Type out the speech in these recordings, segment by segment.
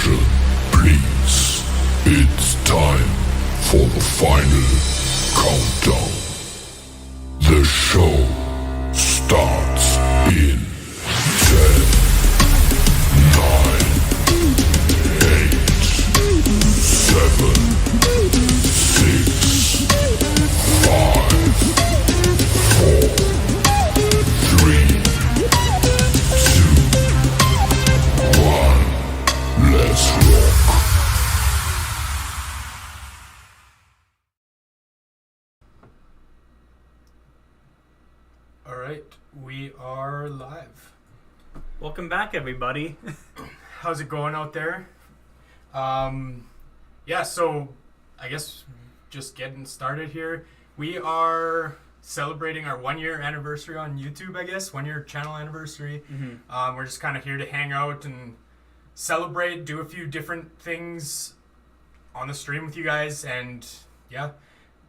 Attention, please. It's time for the final countdown. The show starts in 10, 9, 8, 7, 6, 5, 4, 3, 2, 1. Let's rock. All right, we are live. Welcome back, everybody. How's it going out there? So I guess just getting started here. We are celebrating our 1-year anniversary on YouTube, I guess, 1-year channel anniversary. Mm-hmm. We're just kind of here to hang out and celebrate, do a few different things on the stream with you guys, and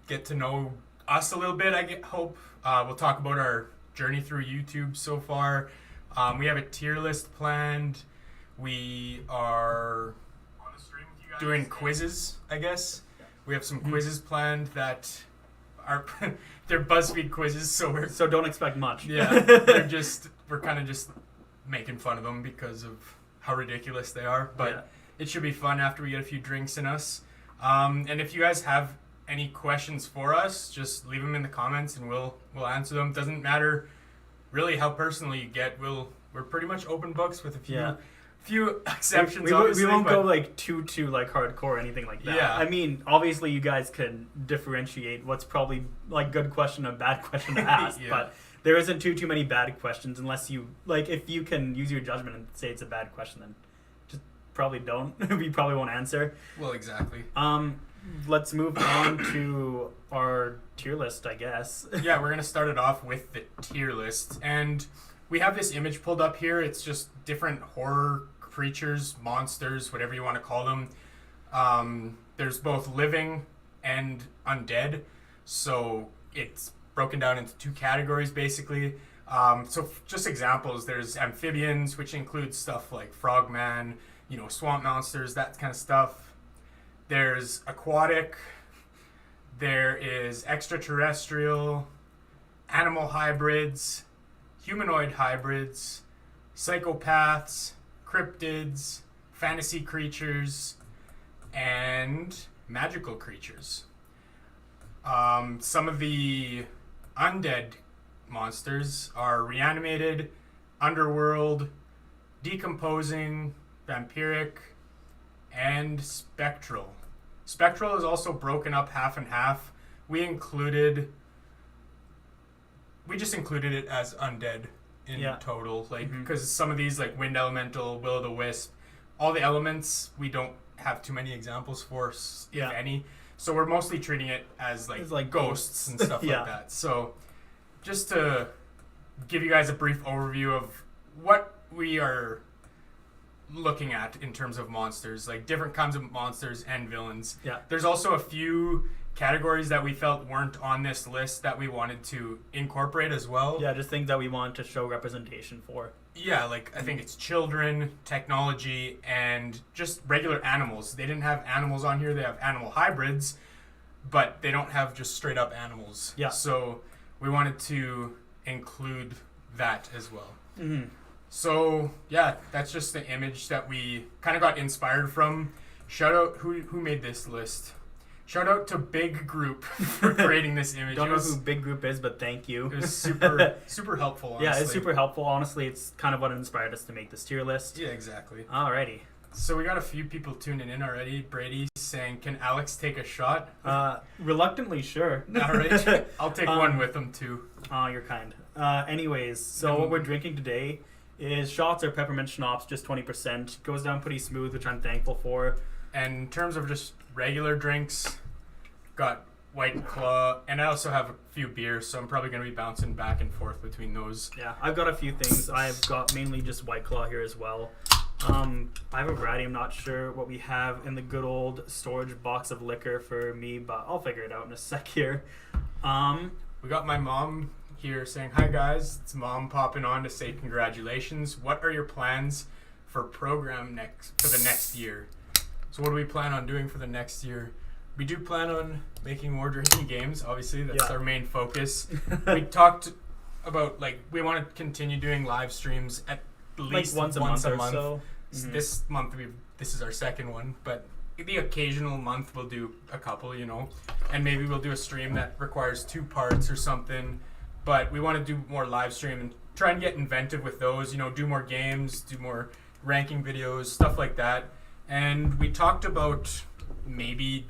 get to know us a little bit, hope. We'll talk about our journey through YouTube so far. We have a tier list planned. We are on the stream with you guys doing quizzes, I guess. Yeah. We have some quizzes planned that are they're BuzzFeed quizzes, so don't expect much. Yeah, we're kind of just making fun of them because of how ridiculous they are. But It should be fun after we get a few drinks in us. And if you guys have any questions for us, just leave them in the comments and we'll answer them. Doesn't matter really how personal you get. We're pretty much open books with a few exceptions. We won't go like too like hardcore or anything like that. Yeah. I mean, obviously you guys can differentiate what's probably like good question and bad question to ask, but there isn't too many bad questions unless you like. If you can use your judgment and say it's a bad question, then just probably don't. We probably won't answer. Well, exactly. Let's move on to our tier list, I guess. Yeah, we're going to start it off with the tier list. And we have this image pulled up here. It's just different horror creatures, monsters, whatever you want to call them. There's both living and undead. So it's broken down into 2 categories, basically. So just examples, there's amphibians, which includes stuff like frogman, swamp monsters, that kind of stuff. There's aquatic, there is extraterrestrial, animal hybrids, humanoid hybrids, psychopaths, cryptids, fantasy creatures, and magical creatures. Some of the undead monsters are reanimated, underworld, decomposing, vampiric, and spectral. Spectral is also broken up half and half. We just included it as undead in total, because some of these, like wind elemental, will-o'-the-wisp, all the elements we don't have too many examples for, if any. So we're mostly treating it as like ghosts and stuff like that. So just to give you guys a brief overview of what we are looking at in terms of monsters, like different kinds of monsters and villains. There's also a few categories that we felt weren't on this list that we wanted to incorporate as well. Just things that we want to show representation for. I think it's children, technology, and just regular animals. They didn't have animals on here. They have animal hybrids, but they don't have just straight up animals. So we wanted to include that as well. So, that's just the image that we kind of got inspired from. Shout out, who made this list? Shout out to Big Group for creating this image. Don't know who Big Group is, but thank you. It was super helpful, honestly. Yeah, it's super helpful. Honestly, it's kind of what inspired us to make this tier list. Yeah, exactly. Alrighty. So we got a few people tuning in already. Brady saying, can Alex take a shot? Reluctantly, sure. Alright. I'll take one with him, too. Oh, you're kind. Anyways, so what we're drinking today is shots or peppermint schnapps, just 20%. Goes down pretty smooth, which I'm thankful for. And in terms of just regular drinks, got White Claw, and I also have a few beers, so I'm probably going to be bouncing back and forth between those. Yeah, I've got a few things. I've got mainly just White Claw here as well. I have a variety. I'm not sure what we have in the good old storage box of liquor for me, but I'll figure it out in a sec here. We got my mom here saying, hi guys, it's Mom popping on to say congratulations. What are your plans for program for the next year. So what do we plan on doing for the next year? We do plan on making more drinking games. Obviously, that's our main focus. We talked about we want to continue doing live streams at least once a month. Or so. Mm-hmm. This month this is our second one, but the occasional month we'll do a couple, and maybe we'll do a stream that requires 2 parts or something. But we want to do more live stream and try and get inventive with those. Do more games, do more ranking videos, stuff like that. And we talked about maybe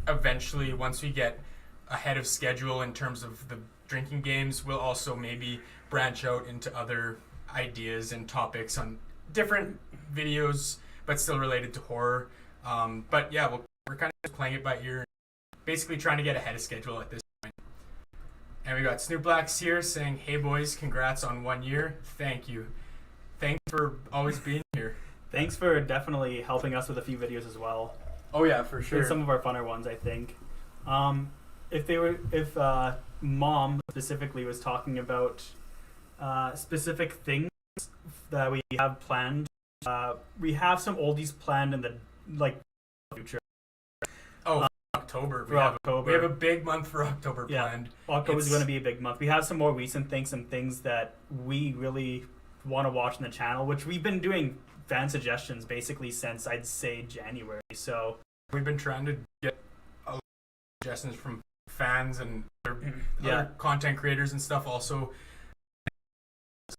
eventually, once we get ahead of schedule in terms of the drinking games, we'll also maybe branch out into other ideas and topics on different videos, but still related to horror. But yeah, we're kind of just playing it by ear, basically trying to get ahead of schedule at this point. And we got Snoop Blacks here saying, "Hey boys, congrats on 1 year. Thank you. Thanks for always being here." Thanks for definitely helping us with a few videos as well. Oh yeah, for sure. And some of our funner ones, I think. If Mom specifically was talking about specific things that we have planned, we have some oldies planned in the future. Oh, October. We have a big month for October planned. October is going to be a big month. We have some more recent things, some things that we really want to watch on the channel, which we've been doing fan suggestions basically since I'd say January. So we've been trying to get a lot of suggestions from fans and other content creators and stuff. Also,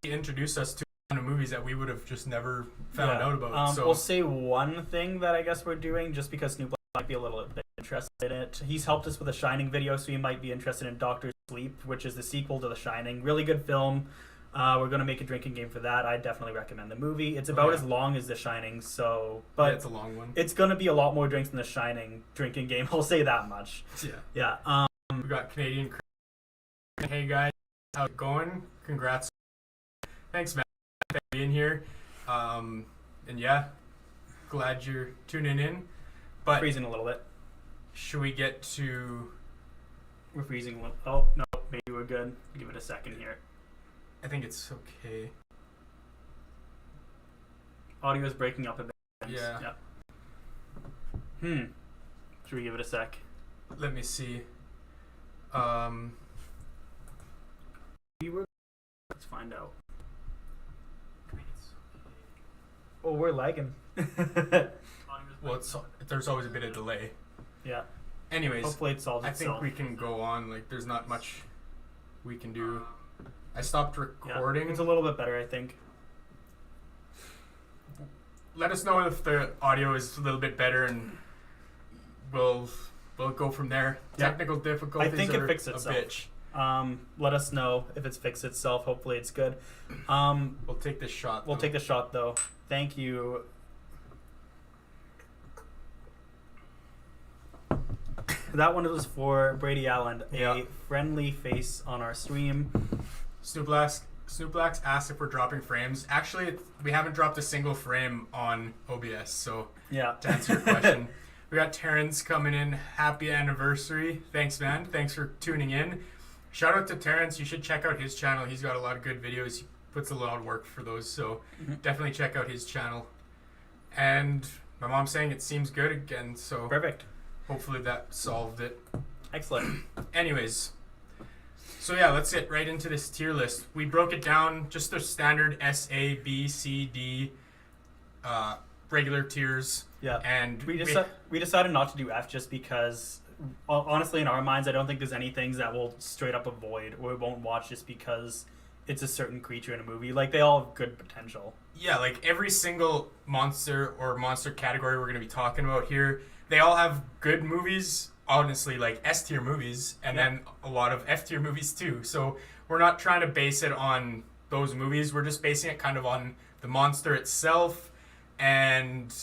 introduce us to movies that we would have just never found out about. We'll say one thing that I guess we're doing, just because Snoop might be a little bit interested in it. He's helped us with a Shining video, so he might be interested in Doctor Sleep, which is the sequel to The Shining. Really good film. We're going to make a drinking game for that. I definitely recommend the movie. It's about as long as The Shining, but it's a long one. It's going to be a lot more drinks than The Shining drinking game. I'll say that much. Yeah. We got Canadian. Hey guys, how's it going? Congrats. Thanks, man. Thanks for being here. And yeah, glad you're tuning in. But freezing a little bit. Should we get to? We're freezing a little. Oh no, maybe we're good. Give it a second here. I think it's okay. Audio is breaking up a bit. Yeah. Should we give it a sec? Let me see. Let's find out. Oh, we're lagging. Well, there's always a bit of delay. Yeah. Anyways, hopefully it solves itself. I think we can go on. There's not much we can do. I stopped recording. Yeah, it's a little bit better, I think. Let us know if the audio is a little bit better, and we'll go from there. Yeah. Technical difficulties. I think it fixed itself. A bitch. Let us know if it's fixed itself. Hopefully it's good. We'll take this shot. We'll take the shot though. Thank you. That one was for Brady Allen, a friendly face on our stream. Snoop Blacks asked if we're dropping frames. Actually, we haven't dropped a single frame on OBS, so to answer your question. We got Terrence coming in. Happy anniversary. Thanks, man. Thanks for tuning in. Shout out to Terrence. You should check out his channel. He's got a lot of good videos. He puts a lot of work for those, so definitely check out his channel. And my mom's saying it seems good again, so perfect. Hopefully that solved it. Excellent. Anyways, so yeah, let's get right into this tier list. We broke it down, just the standard S, A, B, C, D, regular tiers. Yeah. And we decided not to do F just because, honestly, in our minds, I don't think there's any things that we'll straight up avoid or we won't watch just because it's a certain creature in a movie. They all have good potential. Yeah, every single monster or monster category we're going to be talking about here, they all have good movies, honestly, S tier movies, and then a lot of F tier movies too. So we're not trying to base it on those movies. We're just basing it kind of on the monster itself, and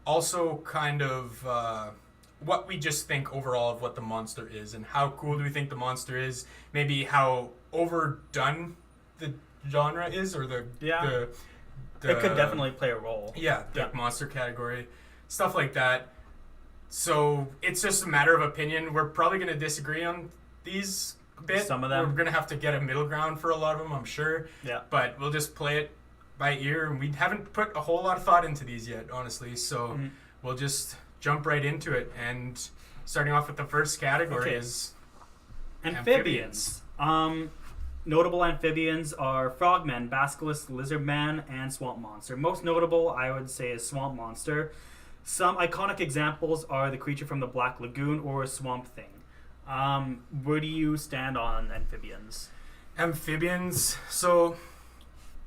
also kind of what we just think overall of what the monster is and how cool do we think the monster is. Maybe how overdone the genre is, or the it could definitely play a role. Yeah, the monster category, stuff like that. So it's just a matter of opinion. We're probably going to disagree on these a bit. Some of them. We're going to have to get a middle ground for a lot of them, I'm sure. Yeah. But we'll just play it by ear, and we haven't put a whole lot of thought into these yet, honestly. So we'll just jump right into it. And starting off with the first category is amphibians. Notable amphibians are frogmen, basilisk, lizardman, and swamp monster. Most notable, I would say, is swamp monster. Some iconic examples are the creature from the Black Lagoon or Swamp Thing. Where do you stand on amphibians? Amphibians. So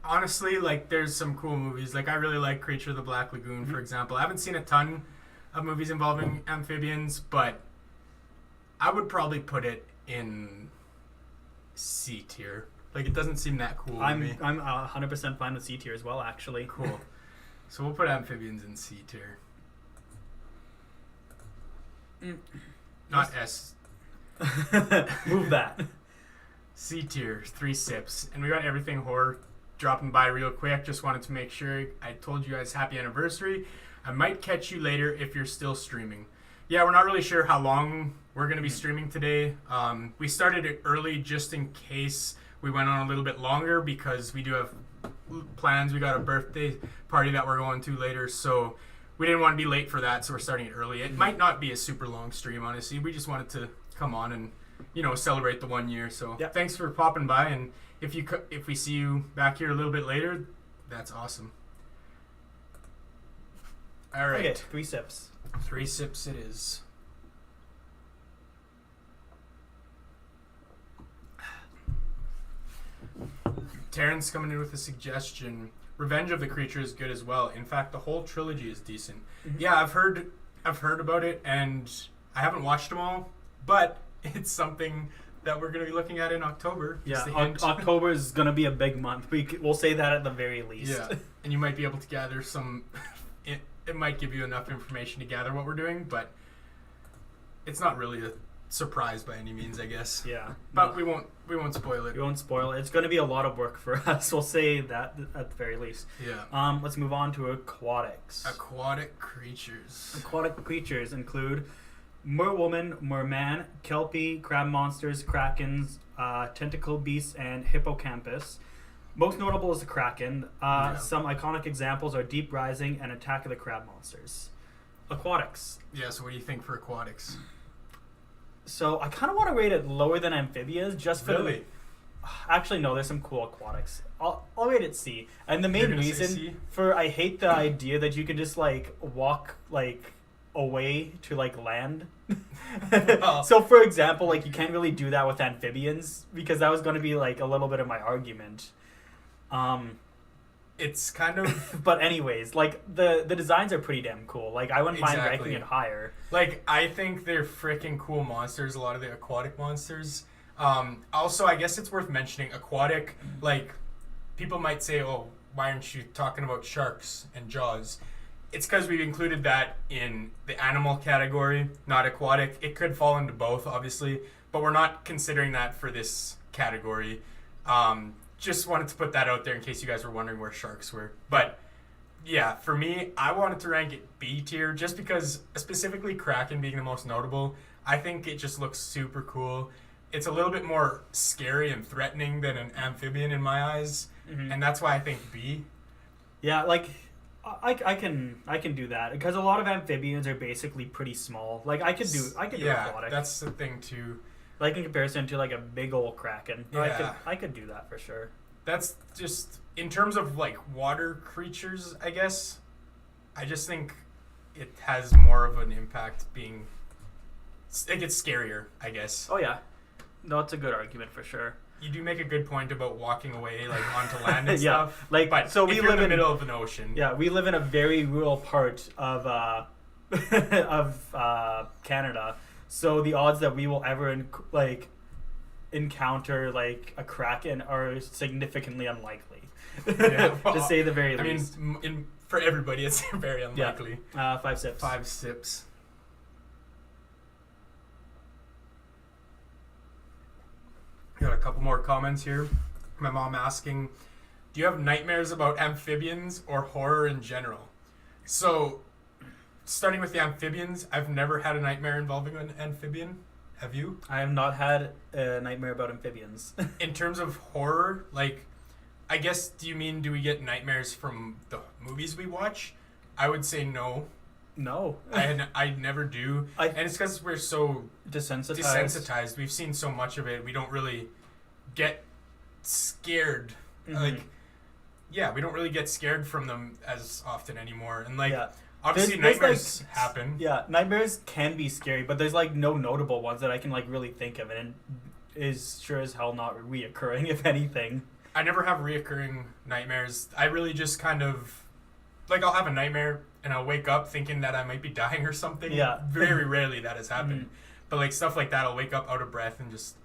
honestly, like, there's some cool movies. Like, I really like Creature of the Black Lagoon, for example. I haven't seen a ton of movies involving amphibians, but I would probably put it in C tier. Like, it doesn't seem that cool to me. I'm 100% fine with C tier as well, actually. Cool. So we'll put amphibians in C tier. Not S. Move that. C tier, 3 sips. And we got everything horror dropping by real quick. Just wanted to make sure I told you guys happy anniversary. I might catch you later if you're still streaming. Yeah, we're not really sure how long we're going to be streaming today. We started it early just in case we went on a little bit longer because we do have plans. We got a birthday party that we're going to later, so we didn't want to be late for that, so we're starting it early. It might not be a super long stream, honestly. We just wanted to come on and, celebrate the 1 year. So Thanks for popping by, and if we see you back here a little bit later, that's awesome. All right. Okay, 3 sips. 3 sips it is. Terrence coming in with a suggestion. Revenge of the Creature is good as well. In fact, the whole trilogy is decent. Yeah, I've heard about it, and I haven't watched them all, but it's something that we're going to be looking at in October. Yeah, October is going to be a big month. We'll say that at the very least. Yeah, and you might be able to gather some. It might give you enough information to gather what we're doing, but it's not really a surprise by any means, I guess. Yeah, but we won't spoil it. We won't spoil it. It's going to be a lot of work for us. We'll say that at the very least. Yeah. Let's move on to aquatics. Aquatic creatures. Aquatic creatures include merwoman, merman, kelpie, crab monsters, krakens, tentacle beasts, and hippocampus. Most notable is the kraken. Some iconic examples are Deep Rising and Attack of the Crab Monsters. Aquatics. Yeah, so what do you think for aquatics? So I kind of want to rate it lower than amphibians, just for really. Actually, no. There's some cool aquatics. I'll rate it C. And the main reason I hate the idea that you can just like walk like away to like land. So for example, like you can't really do that with amphibians because that was going to be like a little bit of my argument. It's kind of but anyways, like the designs are pretty damn cool. Like I wouldn't mind ranking it higher. Like I think they're freaking cool monsters, a lot of the aquatic monsters. Also, I guess it's worth mentioning aquatic, like people might say, "Oh, why aren't you talking about sharks and Jaws?" It's because we've included that in the animal category, not aquatic. It could fall into both, obviously, but we're not considering that for this category. Just wanted to put that out there in case you guys were wondering where sharks were. But yeah, for me, I wanted to rank it B tier just because, specifically Kraken being the most notable, I think it just looks super cool. It's a little bit more scary and threatening than an amphibian in my eyes, and that's why I think B. Yeah, like I can do that because a lot of amphibians are basically pretty small. Like I could do aquatic. Yeah, that's the thing too. Like in comparison to like a big old kraken. Yeah. I could do that for sure. That's just in terms of like water creatures, I guess. I just think it has more of an impact being. It gets scarier, I guess. Oh yeah, no, it's a good argument for sure. You do make a good point about walking away like onto land and yeah, stuff. like but so we if you're live in the middle of an ocean. Yeah, we live in a very rural part of Canada. So the odds that we will ever encounter like a kraken are significantly unlikely, Yeah, well, to say the very least. I mean, for everybody, it's very unlikely. Yeah. 5 sips. 5 sips. Got a couple more comments here. My mom asking, do you have nightmares about amphibians or horror in general? So, starting with the amphibians, I've never had a nightmare involving an amphibian. Have you? I have not had a nightmare about amphibians. In terms of horror, like, I guess, do you mean, do we get nightmares from the movies we watch? I would say no. No. I never do. And it's because we're so desensitized. We've seen so much of it. We don't really get scared. Mm-hmm. We don't really get scared from them as often anymore. And obviously there's nightmares happen. Yeah, nightmares can be scary, but there's no notable ones that I can really think of, and is sure as hell not reoccurring, if anything. I never have reoccurring nightmares. I really just kind of I'll have a nightmare and I'll wake up thinking that I might be dying or something. Yeah. Very rarely that has happened. But stuff like that, I'll wake up out of breath and just,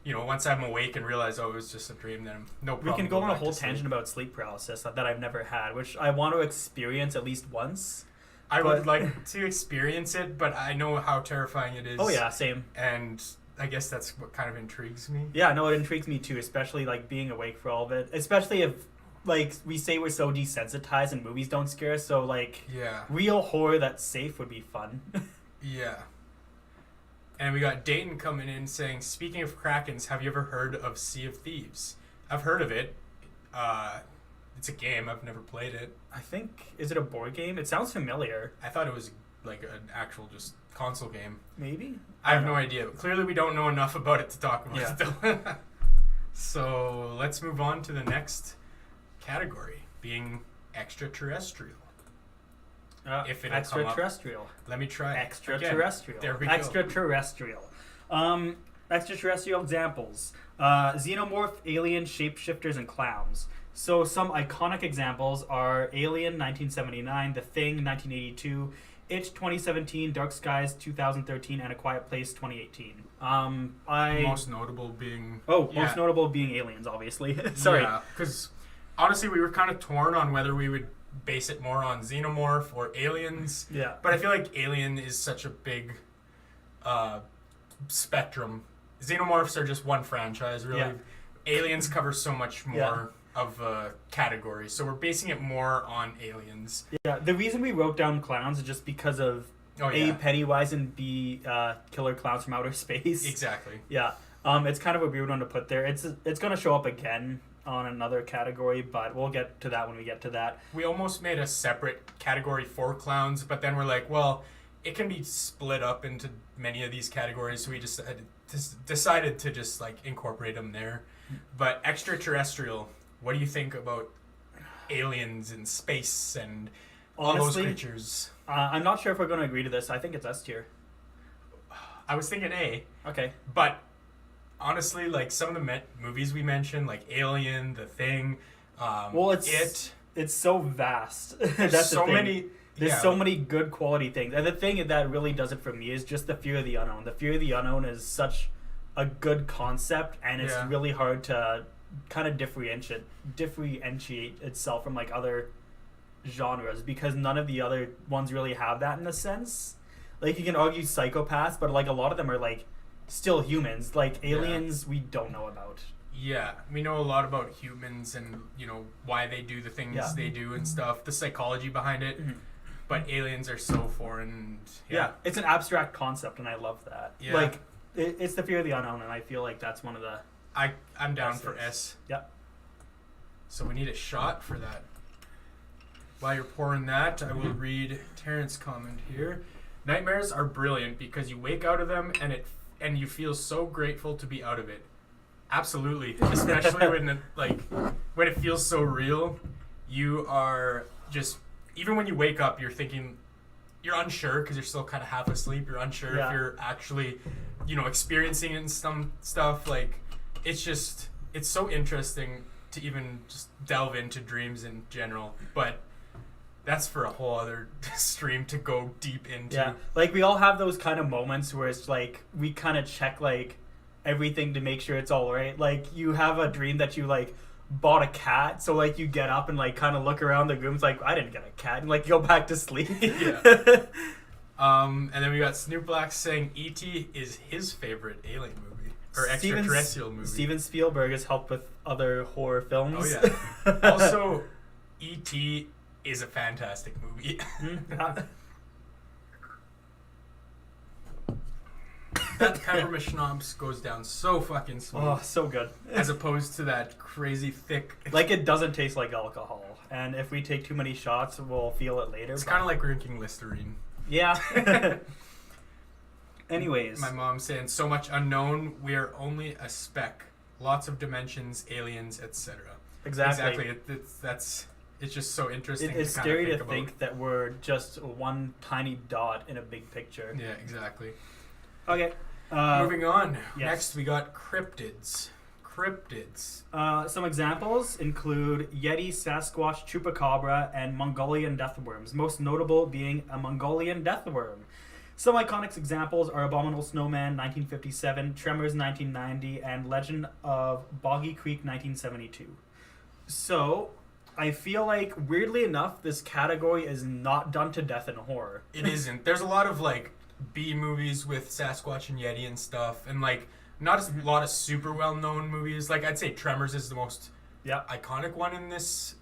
once I'm awake and realize, it was just a dream, then no problem. We can go on a whole tangent about sleep paralysis that I've never had, which I want to experience at least once. I would like to experience it, but I know how terrifying it is. Oh yeah, same. And I guess that's what kind of intrigues me. Yeah, no, it intrigues me too, especially being awake for all of it. Especially if we say we're so desensitized and movies don't scare us, so real horror that's safe would be fun. Yeah. And we got Dayton coming in saying, speaking of Krakens, have you ever heard of Sea of Thieves? I've heard of it. It's a game. I've never played it. I think, is it a board game? It sounds familiar. I thought it was an actual just console game. Maybe? I have no idea. Clearly we don't know enough about it to talk about it though. So let's move on to the next category, being extraterrestrial. If it'll extraterrestrial. Let me try. Extraterrestrial. Again. There we go. Extraterrestrial. Extraterrestrial examples: xenomorph, alien, shapeshifters, and clowns. So some iconic examples are Alien 1979, The Thing 1982, It 2017, Dark Skies 2013, and A Quiet Place 2018. Most notable being most notable being Aliens, obviously. Sorry. Yeah, because honestly, we were kind of torn on whether we would base it more on Xenomorph or Aliens. Yeah. But I feel like Alien is such a big spectrum. Xenomorphs are just one franchise, really. Yeah. Aliens cover so much more of a category, so we're basing it more on Aliens. Yeah, the reason we wrote down clowns is just because of A, Pennywise, and B, killer clowns from outer space. Exactly. Yeah. It's kind of a weird one to put there. It's going to show up again on another category, but we'll get to that when we get to that. We almost made a separate category for clowns, but then we're like, well, it can be split up into many of these categories, so we just decided to just incorporate them there. But extraterrestrial, what do you think about aliens and space and all those creatures? I'm not sure if we're going to agree to this. I think it's S tier. I was thinking A. Okay. But honestly, some of the movies we mentioned, like Alien, The Thing, it's so vast. That's so many. There's so many good quality things. And the thing that really does it for me is just the fear of the unknown. The fear of the unknown is such a good concept, and it's really hard to kind of differentiate itself from other genres, because none of the other ones really have that in a sense. You can argue psychopaths, but a lot of them are still humans. Aliens, we don't know about. Yeah, we know a lot about humans and why they do the things they do and stuff, the psychology behind it. Mm-hmm. But aliens are so foreign. Yeah, it's an abstract concept, and I love that. Yeah. It's the fear of the unknown, and I feel that's one of the... I'm down for S. Yep. So we need a shot for that. While you're pouring that, I will read Terrence's comment here. Nightmares are brilliant because you wake out of them and you feel so grateful to be out of it. Absolutely, especially when it feels so real. You are just, even when you wake up, you're thinking, you're unsure because you're still kind of half asleep. You're unsure if you're actually, experiencing it and some stuff. It's so interesting to even just delve into dreams in general. But that's for a whole other stream to go deep into. Yeah, we all have those kind of moments where it's we kind of check everything to make sure it's all right. You have a dream that you bought a cat, so you get up and kind of look around the room. It's I didn't get a cat, and go back to sleep. Yeah. And then we got Snoop Black saying E.T. is his favorite alien movie or extraterrestrial movie. Steven Spielberg has helped with other horror films. Oh yeah. Also, E.T. is a fantastic movie. That peppermint schnapps goes down so fucking smooth. Oh, so good. As opposed to that crazy thick. Like, it doesn't taste like alcohol. And if we take too many shots, we'll feel it later. It's kind of like drinking Listerine. Yeah. Anyways. My mom's saying, so much unknown, we are only a speck. Lots of dimensions, aliens, etc. Exactly. It's just so interesting. It's scary to think that we're just one tiny dot in a big picture. Yeah, exactly. Okay. Moving on. Yes. Next, we got cryptids. Cryptids. Some examples include Yeti, Sasquatch, Chupacabra, and Mongolian deathworms, most notable being a Mongolian deathworm. Some iconic examples are Abominable Snowman, 1957, Tremors, 1990, and Legend of Boggy Creek, 1972. So, I feel like, weirdly enough, this category is not done to death in horror. It isn't. There's a lot of, like, B movies with Sasquatch and Yeti and stuff, and, like, not a lot of super well-known movies. Like, I'd say Tremors is the most iconic one in this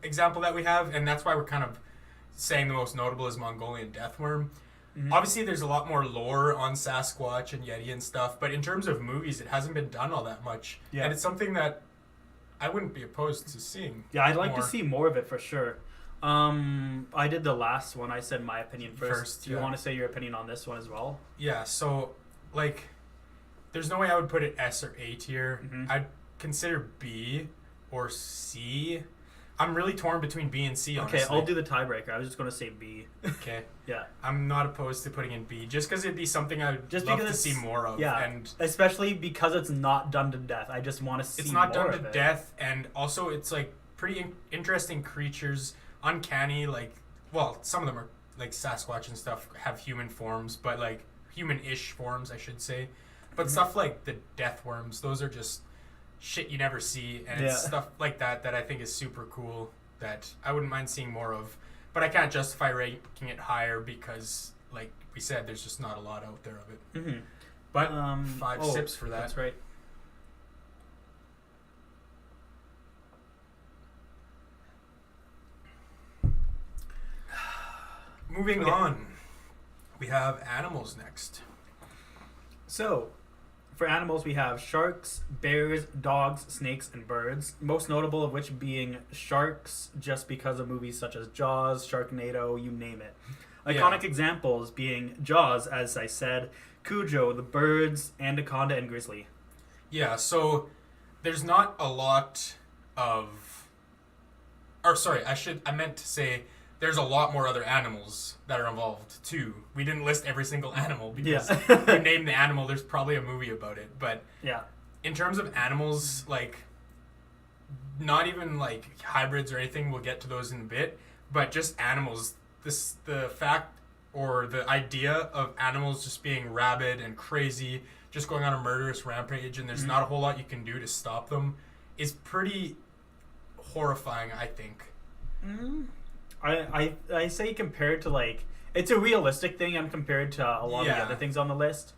example that we have, and that's why we're kind of saying the most notable is Mongolian deathworm. Mm-hmm. Obviously, there's a lot more lore on Sasquatch and Yeti and stuff, but in terms of movies, it hasn't been done all that much. Yeah. And it's something that I wouldn't be opposed to seeing. Yeah, I'd like to see more of it for sure. I did the last one. I said my opinion first. Do you want to say your opinion on this one as well? Yeah, so, like, there's no way I would put it S or A tier. Mm-hmm. I'd consider B or C. I'm really torn between B and C, honestly. Okay, I'll do the tiebreaker. I was just going to say B. Okay. Yeah. I'm not opposed to putting in B, just because it'd be something I would love to see more of. Yeah, and especially because it's not done to death. I just want to see more of it. It's not done to death, and also it's, like, pretty interesting creatures. Uncanny, like, well, some of them are, like, Sasquatch and stuff have human forms, but, like, human-ish forms, I should say. But stuff like the death worms, those are just shit you never see, and it's stuff like that I think is super cool that I wouldn't mind seeing more of. But I can't justify ranking it higher because, like we said, there's just not a lot out there of it. Mm-hmm. But 5 sips for that. That's right. Moving on, we have animals next. So, for animals, we have sharks, bears, dogs, snakes, and birds. Most notable of which being sharks, just because of movies such as Jaws, Sharknado, you name it. Iconic examples being Jaws, as I said, Cujo, the birds, Anaconda, and Grizzly. Yeah, so there's not a lot of... Or sorry, I meant to say there's a lot more other animals that are involved too. We didn't list every single animal because if you name the animal, there's probably a movie about it. But in terms of animals, like, not even like hybrids or anything, we'll get to those in a bit, but just animals, the fact or the idea of animals just being rabid and crazy, just going on a murderous rampage, and there's not a whole lot you can do to stop them, is pretty horrifying, I think. I say compared to, like, it's a realistic thing compared to a lot of the other things on the list,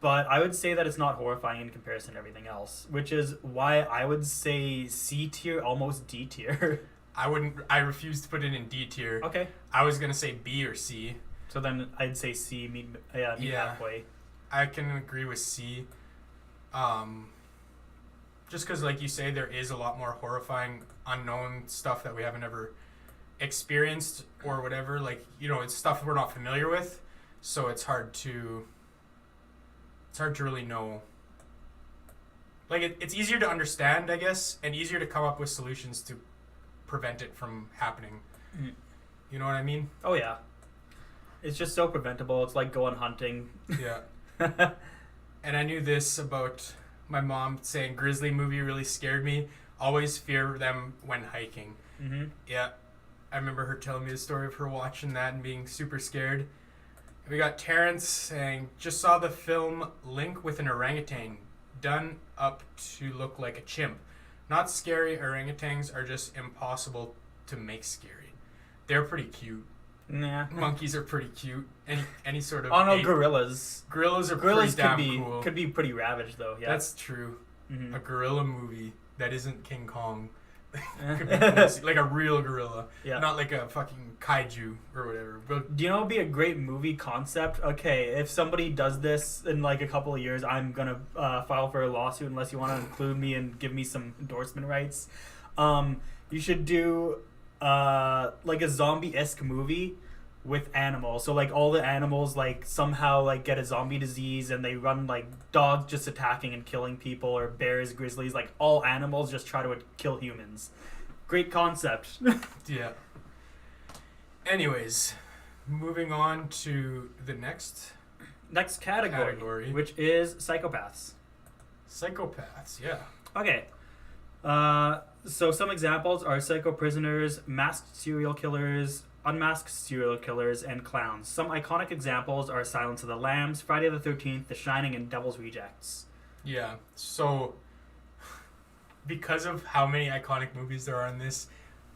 but I would say that it's not horrifying in comparison to everything else, which is why I would say C tier, almost D tier. I refuse to put it in D tier. Okay. I was gonna say B or C. So then I'd say C, meet halfway. I can agree with C. Just because, like you say, there is a lot more horrifying, unknown stuff that we haven't ever experienced or whatever. Like, you know, it's stuff we're not familiar with, so it's hard to really know. Like, it's easier to understand, I guess, and easier to come up with solutions to prevent it from happening. You know what I mean? Oh yeah, it's just so preventable. It's like going hunting. Yeah. And I knew this about my mom saying Grizzly movie really scared me. Always fear them when hiking. Yeah, I remember her telling me the story of her watching that and being super scared. We got Terrence saying, just saw the film Link with an orangutan, done up to look like a chimp. Not scary, orangutans are just impossible to make scary. They're pretty cute. Nah. Monkeys are pretty cute. Any sort of gorillas. Gorillas are pretty damn cool. Could be pretty ravaged though, yeah. That's true. A gorilla movie that isn't King Kong. Could be cool to see. Like a real gorilla, Yeah. not like a fucking kaiju or whatever. But Do you know what would be a great movie concept? Okay, if somebody does this in like a couple of years, I'm gonna file for a lawsuit unless you want to include me and give me some endorsement rights. You should do like a zombie-esque movie with animals. So like all the animals like somehow like get a zombie disease and they run, like dogs just attacking and killing people, or bears, grizzlies, like all animals just try to kill humans. Great concept. yeah. Anyways, moving on to the next Next category, which is psychopaths. Psychopaths, yeah. Okay. So some examples are psycho prisoners, masked serial killers, unmasked serial killers, and clowns. Some iconic examples are Silence of the Lambs, Friday the 13th, The Shining, and Devil's Rejects. Yeah, so because of how many iconic movies there are in this,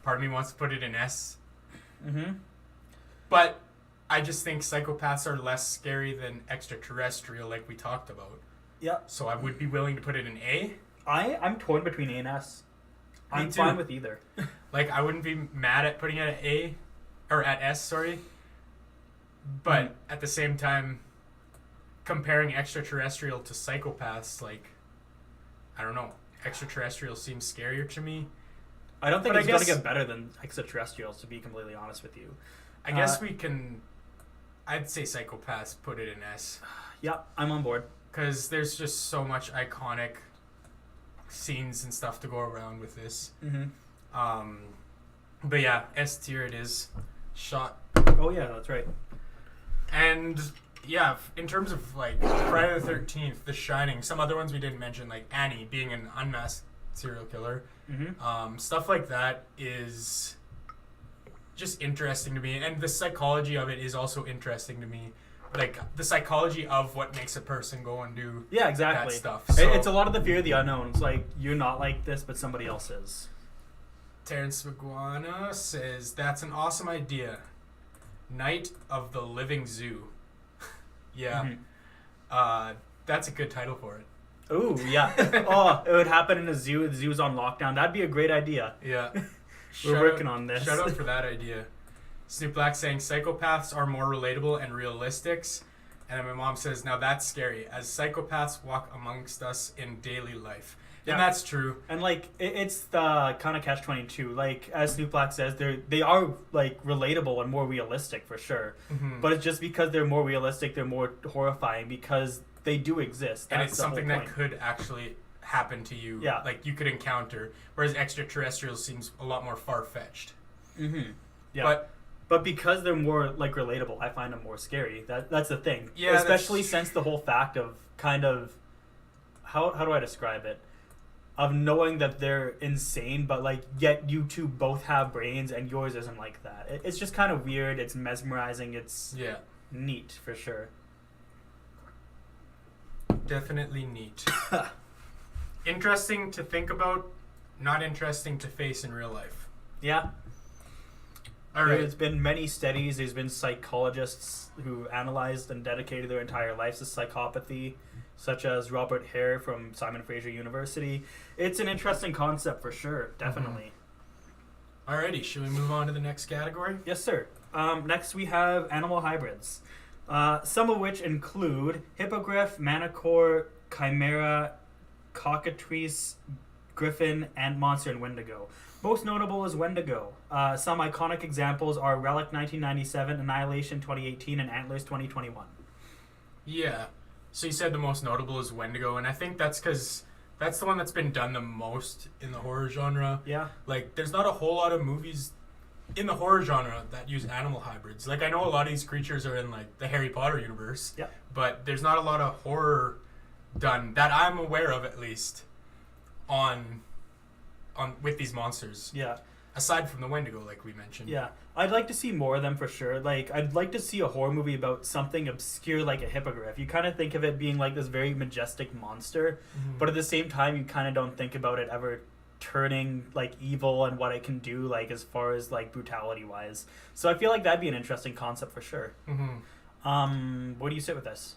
part of me wants to put it in S. Mm-hmm. But I just think psychopaths are less scary than extraterrestrial, like we talked about. Yeah. So I would be willing to put it in A. I'm torn between A and S. Me I'm too. fine with either. Like, I wouldn't be mad at putting it at A, or at S, sorry. But at the same time, comparing extraterrestrial to psychopaths, like, I don't know. Extraterrestrial seems scarier to me. I don't think But it's I going to guess- get better than extraterrestrials, to be completely honest with you. I guess we can... I'd say psychopaths, put it in S. Yeah, I'm on board. Because there's just so much iconic scenes and stuff to go around with this. Mm-hmm. But yeah, S tier it is. Shot. Oh, yeah, that's right. And yeah, in terms of like Friday the 13th, The Shining, some other ones we didn't mention, like Annie being an unmasked serial killer. Mm-hmm. Stuff like that is just interesting to me. And the psychology of it is also interesting to me. Like the psychology of what makes a person go and do Yeah, exactly. that stuff. It's a lot of the fear of the unknown. It's like, you're not like this, but somebody else is. Terrence McGuana says, that's an awesome idea. Night of the Living Zoo. Yeah. Mm-hmm. That's a good title for it. Ooh, yeah. Oh, it would happen in a zoo. The zoo's on lockdown. That'd be a great idea. Yeah. We're working on this. Shout out for that idea. Snoop Black saying psychopaths are more relatable and realistic. And then my mom says, now that's scary, as psychopaths walk amongst us in daily life. Yeah. And that's true. And like it's the kind of catch-22. Like as Snoop Black says, they are like relatable and more realistic for sure. Mm-hmm. But it's just because they're more realistic, they're more horrifying because they do exist. And That's it's the whole something that point. could actually happen to you. Yeah. Like you could encounter. Whereas extraterrestrial seems a lot more far-fetched. Mm-hmm. Yeah. But because they're more like relatable, I find them more scary. That's the thing. Yeah, especially since the whole fact of kind of how do I describe it? Of knowing that they're insane, but like yet you two both have brains and yours isn't like that. It's just kind of weird. It's mesmerizing. It's neat for sure. Definitely neat. Interesting to think about, not interesting to face in real life. Yeah. All right. There's been many studies. There's been psychologists who analyzed and dedicated their entire lives to psychopathy, such as Robert Hare from Simon Fraser University. It's an interesting concept for sure, definitely. Alrighty, should we move on to the next category? Yes, sir. Next we have animal hybrids, some of which include hippogriff, manicore, chimera, cockatrice, griffin, and monster and wendigo. Most notable is Wendigo. Some iconic examples are Relic 1997, Annihilation 2018, and Antlers 2021. Yeah. So you said the most notable is Wendigo, and I think that's because that's the one that's been done the most in the horror genre. Yeah. Like, there's not a whole lot of movies in the horror genre that use animal hybrids. Like, I know a lot of these creatures are in, like, the Harry Potter universe. Yeah. But there's not a lot of horror done, that I'm aware of at least, on with these monsters. Yeah. Aside from the Wendigo, like we mentioned. Yeah. I'd like to see more of them for sure. Like, I'd like to see a horror movie about something obscure like a hippogriff. You kind of think of it being like this very majestic monster, but at the same time, you kind of don't think about it ever turning like evil and what it can do, like as far as like brutality wise. So I feel like that'd be an interesting concept for sure. Where do you sit with this?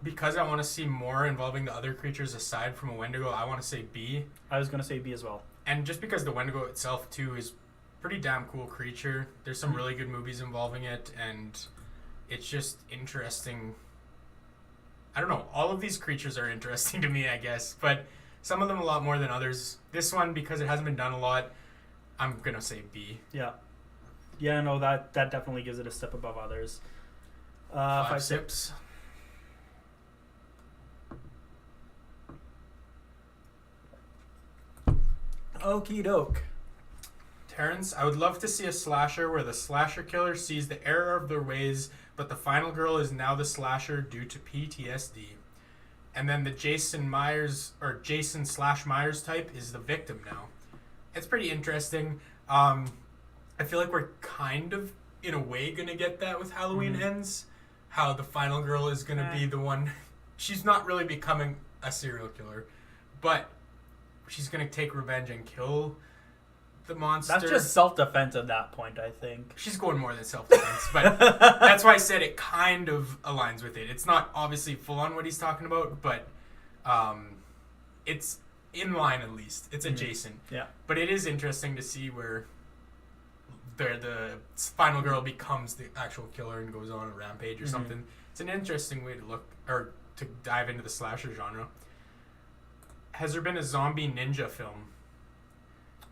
Because I want to see more involving the other creatures aside from a Wendigo, I want to say B. I was gonna say B as well. And just because the Wendigo itself, too, is pretty damn cool creature. There's some really good movies involving it, and it's just interesting. I don't know. All of these creatures are interesting to me, I guess, but some of them a lot more than others. This one, because it hasn't been done a lot, I'm going to say B. Yeah. Yeah, no, that definitely gives it a step above others. 5 sips. Okie doke. Terrence, I would love to see a slasher where the slasher killer sees the error of their ways, but the final girl is now the slasher due to PTSD. And then the Jason Myers / Myers type is the victim now. It's pretty interesting. I feel like we're kind of, in a way, going to get that with Halloween Ends. How the final girl is going to be the one. She's not really becoming a serial killer, but she's going to take revenge and kill the monster. That's just self-defense at that point, I think. She's going more than self-defense, but that's why I said it kind of aligns with it. It's not obviously full-on what he's talking about, but it's in line at least. It's adjacent. Yeah. But it is interesting to see where the final girl becomes the actual killer and goes on a rampage or something. It's an interesting way to look, or to dive into the slasher genre. Has there been a zombie ninja film?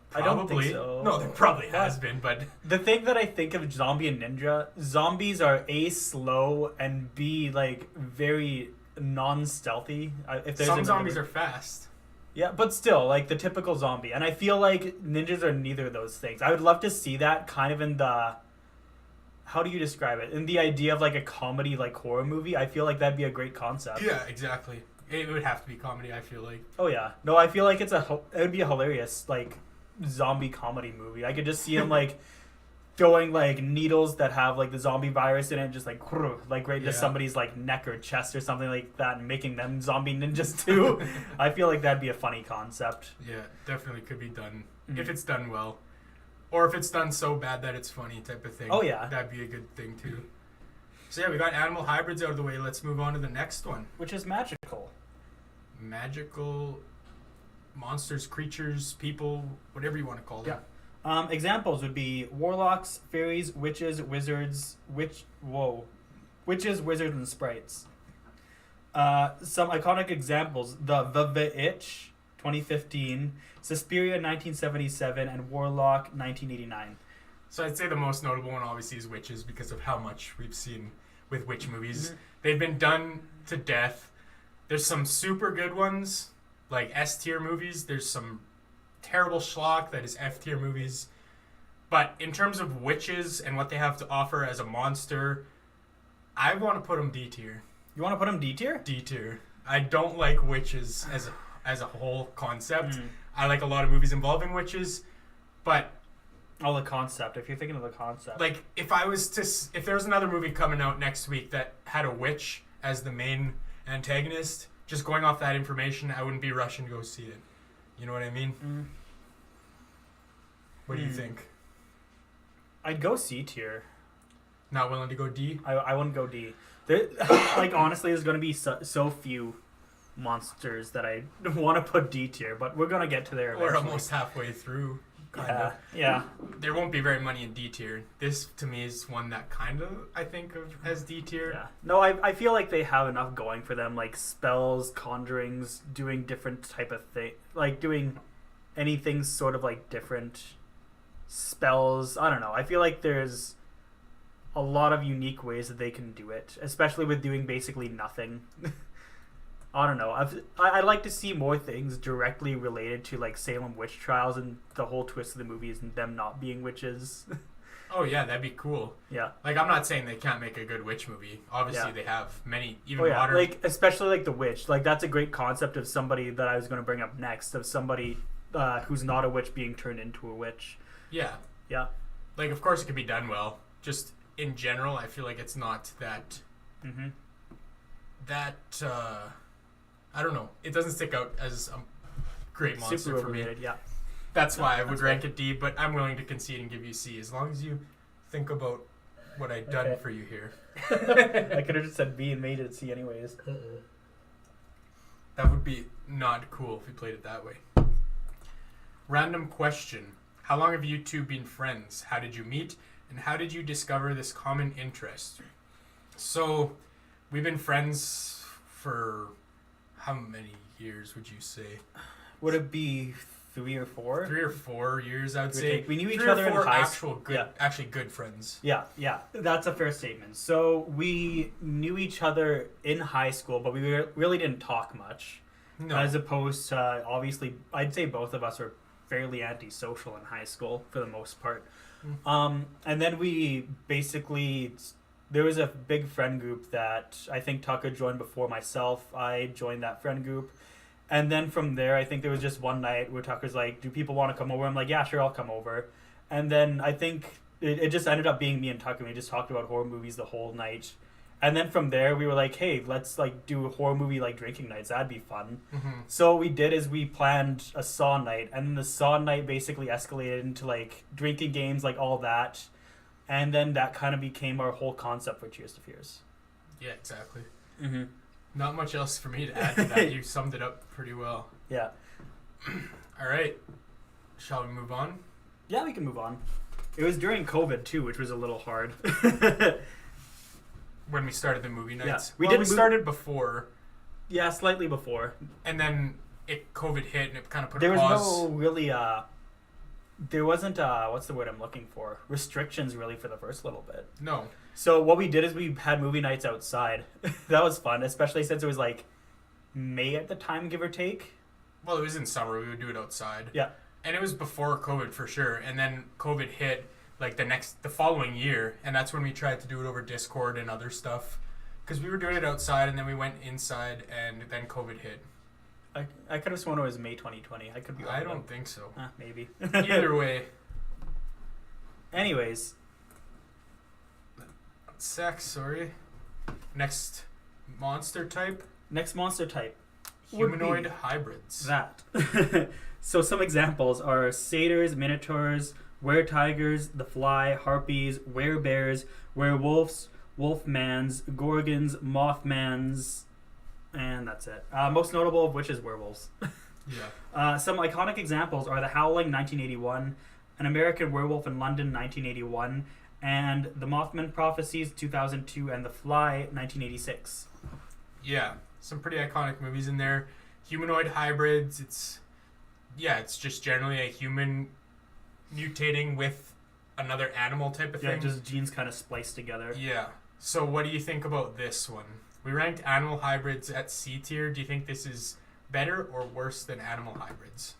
Probably. I don't think so. No, there probably has been, but the thing that I think of zombie and ninja, zombies are A, slow, and B, like, very non-stealthy. If there's some zombies are fast. Yeah, but still, like, the typical zombie. And I feel like ninjas are neither of those things. I would love to see that kind of in the... How do you describe it? In the idea of, like, a comedy, like, horror movie, I feel like that'd be a great concept. Yeah, exactly. It would have to be comedy, I feel like. Oh, yeah. No, I feel like it would be a hilarious, like, zombie comedy movie. I could just see him, like, throwing, like, needles that have, like, the zombie virus in it, just, like right to somebody's, like, neck or chest or something like that, and making them zombie ninjas, too. I feel like that'd be a funny concept. Yeah, definitely could be done. If it's done well. Or if it's done so bad that it's funny type of thing. Oh, yeah. That'd be a good thing, too. So, yeah, we got animal hybrids out of the way. Let's move on to the next one. Which is magical. Magical monsters, creatures, people, whatever you want to call them. Yeah. Examples would be warlocks, fairies, witches, wizards, witches, wizards, and sprites. Some iconic examples: the Itch, 2015, Suspiria, 1977, and Warlock, 1989. So I'd say the most notable one obviously is witches because of how much we've seen with witch movies. They've been done to death. There's some super good ones, like S-tier movies. There's some terrible schlock that is F-tier movies. But in terms of witches and what they have to offer as a monster, I want to put them D-tier. You want to put them D-tier? D-tier. I don't like witches as a whole concept. I like a lot of movies involving witches, but... Oh, the concept. If you're thinking of the concept. Like, if there was another movie coming out next week that had a witch as the main antagonist, just going off that information, I wouldn't be rushing to go see it. You know what I mean? What do you think? I'd go C tier. Not willing to go D? I wouldn't go D. Like, honestly, there's going to be so few monsters that I want to put D tier, but we're going to get to there eventually. We're almost halfway through. Kind of. Yeah. There won't be very many in D tier. This, to me, is one that kind of, I think of as D tier. Yeah. No, I feel like they have enough going for them, like spells, conjurings, doing different type of thing, like doing anything sort of like different spells. I don't know. I feel like there's a lot of unique ways that they can do it, especially with doing basically nothing. I don't know. I'd like to see more things directly related to like Salem witch trials and the whole twist of the movies and them not being witches. Oh yeah, that'd be cool. Yeah. Like, I'm not saying they can't make a good witch movie. Obviously, they have many, even modern. Like, especially like the witch. Like, that's a great concept of somebody that I was going to bring up next, of somebody who's not a witch being turned into a witch. Yeah. Yeah. Like, of course, it could be done well. Just in general, I feel like it's not that. I don't know. It doesn't stick out as a great monster Super for me. overrated, yeah. That's why I would rank it D, but I'm willing to concede and give you C as long as you think about what I've done for you here. I could have just said B and made it C anyways. That would be not cool if we played it that way. Random question. How long have you two been friends? How did you meet? And how did you discover this common interest? So, we've been friends for how many years would you say? Would it be 3 or 4? 3 or 4 years, I would say. We knew each 3 or other in 4 high actual school. good, actually good friends. Yeah, that's a fair statement. So we knew each other in high school, but we really didn't talk much. No. As opposed to, obviously, I'd say both of us were fairly antisocial in high school for the most part. And then we basically, there was a big friend group that I think Tucker joined before myself. I joined that friend group. And then from there, I think there was just one night where Tucker's like, do people want to come over? I'm like, yeah, sure, I'll come over. And then I think it just ended up being me and Tucker. We just talked about horror movies the whole night. And then from there, we were like, hey, let's like do a horror movie like drinking nights. That'd be fun. So what we did is we planned a Saw night. And then the Saw night basically escalated into like drinking games, like all that. And then that kind of became our whole concept for Cheers to Fears. Yeah, exactly. Mm-hmm. Not much else for me to add to that. You summed it up pretty well. Yeah. All right. Shall we move on? Yeah, we can move on. It was during COVID too, which was a little hard. When we started the movie nights. Yeah. We started before. Yeah, slightly before. And then COVID hit and it kind of put there a pause. There was no really, there wasn't, what's the word I'm looking for? Restrictions really for the first little bit. No. So what we did is we had movie nights outside. That was fun, especially since it was like May at the time, give or take. Well, it was in summer. We would do it outside. Yeah. And it was before COVID for sure. And then COVID hit like the following year. And that's when we tried to do it over Discord and other stuff. Because we were doing it outside and then we went inside and then COVID hit. I could have sworn it was May 2020. I could be wrong. I don't think so. Maybe. Either way. Anyways. Sex, sorry. Next monster type. Humanoid hybrids. That. So some examples are satyrs, minotaurs, were-tigers, the fly, harpies, were-bears, werewolves, wolfmans, gorgons, mothmans, and that's it. Most notable of which is werewolves. Yeah. Some iconic examples are The Howling, 1981, An American Werewolf in London, 1981, and The Mothman Prophecies, 2002, and The Fly, 1986. Yeah, some pretty iconic movies in there. Humanoid hybrids, it's just generally a human mutating with another animal type of thing. Yeah, just genes kind of spliced together. Yeah. So what do you think about this one? We ranked animal hybrids at C tier. Do you think this is better or worse than animal hybrids?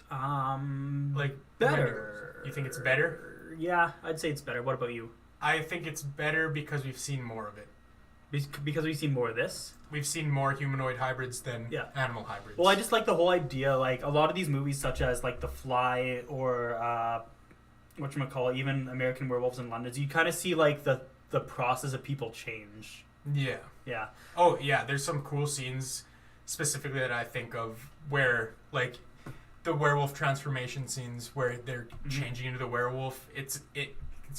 Like better. You think it's better? Yeah, I'd say it's better. What about you? I think it's better because we've seen more of it. Because we've seen more of this? We've seen more humanoid hybrids than animal hybrids. Well, I just like the whole idea, like, a lot of these movies, such as, like, The Fly or, whatchamacallit, even American Werewolves in London, you kind of see, like, the process of people change. Yeah. Yeah. Oh, yeah, there's some cool scenes specifically that I think of where, like, the werewolf transformation scenes where they're changing into the werewolf. It's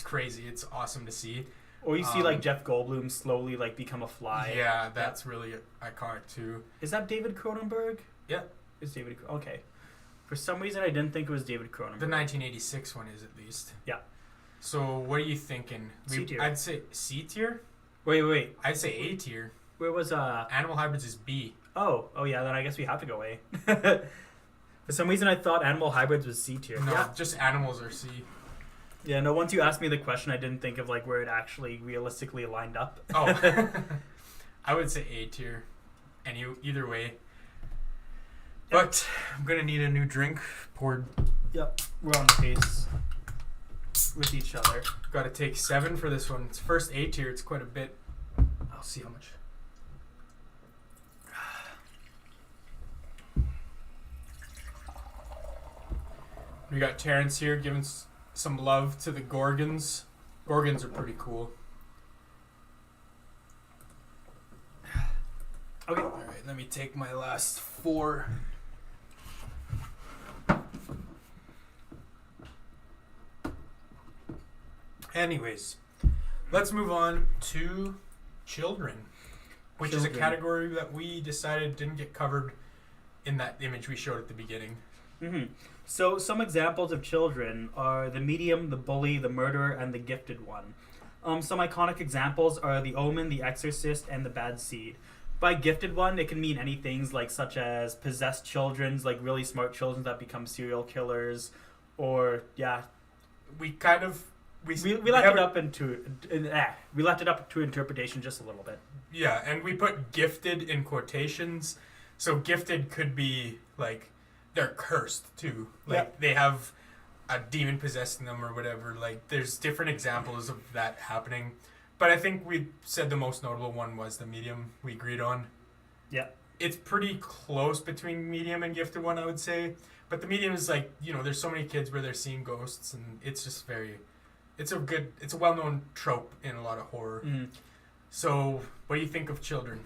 crazy. It's awesome to see. Or you see, like, Jeff Goldblum slowly, like, become a fly. Yeah, that's really iconic, too. Is that David Cronenberg? Yeah. It's David... Okay. For some reason, I didn't think it was David Cronenberg. The 1986 one is, at least. Yeah. So, what are you thinking? C tier. I'd say C tier? Wait. I'd say A tier. Where was... Animal hybrids is B. Oh, yeah, then I guess we have to go A. For some reason, I thought animal hybrids was C tier. No, just animals are C. Yeah, no, once you asked me the question, I didn't think of, like, where it actually realistically lined up. Oh. I would say A tier. Either way. But I'm going to need a new drink poured. Yep, we're on the pace with each other. Got to take 7 for this one. It's first A tier. It's quite a bit. I'll see how much. We got Terrence here giving some love to the Gorgons. Gorgons are pretty cool. Okay. Alright, let me take my last 4. Anyways, let's move on to children, which is a category that we decided didn't get covered in that image we showed at the beginning. So some examples of children are the medium, the bully, the murderer, and the gifted one. Some iconic examples are the Omen, the Exorcist, and the Bad Seed. By gifted one, it can mean any things like such as possessed children's, like really smart children that become serial killers, or We kind of we left it up we left it up to interpretation just a little bit. Yeah, and we put gifted in quotations. So gifted could be like they're cursed too. Like they have a demon possessing them or whatever. Like there's different examples of that happening. But I think we said the most notable one was the medium we agreed on. Yeah. It's pretty close between medium and gifted one, I would say. But the medium is like, there's so many kids where they're seeing ghosts, and it's just it's a well-known trope in a lot of horror. Mm. So, what do you think of children?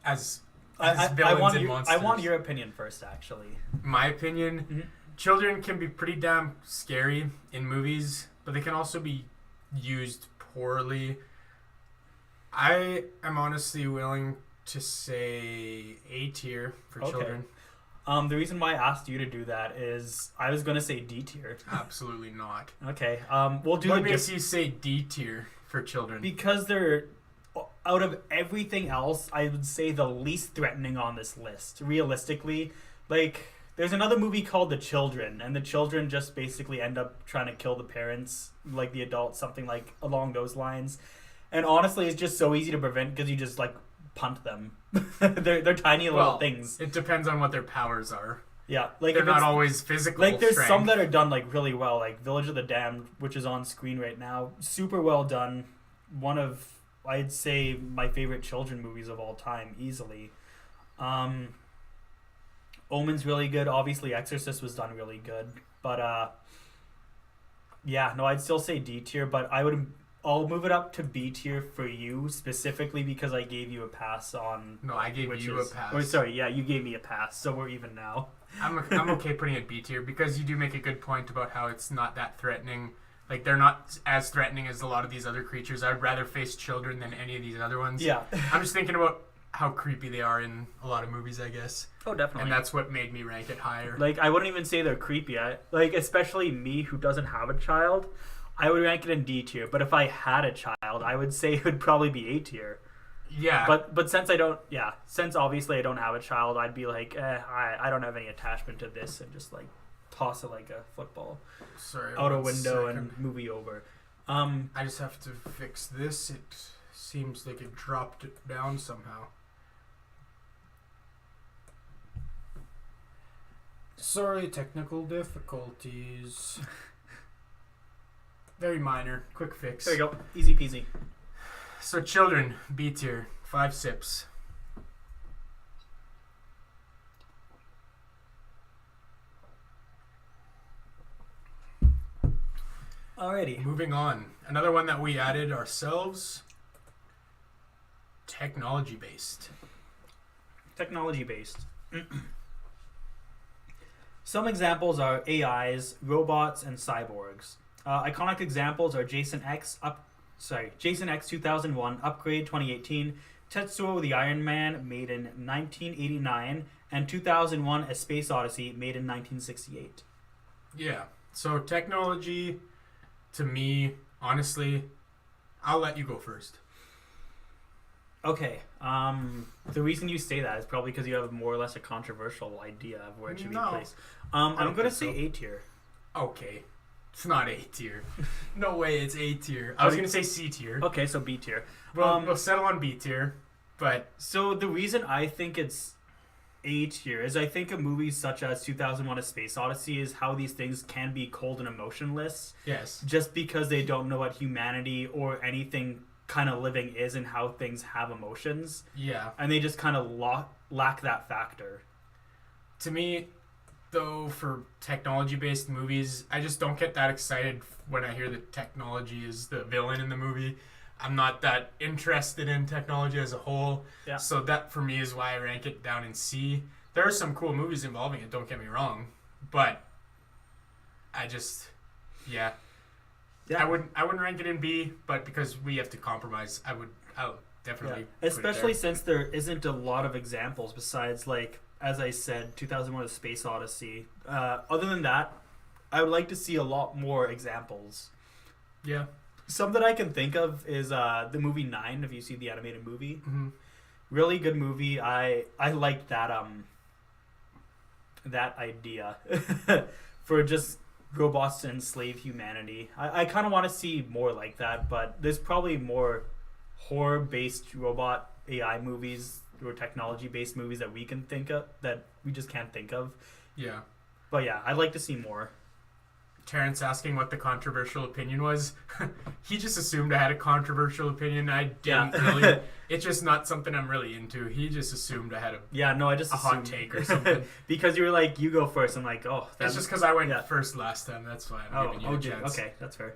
As I villains and monsters? I want your opinion first, actually. My opinion? Children can be pretty damn scary in movies, but they can also be used poorly. I am honestly willing to say A tier for children. The reason why I asked you to do that is I was going to say D tier. Absolutely not. Okay. We'll do what makes you say D tier for children? Because they're, out of everything else, I would say the least threatening on this list. Realistically, like, there's another movie called The Children, and the children just basically end up trying to kill the parents, like the adults, something like along those lines. And honestly, it's just so easy to prevent because you just like punt them. they're tiny little things. It depends on what their powers are. Yeah, like they're not always physical. Like there's strength. some that are done like really well, like Village of the Damned, which is on screen right now. Super well done. One of, I'd say, my favorite children movies of all time, easily. Omen's really good. Obviously, Exorcist was done really good. But I'd still say D tier. But I'll move it up to B tier for you specifically because I gave you a pass on. No, I gave you a pass. Oh, sorry, you gave me a pass, so we're even now. I'm okay putting it B tier because you do make a good point about how it's not that threatening. Like they're not as threatening as a lot of these other creatures. I'd rather face children than any of these other ones. Yeah. I'm just thinking about how creepy they are in a lot of movies, I guess. Oh, definitely. And that's what made me rank it higher. Like, I wouldn't even say they're creepy. Especially me who doesn't have a child, I would rank it in D tier. But if I had a child, I would say it would probably be A tier. Yeah. But since since obviously I don't have a child, I'd be like, I don't have any attachment to this, and just like toss it like a football out a window and movie over. I just have to fix this. It seems like it dropped it down somehow. Sorry, technical difficulties. Very minor. Quick fix. There you go. Easy peasy. So children, B tier, 5 sips. Alrighty. Moving on. Another one that we added ourselves. Technology based. Some examples are AIs, robots, and cyborgs. Iconic examples are Jason X 2001, Upgrade 2018, Tetsuo the Iron Man, made in 1989, and 2001, A Space Odyssey, made in 1968. Yeah. So technology, to me, honestly, I'll let you go first. Okay. The reason you say that is probably because you have more or less a controversial idea of where it should be placed. I'm going to say A tier. Okay. It's not A tier. No way it's A tier. I was going to say C tier. Okay, so B tier. We'll settle on B tier. But so the reason I think it's A tier is I think of movies such as 2001: A Space Odyssey is how these things can be cold and emotionless. Yes. Just because they don't know what humanity or anything kind of living is and how things have emotions. Yeah. And they just kind of lack that factor. To me, though, for technology-based movies, I just don't get that excited when I hear that technology is the villain in the movie. I'm not that interested in technology as a whole. Yeah. So that, for me, is why I rank it down in C. There are some cool movies involving it, don't get me wrong. But I just... Yeah. I wouldn't rank it in B, but because we have to compromise, I'll definitely put especially it there. since there isn't a lot of examples besides like as I said, 2001: A Space Odyssey. Other than that, I would like to see a lot more examples. Yeah. Some that I can think of is the movie 9. If you see the animated movie, Mm-hmm. really good movie. I liked that that idea for just robots to enslave humanity. I kind of want to see more like that, but there's probably more horror-based robot AI movies or technology-based movies that we can think of that we just can't think of. Yeah. But yeah, I'd like to see more. Terrence asking what the controversial opinion was. He just assumed I had a controversial opinion. I didn't really. It's just not something I'm really into. He just assumed I had I just a hot assumed. take or something. Because you were like, you go first. I'm like, oh. It's just because I went first last time. That's why I'm giving you a dude. chance. Okay, that's fair.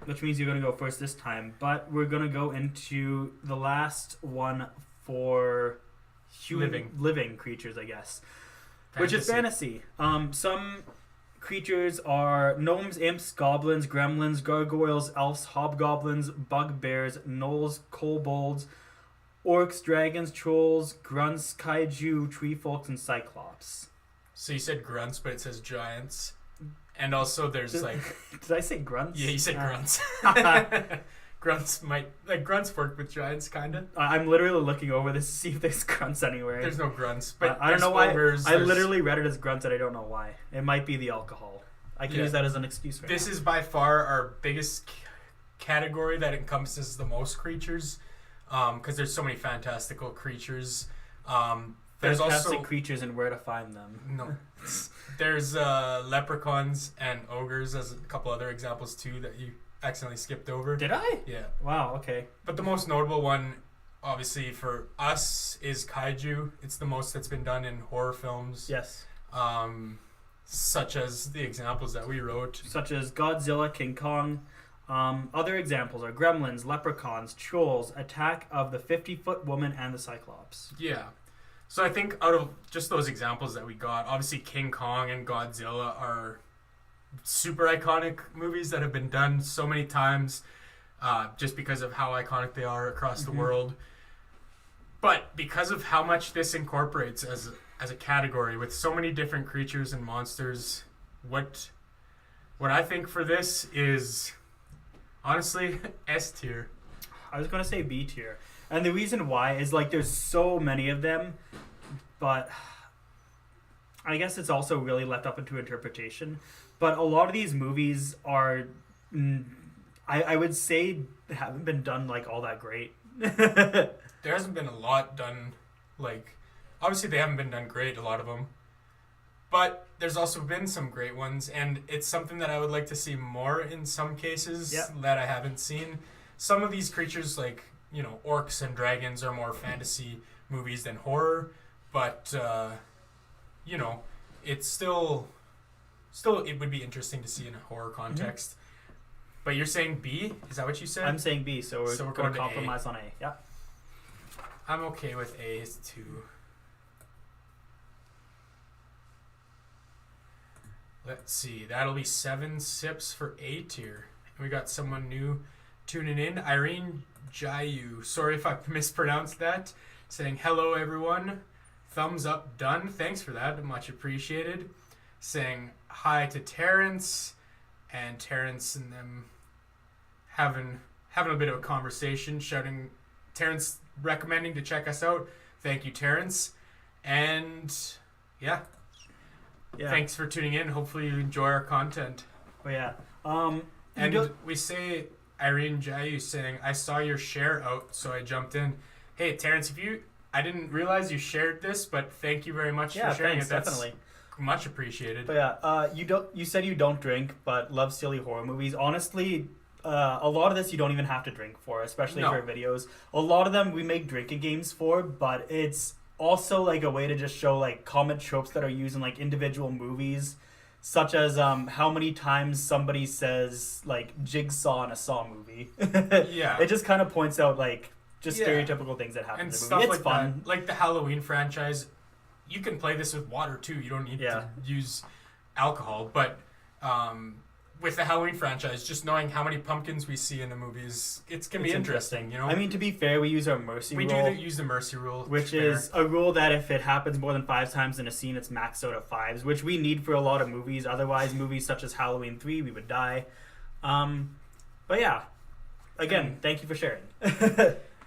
Which means you're going to go first this time. But we're going to go into the last one for living creatures, I guess. Which is fantasy. Some creatures are gnomes, imps, goblins, gremlins, gargoyles, elves, hobgoblins, bugbears, gnolls, kobolds, orcs, dragons, trolls, grunts, kaiju, tree folks, and cyclops. So you said grunts, but it says giants. And also there's like... Did I say grunts? Yeah, you said grunts. Grunts work with giants, kind of. I'm literally looking over this to see if there's grunts anywhere. There's no grunts, but I don't know why. Ogres, I literally read it as grunts, and I don't know why. It might be the alcohol. I can use that as an excuse for this. Is by far our biggest category that encompasses the most creatures, because there's so many fantastical creatures. There's fantastic also creatures and where to find them. No, there's leprechauns and ogres as a couple other examples too that you accidentally skipped over. Did I? Yeah. Wow, okay. But the most notable one, obviously, for us is kaiju. It's the most that's been done in horror films. Yes. Such as the examples that we wrote. Such as Godzilla, King Kong. Other examples are gremlins, leprechauns, trolls, Attack of the 50-Foot Woman, and the Cyclops. Yeah. So I think out of just those examples that we got, obviously King Kong and Godzilla are super iconic movies that have been done so many times just because of how iconic they are across the world. But because of how much this incorporates as a category with so many different creatures and monsters, what I think for this is honestly S tier. I was going to say B tier. And the reason why is like there's so many of them, but I guess it's also really left up into interpretation. But a lot of these movies are, I would say, haven't been done like all that great. There hasn't been a lot done, like, obviously they haven't been done great, a lot of them. But there's also been some great ones, and it's something that I would like to see more in some cases that I haven't seen. Some of these creatures, like, you know, orcs and dragons are more fantasy movies than horror, but, you know, it's still it would be interesting to see in a horror context. But you're saying B? Is that what you said? I'm saying B, so we're going to compromise A. on A. Yeah. I'm okay with A's too. Let's see. That'll be 7 sips for A tier. And we got someone new tuning in. Irene Jayu. Sorry if I mispronounced that. Saying, hello, everyone. Thumbs up done. Thanks for that. Much appreciated. Saying hi to Terrence. And Terrence and them having a bit of a conversation. Shouting, Terrence recommending to check us out. Thank you, Terrence. And yeah. Thanks for tuning in. Hopefully you enjoy our content. But yeah. And we say Irene Jayu saying, I saw your share out, so I jumped in. Hey, Terrence, I didn't realize you shared this, but thank you very much for sharing it. That's definitely much appreciated. But yeah, you said you don't drink, but love silly horror movies. Honestly, a lot of this you don't even have to drink for, especially for videos. A lot of them we make drinking games for, but it's also like a way to just show like common tropes that are used in like individual movies, such as how many times somebody says like jigsaw in a Saw movie. It just kind of points out like just stereotypical things that happen and in the stuff movie. It's like fun. that. Like the Halloween franchise, you can play this with water too. You don't need to use alcohol, but with the Halloween franchise, just knowing how many pumpkins we see in the movies, it's going to be interesting, you know? I mean, to be fair, we use our mercy we rule. do use the mercy rule. Which is a rule that if it happens more than 5 times in a scene, it's maxed out at 5s, which we need for a lot of movies. Otherwise, movies such as Halloween 3, we would die. But yeah, again, thank you for sharing.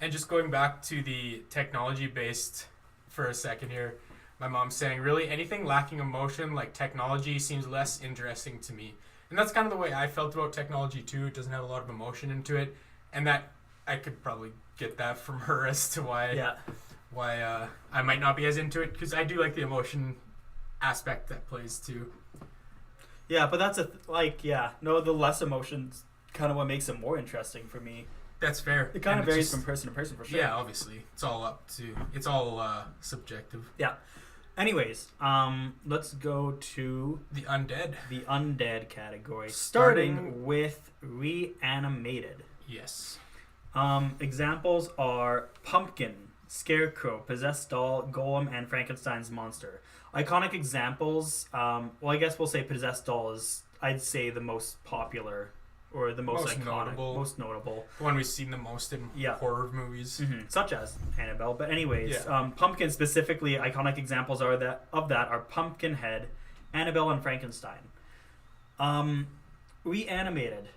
And just going back to the technology-based for a second here, my mom's saying, really, anything lacking emotion like technology seems less interesting to me. And that's kind of the way I felt about technology too. It doesn't have a lot of emotion into it. And that I could probably get that from her as to why I might not be as into it, because I do like the emotion aspect that plays too. Yeah, but that's the less emotions kind of what makes it more interesting for me. That's fair. It kind of varies from person to person for sure. Yeah, obviously. It's all subjective. Yeah. Anyways, let's go to the undead. The undead category, starting with reanimated. Yes. Examples are pumpkin, scarecrow, possessed doll, golem, and Frankenstein's monster. Iconic examples. Well, I guess we'll say possessed doll is, I'd say, the most popular or the most iconic, most notable. The one we've seen the most in horror movies, such as Annabelle. But anyways, pumpkin specifically, iconic examples are are Pumpkinhead, Annabelle, and Frankenstein. Reanimated.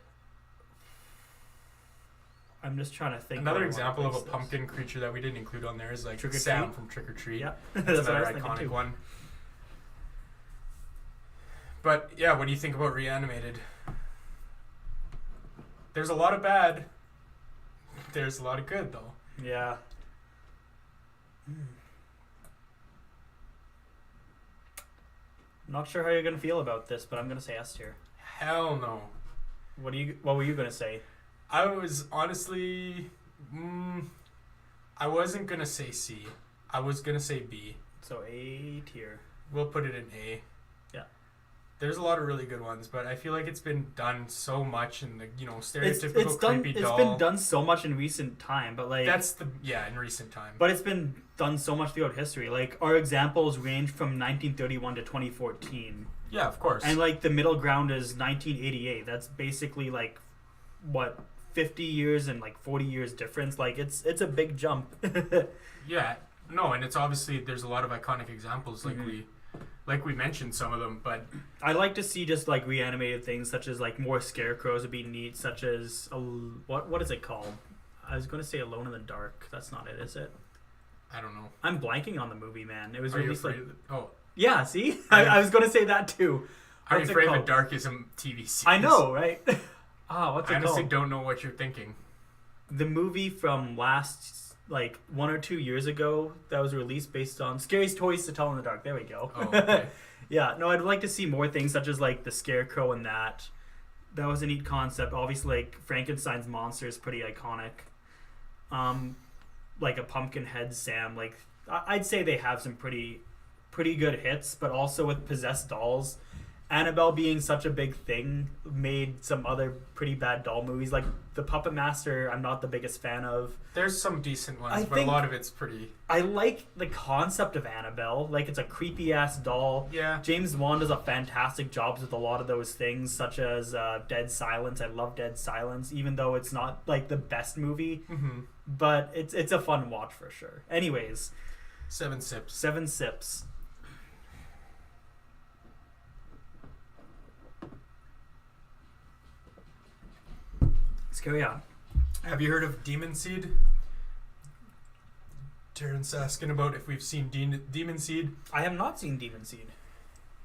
I'm just trying to think. Another example of a pumpkin creature that we didn't include on there is like Sam from Trick or Treat. Yeah, that's another iconic one. But yeah, what do you think about reanimated? There's a lot of bad. There's a lot of good, though. Yeah. Not sure how you're gonna feel about this, but I'm gonna say S tier. Hell no. What were you gonna say? I was honestly, I wasn't gonna say C. I was gonna say B. So A tier. We'll put it in A. Yeah. There's a lot of really good ones, but I feel like it's been done so much in the stereotypical creepy doll. It's been done so much in recent time, but like in recent time. But it's been done so much throughout history. Like our examples range from 1931 to 2014. Yeah, of course. And like the middle ground is 1988. That's basically like what 50 years and like 40 years difference. Like it's a big jump. Yeah, no, and it's obviously there's a lot of iconic examples like we mentioned some of them, but I like to see just like reanimated things such as like more scarecrows would be neat, such as what is it called? I was going to say Alone in the Dark. That's not it, is it? I don't know. I'm blanking on the movie, man. It was Are released you afraid yeah, see? I was going to say that too. Are You Afraid of the Dark is a TV series. I know, right? What's it called? I honestly don't know what you're thinking. The movie from last 1 or 2 years ago that was released based on Scariest Toys to Tell in the Dark. There we go. Oh, okay. Yeah, no, I'd like to see more things such as like the scarecrow and that. That was a neat concept. Obviously, like Frankenstein's monster is pretty iconic. Like a Pumpkinhead Sam. Like I'd say they have some pretty good hits, but also with possessed dolls. Annabelle being such a big thing made some other pretty bad doll movies. Like The Puppet Master, I'm not the biggest fan of. There's some decent ones, but a lot of it's pretty... I like the concept of Annabelle. Like, it's a creepy-ass doll. Yeah. James Wan does a fantastic job with a lot of those things, such as Dead Silence. I love Dead Silence, even though it's not, like, the best movie. Mm-hmm. But it's a fun watch for sure. Anyways. 7 sips. 7 sips. Let's carry on. Have you heard of Demon Seed? Terrence asking about if we've seen Demon Seed. I have not seen Demon Seed.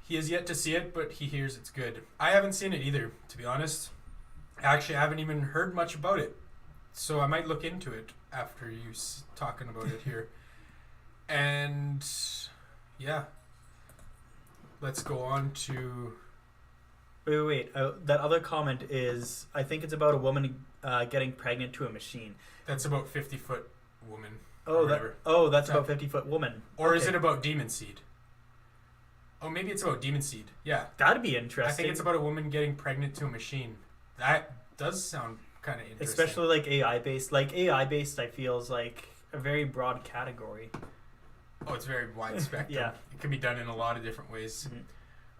He has yet to see it, but he hears it's good. I haven't seen it either, to be honest. Actually, I haven't even heard much about it. So I might look into it after you talking about it here. And yeah. Let's go on to... Wait. That other comment is, I think it's about a woman getting pregnant to a machine. That's about 50-foot woman. That's about 50-foot woman. Or is it about Demon Seed? Oh, maybe it's about Demon Seed. Yeah. That'd be interesting. I think it's about a woman getting pregnant to a machine. That does sound kind of interesting. Especially like AI-based. Like AI-based, I feel, is like a very broad category. Oh, it's very wide spectrum. Yeah. It can be done in a lot of different ways.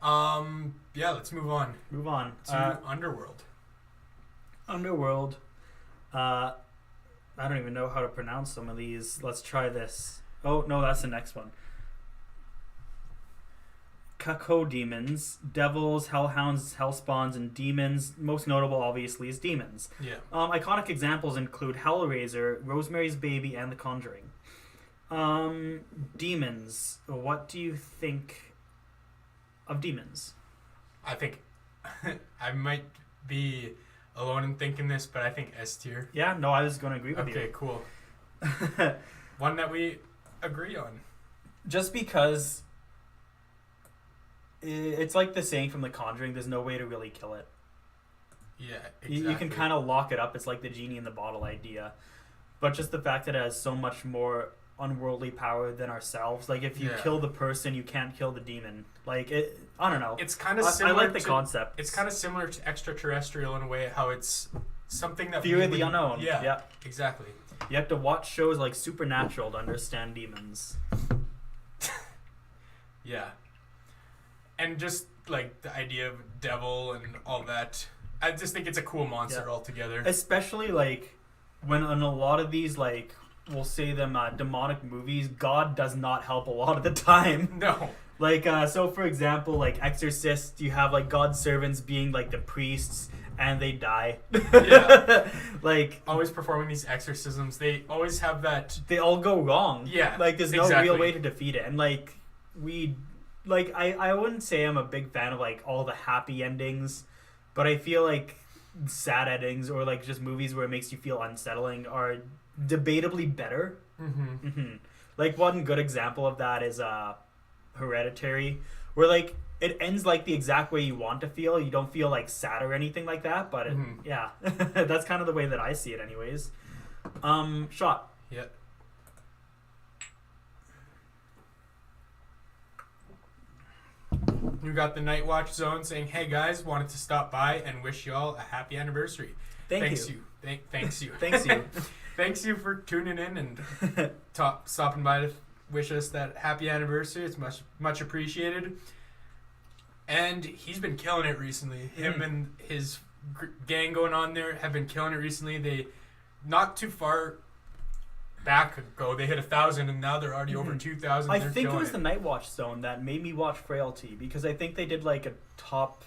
Yeah, let's move on. Move on. To Underworld. Underworld. I don't even know how to pronounce some of these. Let's try this. Oh, no, that's the next one. Cacodemons, devils, hellhounds, hellspawns, and demons. Most notable, obviously, is demons. Yeah. Iconic examples include Hellraiser, Rosemary's Baby, and The Conjuring. Demons. What do you think of demons? I think I might be alone in thinking this, but I think S tier. Yeah, no, I was going to agree with you. Okay, cool. One that we agree on. Just because it's like the saying from The Conjuring, there's no way to really kill it. Yeah, exactly. You can kind of lock it up. It's like the genie in the bottle idea. But just the fact that it has so much more unworldly power than ourselves. Like, if you kill the person, you can't kill the demon. Like, I don't know. It's kind of similar. I like the concept. It's kind of similar to extraterrestrial in a way, how it's something that fear of the unknown. Yeah, exactly. You have to watch shows like Supernatural to understand demons. Yeah. And just, like, the idea of devil and all that. I just think it's a cool monster altogether. Especially, like, when in a lot of these, like, we'll say them demonic movies, God does not help a lot of the time. No. Like, so for example, like Exorcist, you have, like, God's servants being, like, the priests, and they die. Yeah. Like, always performing these exorcisms. They always have that... They all go wrong. Yeah, like, there's no real way to defeat it. And, like, I wouldn't say I'm a big fan of, like, all the happy endings, but I feel like sad endings or, like, just movies where it makes you feel unsettling are debatably better. Mm-hmm. Mm-hmm. Like, one good example of that is Hereditary, where, like, it ends, like, the exact way you want to feel. You don't feel, like, sad or anything like that, but, yeah. That's kind of the way that I see it anyways. Shot. Yeah. You got the Night Watch Zone saying, "Hey guys, wanted to stop by and wish y'all a happy anniversary." Thanks you. Thanks you. Thanks you for tuning in and stopping by to wish us that happy anniversary. It's much appreciated. And he's been killing it recently. Him and his gang going on there have been killing it recently. They not too far back ago they hit 1,000 and now they're already over 2,000. I think it was the Night Watch Zone that made me watch Frailty, because I think they did like a top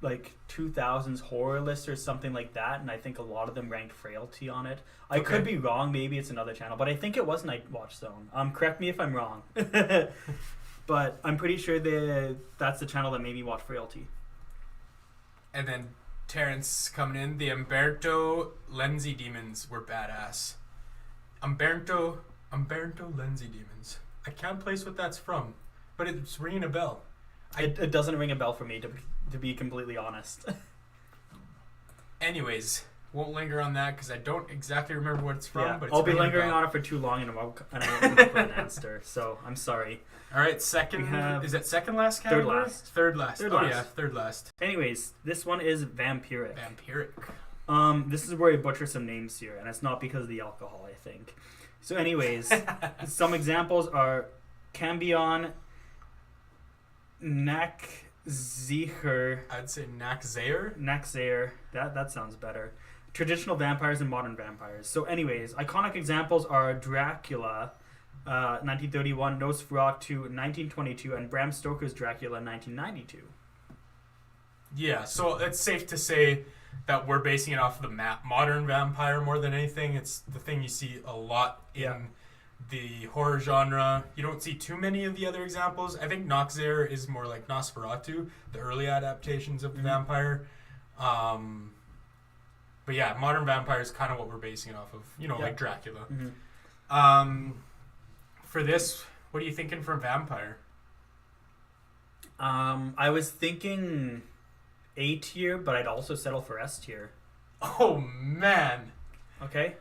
like 2000s horror list or something like that, and I think a lot of them ranked Frailty on it. I could be wrong, maybe it's another channel, but I think it was Night Watch Zone. Correct me if I'm wrong. But I'm pretty sure that's the channel that made me watch Frailty. And then Terrence coming in, the Umberto Lenzi demons were badass. Umberto Lenzi demons. I can't place what that's from, but it's ringing a bell. It doesn't ring a bell for me, to be completely honest. Anyways, won't linger on that because I don't exactly remember what it's from. Yeah, but it's I'll be lingering on it for too long and I won't come up with an answer. So I'm sorry. All right, second. Is it second last category? Third last. Yeah, third last. Anyways, this one is Vampiric. This is where I butcher some names here, and it's not because of the alcohol, I think. So anyways, some examples are Cambion, Nakzicher. I'd say Nakzair. Nakzair. That sounds better. Traditional vampires and modern vampires. So anyways, iconic examples are Dracula, 1931, Nosferatu, 1922, and Bram Stoker's Dracula, 1992. Yeah, so it's safe to say that we're basing it off of the modern vampire more than anything. It's the thing you see a lot in the horror genre. You don't see too many of the other examples. I think Noxair is more like Nosferatu, the early adaptations of the vampire. But yeah, modern vampire is kind of what we're basing it off of, like Dracula. For this, what are you thinking for vampire? I was thinking A tier, but I'd also settle for S tier. Oh, man. Okay.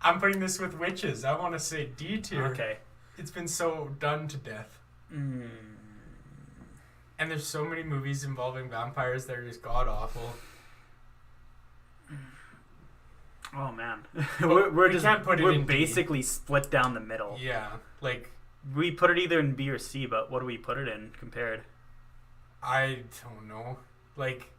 I'm putting this with witches. I want to say D tier. Okay. It's been so done to death. And there's so many movies involving vampires that are just god-awful. Oh, man. we're in basically D. split down the middle. Yeah. Like, we put it either in B or C, but what do we put it in compared? I don't know. Like,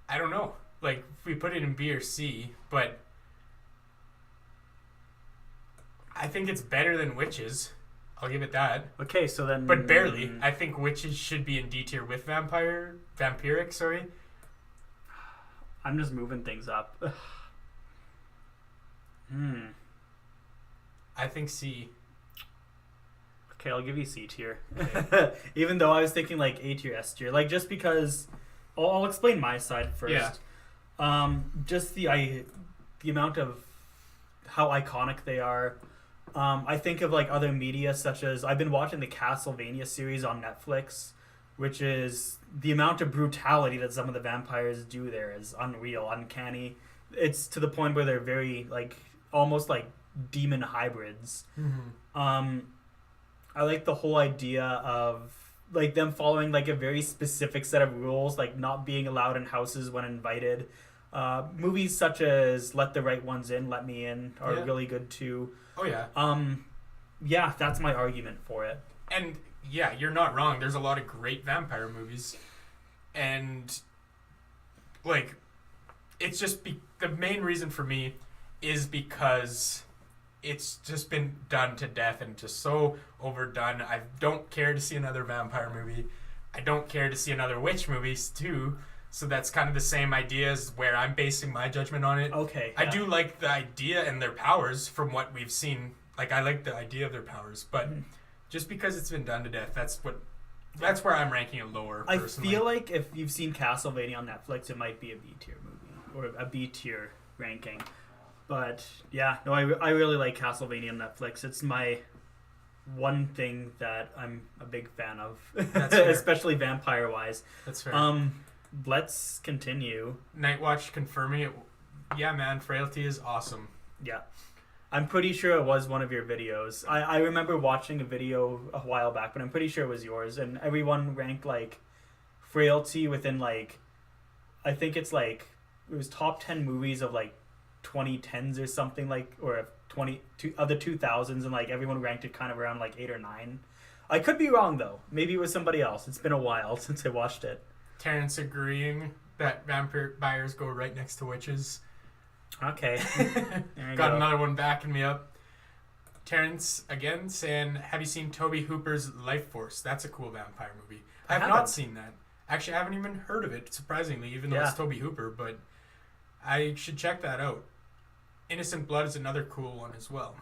I don't know. Like, if we put it in B or C, but I think it's better than witches. I'll give it that. Okay, so then... But barely. I think witches should be in D tier with vampiric, sorry. I'm just moving things up. I think C. Okay, I'll give you C tier. Okay. Even though I was thinking like A tier, S tier. Like, just because... I'll explain my side first. Yeah. Just the amount of how iconic they are. I think of like other media such as... I've been watching the Castlevania series on Netflix, which is... The amount of brutality that some of the vampires do there is unreal, uncanny. It's to the point where they're very, like, almost like demon hybrids. Mm-hmm. I like the whole idea of like them following like a very specific set of rules, like not being allowed in houses when invited. Movies such as Let the Right Ones In, Let Me In are really good too. Oh yeah. Yeah, that's my argument for it. And yeah, you're not wrong. There's a lot of great vampire movies, and like, it's just the main reason for me is because it's just been done to death and just so overdone. I don't care to see another vampire movie. I don't care to see another witch movies too. So that's kind of the same idea as where I'm basing my judgment on it. Okay. I do like the idea and their powers from what we've seen. Like, I like the idea of their powers, but just because it's been done to death, that's where I'm ranking it lower, personally. I feel like if you've seen Castlevania on Netflix, it might be a B tier movie or a B tier ranking. But yeah, no, I really like Castlevania on Netflix. It's my one thing that I'm a big fan of, especially vampire wise. That's fair. Let's continue. Nightwatch confirming it. Yeah, man, Frailty is awesome. Yeah. I'm pretty sure it was one of your videos. I remember watching a video a while back, but I'm pretty sure it was yours. And everyone ranked like Frailty within like, I think it's like, it was top 10 movies of like 2010s or something, like, or of the 2000s, and like everyone ranked it kind of around like 8 or 9. I could be wrong though. Maybe it was somebody else. It's been a while since I watched it. Terrence agreeing that vampires go right next to witches. Okay. Got another one backing me up. Terrence again saying, have you seen Toby Hooper's Life Force? That's a cool vampire movie. I have not seen that. Actually, I haven't even heard of it, surprisingly, even though it's Toby Hooper, but I should check that out. Innocent Blood is another cool one as well.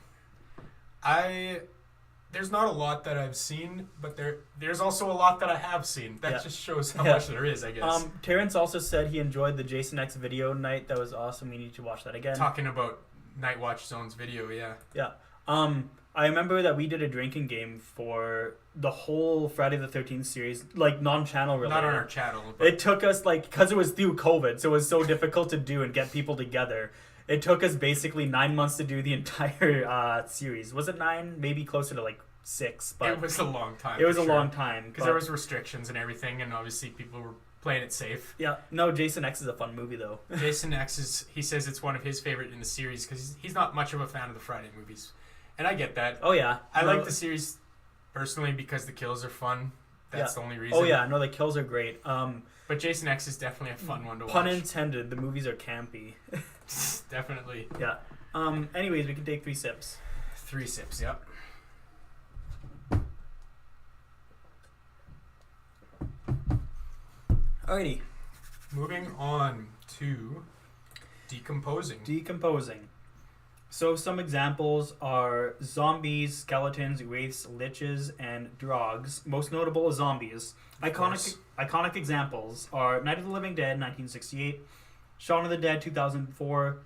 There's not a lot that I've seen, but there's also a lot that I have seen. That just shows how much there is, I guess. Terrence also said he enjoyed the Jason X video night. That was awesome. We need to watch that again. Talking about Nightwatch Zone's video, yeah. Yeah. I remember that we did a drinking game for the whole Friday the 13th series, like non-channel related. Not on our channel. But it took us like, because it was through COVID, so it was so difficult to do and get people together. It took us basically 9 months to do the entire series. Was it 9? Maybe closer to like 6. But it was a long time. It was a long time. Because there was restrictions and everything, and obviously people were playing it safe. Yeah. No, Jason X is a fun movie, though. Jason X he says it's one of his favorite in the series because he's not much of a fan of the Friday movies. And I get that. Oh, yeah. I like the series personally because the kills are fun. That's the only reason. Oh, yeah. No, the kills are great. But Jason X is definitely a fun one to watch. Pun intended. The movies are campy. Definitely. Yeah. Anyways, we can take 3 sips. 3 sips, yep. Alrighty. Moving on to decomposing. So some examples are zombies, skeletons, wraiths, liches, and drogs. Most notable is zombies. Iconic examples are Night of the Living Dead, 1968, Shaun of the Dead, 2004,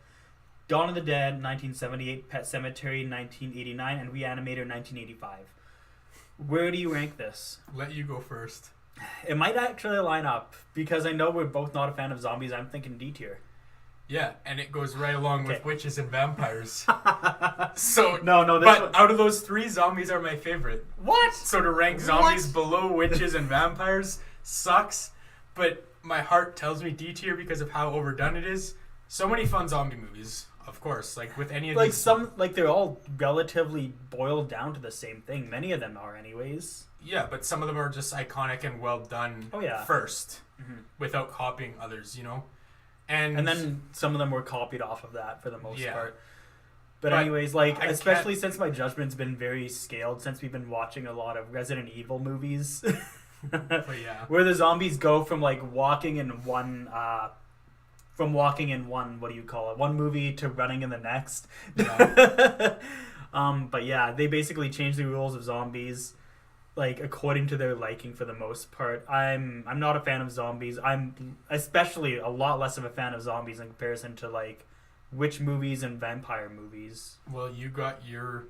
Dawn of the Dead, 1978, Pet Sematary, 1989, and Reanimator, 1985. Where do you rank this? Let you go first. It might actually line up, because I know we're both not a fan of zombies. I'm thinking D tier. Yeah, and it goes right along with witches and vampires. So no, but out of those 3, zombies are my favorite. What? So to rank zombies below witches and vampires sucks, but my heart tells me D tier because of how overdone it is. So many fun zombie movies. of course. Like with any of Like these, some, like they're all relatively boiled down to the same thing. Many of them are, anyways. yeah, but some of them are just iconic and well done. Oh, yeah. First, without copying others, you know, and then some of them were copied off of that for the most Yeah. part. But But anyways, like I especially since my judgment's been very scaled since we've been watching a lot of Resident Evil movies, but yeah, where the zombies go from like walking in one what do you call it, one movie to running in the next. yeah. But yeah, they basically changed the rules of zombies like according to their liking for the most part. I'm not a fan of zombies. I'm especially a lot less of a fan of zombies in comparison to like witch movies and vampire movies. Well, you got your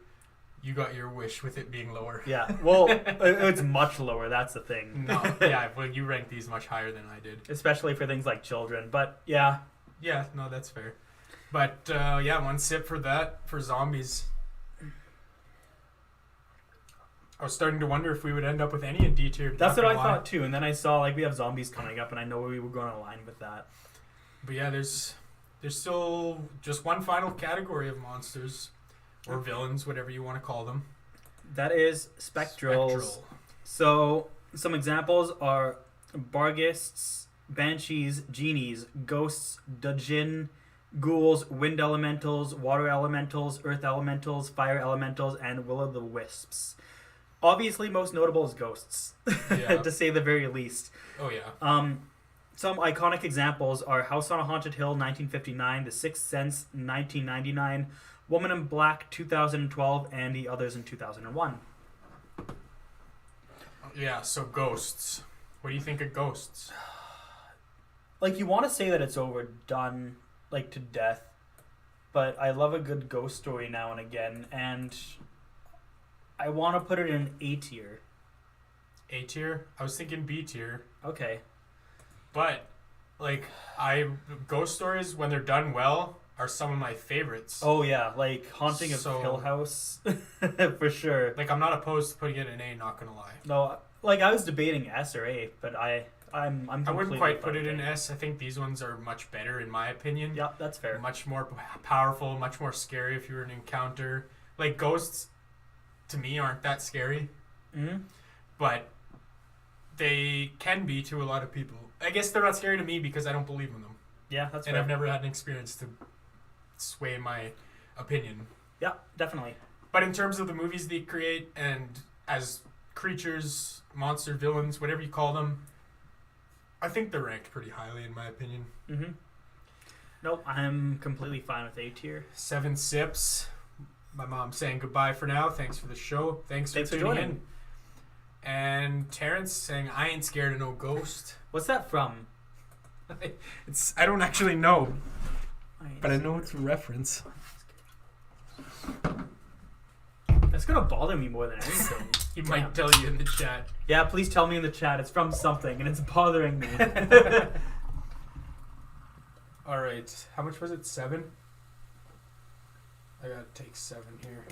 wish with it being lower. Yeah, well, it's much lower. That's the thing. No, yeah. Well, you ranked these much higher than I did. Especially for things like children. But yeah, Yeah, no, that's fair. But yeah, one sip for that for zombies. I was starting to wonder if we would end up with any in D tier. that's what I thought too. And then I saw like we have zombies coming up, and I know we were going to align with that. But yeah, there's still just one final category of monsters or villains, whatever you want to call them. That is spectrals. So some examples are Barghists, Banshees, Genies, Ghosts, Djinn, Ghouls, Wind Elementals, Water Elementals, Earth Elementals, Fire Elementals, and Will-o'-the-Wisps. Obviously, most notable is Ghosts, Yeah. to say the very least. Oh yeah. Some iconic examples are House on a Haunted Hill, 1959, The Sixth Sense, 1999, Woman in Black, 2012, and The Others in 2001. Yeah, so ghosts. What do you think of ghosts? Like, you want to say that it's overdone, like, to death, but I love a good ghost story now and again, and I want to put it in A tier. A tier? I was thinking B tier. Okay. But like ghost stories when they're done well are some of my favorites. Oh, yeah, like, Haunting of So- Hill House, for sure. Like I'm not opposed to putting it in A, not gonna lie. No, like, I was debating S or A, but I'm I wouldn't completely quite put fine it with in S. I think these ones are much better in my opinion. Yeah, that's fair. Much more powerful, much more scary if you were an encounter. Like ghosts, to me, aren't that scary, Mm-hmm. but they can be to a lot of people. I guess they're not scary to me because I don't believe in them, Yeah, that's and fair. I've never had an experience to sway my opinion. Yeah, definitely. But in terms of the movies they create and as creatures, monster, villains, whatever you call them, I think they're ranked pretty highly in my opinion. Mm-hmm. Nope, I'm completely fine with A tier. 7 sips. My mom's saying goodbye for now. Thanks for the show. Thanks for tuning joining. in. And Terrence saying, I ain't scared of no ghost. What's that from? I don't actually know, but I know it's a reference. That's gonna bother me more than anything. He might tell you in the chat. Yeah, please tell me in the chat. It's from something, and it's bothering me. All right. How much was it? 7? I gotta take 7 here.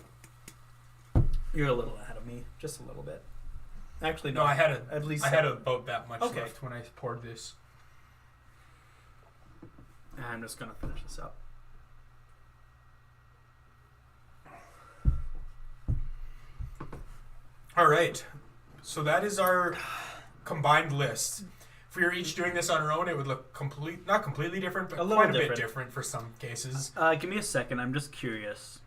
You're a little ahead of me, just a little bit. Actually, no. No, I had at least. I had 7. about that much Okay. left when I poured this. I'm just gonna finish this up. All right. So that is our combined list. If we were each doing this on our own, it would look not completely different, but A little quite a bit different. different for some cases. Give me a second. I'm just curious.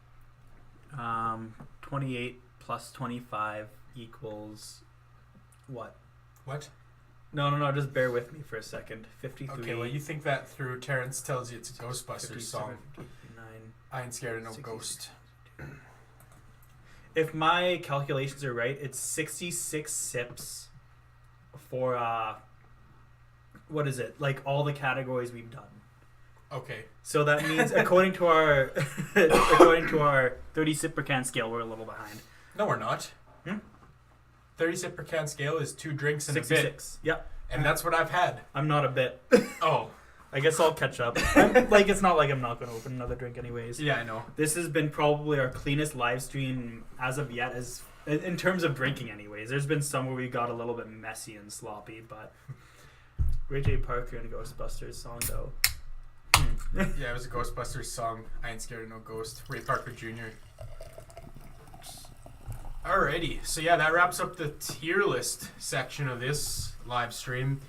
28 plus 25 equals what? What? No. Just bear with me for a second. 53. Okay, well, you think that through. Terrence tells you it's a Ghostbusters 57, song. 59. I ain't scared of no 66. ghost. If my calculations are right, it's 66 sips for what is it? Like all the categories we've done. Okay. So that means according to our 30 sip per can scale, we're a little behind. No, we're not. Hmm? 30 sip per can scale is 2 drinks and a bit. 66. Yep. And that's what I've had. I'm not a bit. Oh. I guess I'll catch up. Like, it's not like I'm not going to open another drink anyways. Yeah, I know. This has been probably our cleanest live stream as of yet, as in terms of drinking anyways. There's been some where we got a little bit messy and sloppy, but Ray J. Parker and Ghostbusters song though. Yeah, it was a Ghostbusters song. I ain't scared of no ghost. Ray Parker Jr. Alrighty, so yeah, that wraps up the tier list section of this live stream.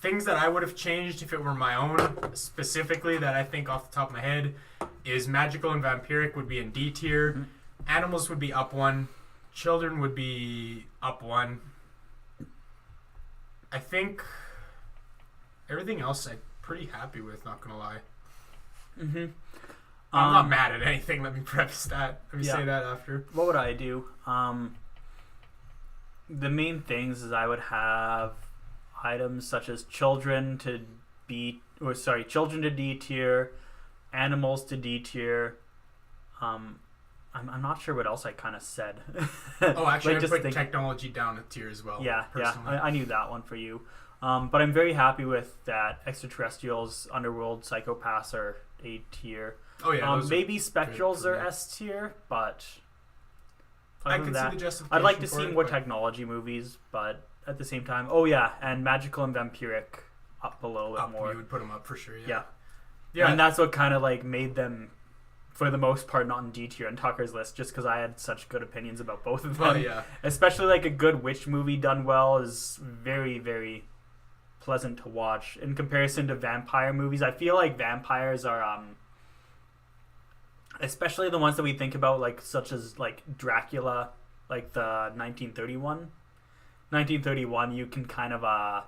Things that I would have changed if it were my own, specifically that I think off the top of my head, is magical and vampiric would be in D tier. Mm-hmm. Animals would be up 1. Children would be up 1. I think everything else I'm pretty happy with, not gonna lie. Mm-hmm. I'm not mad at anything. Let me preface that. Let me say that after. What would I do? The main things is I would have items such as children to children to D tier, animals to D tier. I'm not sure what else I kind of said. Oh, actually, I put technology down a tier as well. Yeah, I knew that one for you. But I'm very happy with that. Extraterrestrials, underworld, psychopaths are A tier. Oh yeah. Maybe spectrals are S tier, but I can see the justification. I'd like to see more technology movies, but at the same time, and magical and vampiric up a little bit more. You would put them up for sure. Yeah. And that's what kind of like made them, for the most part, not in D tier on Tucker's list, just because I had such good opinions about both of them. Oh yeah. Especially like a good witch movie done well is very, very pleasant to watch in comparison to vampire movies. I feel like vampires are especially the ones that we think about, like such as like Dracula, like the 1931, you can kind of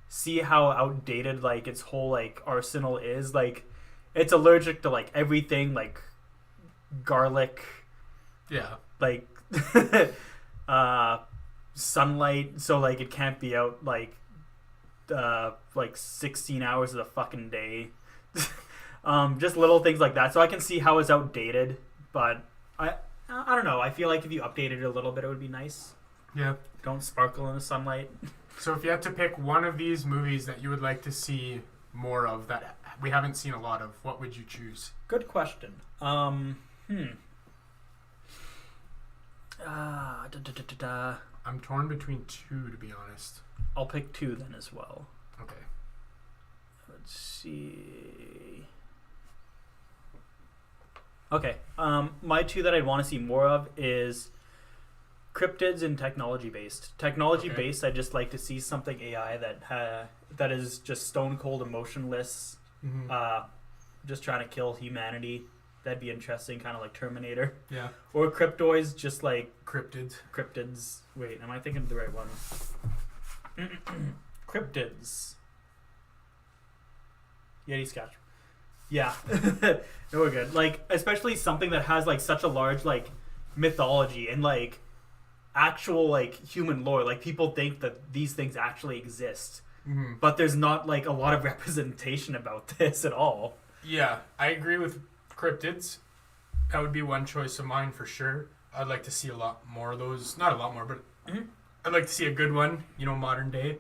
see how outdated like its whole like arsenal is. Like it's allergic to like everything, like garlic, like sunlight, so like it can't be out like 16 hours of the fucking day. Just little things like that. So I can see how it's outdated, but I don't know. I feel like if you updated it a little bit, it would be nice. Yeah. Don't sparkle in the sunlight. So if you had to pick one of these movies that you would like to see more of that we haven't seen a lot of, what would you choose? Good question. I'm torn between 2, to be honest. I'll pick 2 then as well. Okay. Let's see. Okay. My 2 that I'd want to see more of is cryptids and technology based. Technology based, I'd just like to see something AI that is just stone cold emotionless, just trying to kill humanity. That'd be interesting, kind of like Terminator. Yeah. Or cryptoids, just like cryptids. Wait, am I thinking of the right one? Cryptids. Yeti sketch. Yeah. No, we're good. Like, especially something that has like such a large like mythology and like actual like human lore. Like people think that these things actually exist, but there's not like a lot of representation about this at all. Yeah, I agree with cryptids. That would be one choice of mine for sure. I'd like to see a lot more of those. Not a lot more, but I'd like to see a good one, modern day.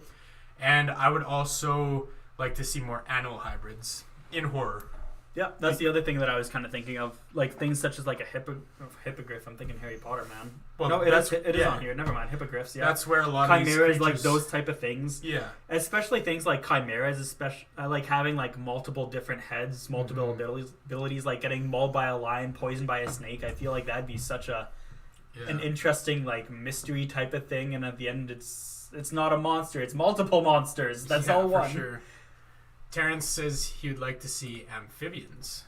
And I would also like to see more animal hybrids in horror. Yeah, that's the other thing that I was kind of thinking of, like things such as like a hippogriff. I'm thinking Harry Potter, man. Well, no, it is on here. Never mind, hippogriffs. Yeah, that's where a lot chimeras, of these creatures, like those type of things. Yeah, especially things like chimeras, especially like having like multiple different heads, multiple abilities, like getting mauled by a lion, poisoned by a snake. I feel like that'd be such an interesting like mystery type of thing. And at the end, it's not a monster; it's multiple monsters. That's all one. For sure. Terrence says he would like to see amphibians.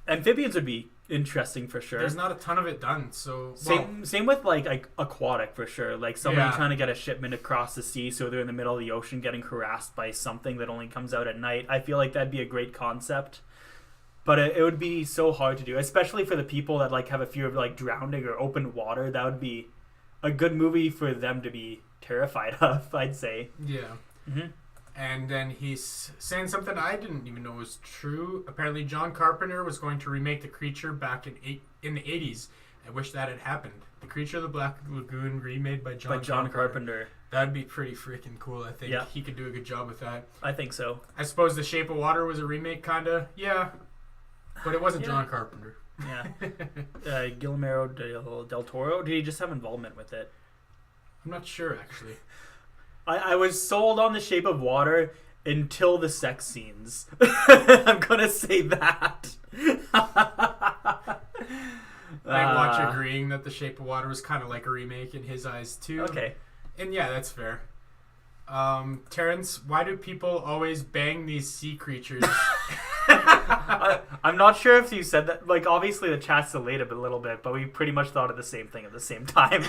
Amphibians would be interesting for sure. There's not a ton of it done, so same with like aquatic for sure. Like somebody trying to get a shipment across the sea, so they're in the middle of the ocean getting harassed by something that only comes out at night. I feel like that'd be a great concept, but it would be so hard to do, especially for the people that like have a fear of like drowning or open water. That would be a good movie for them to be terrified of, I'd say. Yeah. And then he's saying something I didn't even know was true. Apparently, John Carpenter was going to remake The Creature back in the 80s. I wish that had happened. The Creature of the Black Lagoon remade by John Carpenter. That'd be pretty freaking cool. I think he could do a good job with that. I think so. I suppose The Shape of Water was a remake, kinda. Yeah, but it wasn't John Carpenter. Yeah. Guillermo del Toro. Did he just have involvement with it? I'm not sure, actually. I was sold on The Shape of Water until the sex scenes. I'm gonna say that. I watch agreeing that The Shape of Water was kind of like a remake in his eyes too. Okay. And yeah, that's fair. Terrence, why do people always bang these sea creatures? I'm not sure if you said that. Like, obviously the chat's delayed a little bit, but we pretty much thought of the same thing at the same time.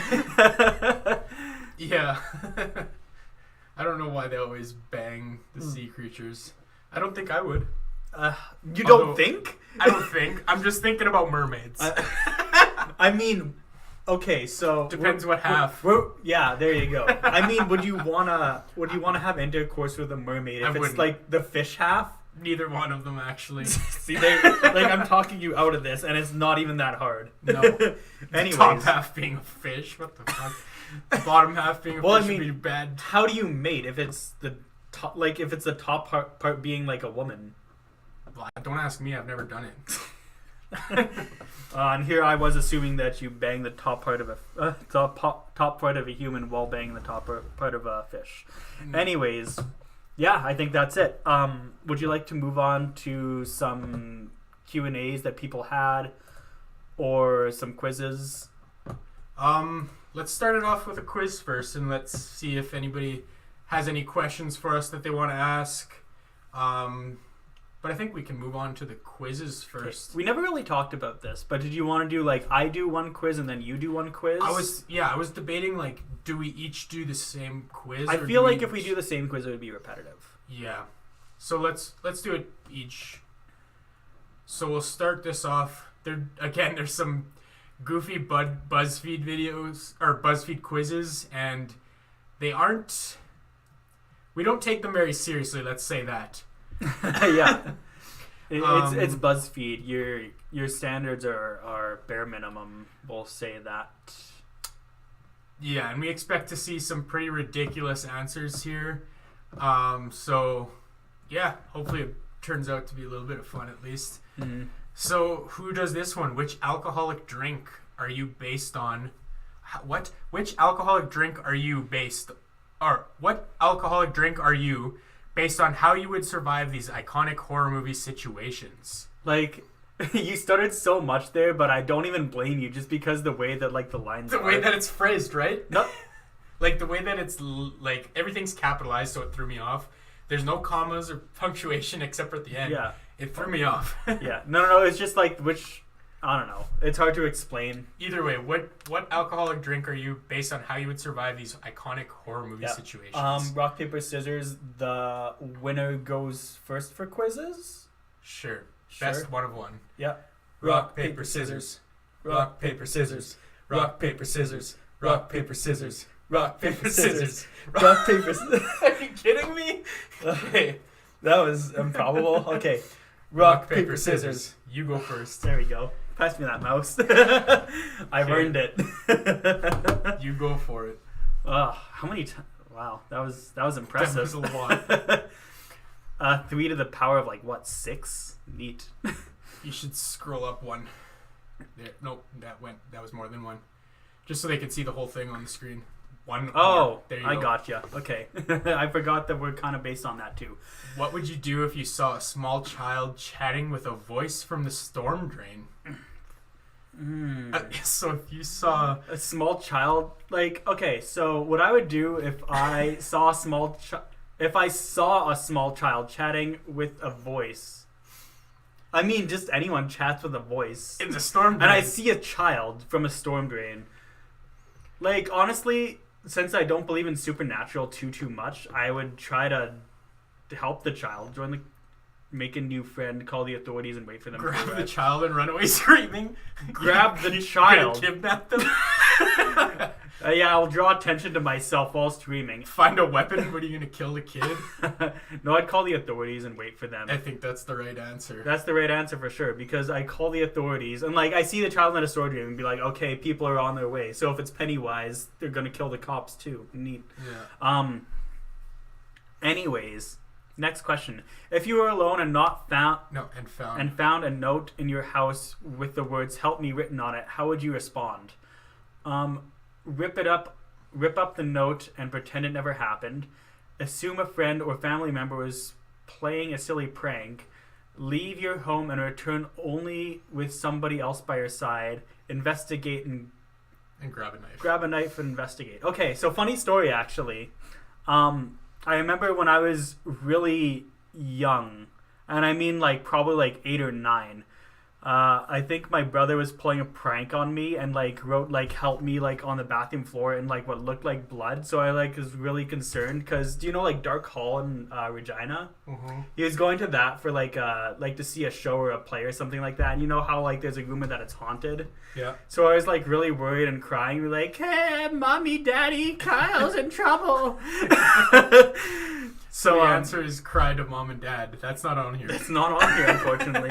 Yeah. I don't know why they always bang the sea creatures. I don't think I would. You don't think? I don't think. I'm just thinking about mermaids. I mean, okay, so depends what half. Yeah, there you go. I mean, would you wanna have intercourse with a mermaid if it's like the fish half? Neither one of them, actually. See, like I'm talking you out of this, and it's not even that hard. No. Anyways, top half being a fish. What the fuck? The bottom half being a fish would be bad. How do you mate if it's the top? Like if it's the top part being like a woman? Well, don't ask me. I've never done it. And here I was assuming that you bang the top part of a top part of a human while banging the top part of a fish. Anyways, yeah, I think that's it. Would you like to move on to some Q&As that people had, or some quizzes? Let's start it off with a quiz first, and let's see if anybody has any questions for us that they want to ask. But I think we can move on to the quizzes first. We never really talked about this, but did you want to do like I do one quiz and then you do one quiz? I was debating like, do we each do the same quiz? I feel like if we do the same quiz, it would be repetitive. Yeah. So let's do it each. So we'll start this off. There's some goofy BuzzFeed videos or BuzzFeed quizzes, and we don't take them very seriously. Let's say that. Yeah, it's BuzzFeed. Your standards are bare minimum. We'll say that. Yeah, and we expect to see some pretty ridiculous answers here. So yeah, hopefully it turns out to be a little bit of fun at least. Mm-hmm. So who does this one? Which alcoholic drink are you based on? What? Which alcoholic drink are you based? Or what alcoholic drink are you? Based on how you would survive these iconic horror movie situations. Like, you stuttered so much there, but I don't even blame you, just because the way that like the lines the way that it's phrased, right? No, like the way that it's like everything's capitalized, so it threw me off. There's no commas or punctuation except for at the end. Yeah, it threw me off. Yeah, no, it's just like I don't know. It's hard to explain. Either way, what alcoholic drink are you based on how you would survive these iconic horror movie situations? Rock, paper, scissors. The winner goes first for quizzes? Sure. Best one of one. Yeah. Rock, paper, scissors. Rock, paper, scissors. Rock, paper, scissors. Rock, paper, scissors. Rock, paper, scissors. Rock, paper, scissors. Are you kidding me? Okay. That was improbable. Okay. Rock, paper, scissors. You go first. There we go. Pass me that mouse. I've earned it. You go for it. How many times? Wow, that was impressive. That was a lot. 3 to the power of like what? 6? Neat. You should scroll up one. There. Nope, that was more than one. Just so they can see the whole thing on the screen. One. Oh, there you I go. Gotcha. Okay. I forgot that we're kind of based on that too. What would you do if you saw a small child chatting with a voice from the storm drain? So if you saw a small child, like, okay, so what I would do if I saw a small child chatting with a voice, I mean, just anyone chats with a voice in the storm drain, and I see a child from a storm drain. Like, honestly, since I don't believe in supernatural too much, I would try to help the child, make a new friend, call the authorities, and wait for them to grab the child and run away screaming. Grab the child. Kidnap them. Yeah, I'll draw attention to myself while screaming. Find a weapon. What are you gonna kill the kid? No, I'd call the authorities and wait for them. I think that's the right answer. That's the right answer for sure, because I call the authorities and like I see the child in a storm drain and be like, okay, people are on their way. So if it's Pennywise, they're gonna kill the cops too. Neat. Yeah. Anyways. Next question. If you were alone and found a note in your house with the words "help me" written on it, how would you respond? Rip up the note and pretend it never happened. assume a friend or family member was playing a silly prank, leave your home and return only with somebody else by your side, investigate and grab a knife. Grab a knife and investigate. Okay, so funny story actually. I remember when I was really young, and I mean like probably like 8 or 9. I think my brother was playing a prank on me and like wrote like "help me" like on the bathroom floor in like what looked like blood. So I like was really concerned because do you know like Dark Hall in Regina? Mm-hmm. He was going to that for like to see a show or a play or something like that. And you know how like there's a rumor that it's haunted. Yeah. So I was like really worried and crying, like, "Hey, mommy, daddy, Kyle's in trouble." So the answer is cry to mom and dad. That's not on here. It's not on here, unfortunately.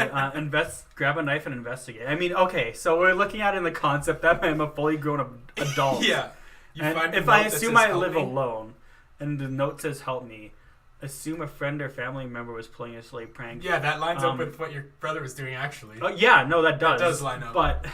Grab a knife and investigate. I mean, okay, so we're looking at it in the concept that I'm a fully grown adult. Yeah. And if I assume I live alone, and the note says "help me," assume a friend or family member was playing a silly prank. Yeah, that lines up with what your brother was doing, actually. Yeah, no, that does. That does line up. But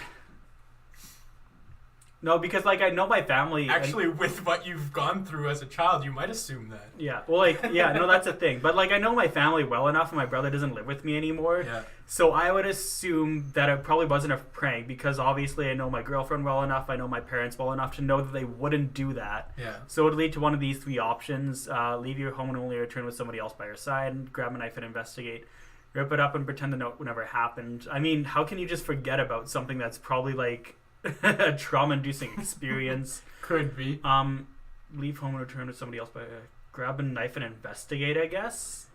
no, because like I know my family. Actually, with what you've gone through as a child, you might assume that. Yeah, well, like, yeah, no, that's the thing. But like I know my family well enough, and my brother doesn't live with me anymore. Yeah. So I would assume that it probably wasn't a prank because obviously I know my girlfriend well enough, I know my parents well enough to know that they wouldn't do that. Yeah. So it would lead to one of these 3 options: leave your home and only return with somebody else by your side, and grab a knife and investigate. Rip it up and pretend the note never happened. I mean, how can you just forget about something that's probably like a trauma-inducing experience? Could be. Leave home and return with somebody else by grab a knife and investigate, I guess.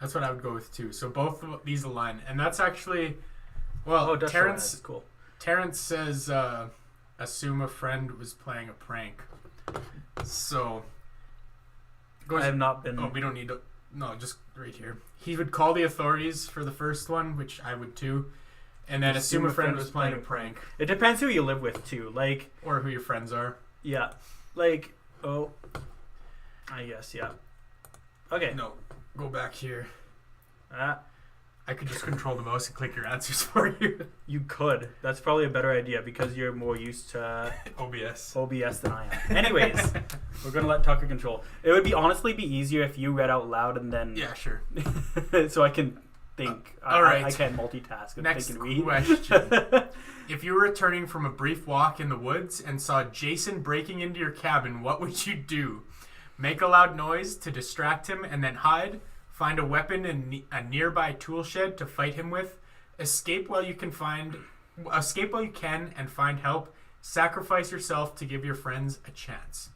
That's what I would go with too. So both of these align, and that's actually, well, Terrence. Cool. Terrence says, assume a friend was playing a prank. So. I have not been. Oh, we don't need to. No, just right here. He would call the authorities for the first one, which I would too. And then assume a friend was playing a prank. It depends who you live with too, like, or who your friends are. Yeah, like, I guess, yeah. Okay. No, go back here. I could just control the mouse and click your answers for you. You could. That's probably a better idea because you're more used to OBS than I am. Anyways, we're gonna let Tucker control. It would honestly be easier if you read out loud and then. Yeah, sure. So I can think. All right. I can't multitask. And Next think and read. question. If you were returning from a brief walk in the woods and saw Jason breaking into your cabin, what would you do? Make a loud noise to distract him and then hide. Find a weapon in a nearby tool shed to fight him with. Escape while you can and find help. Sacrifice yourself to give your friends a chance.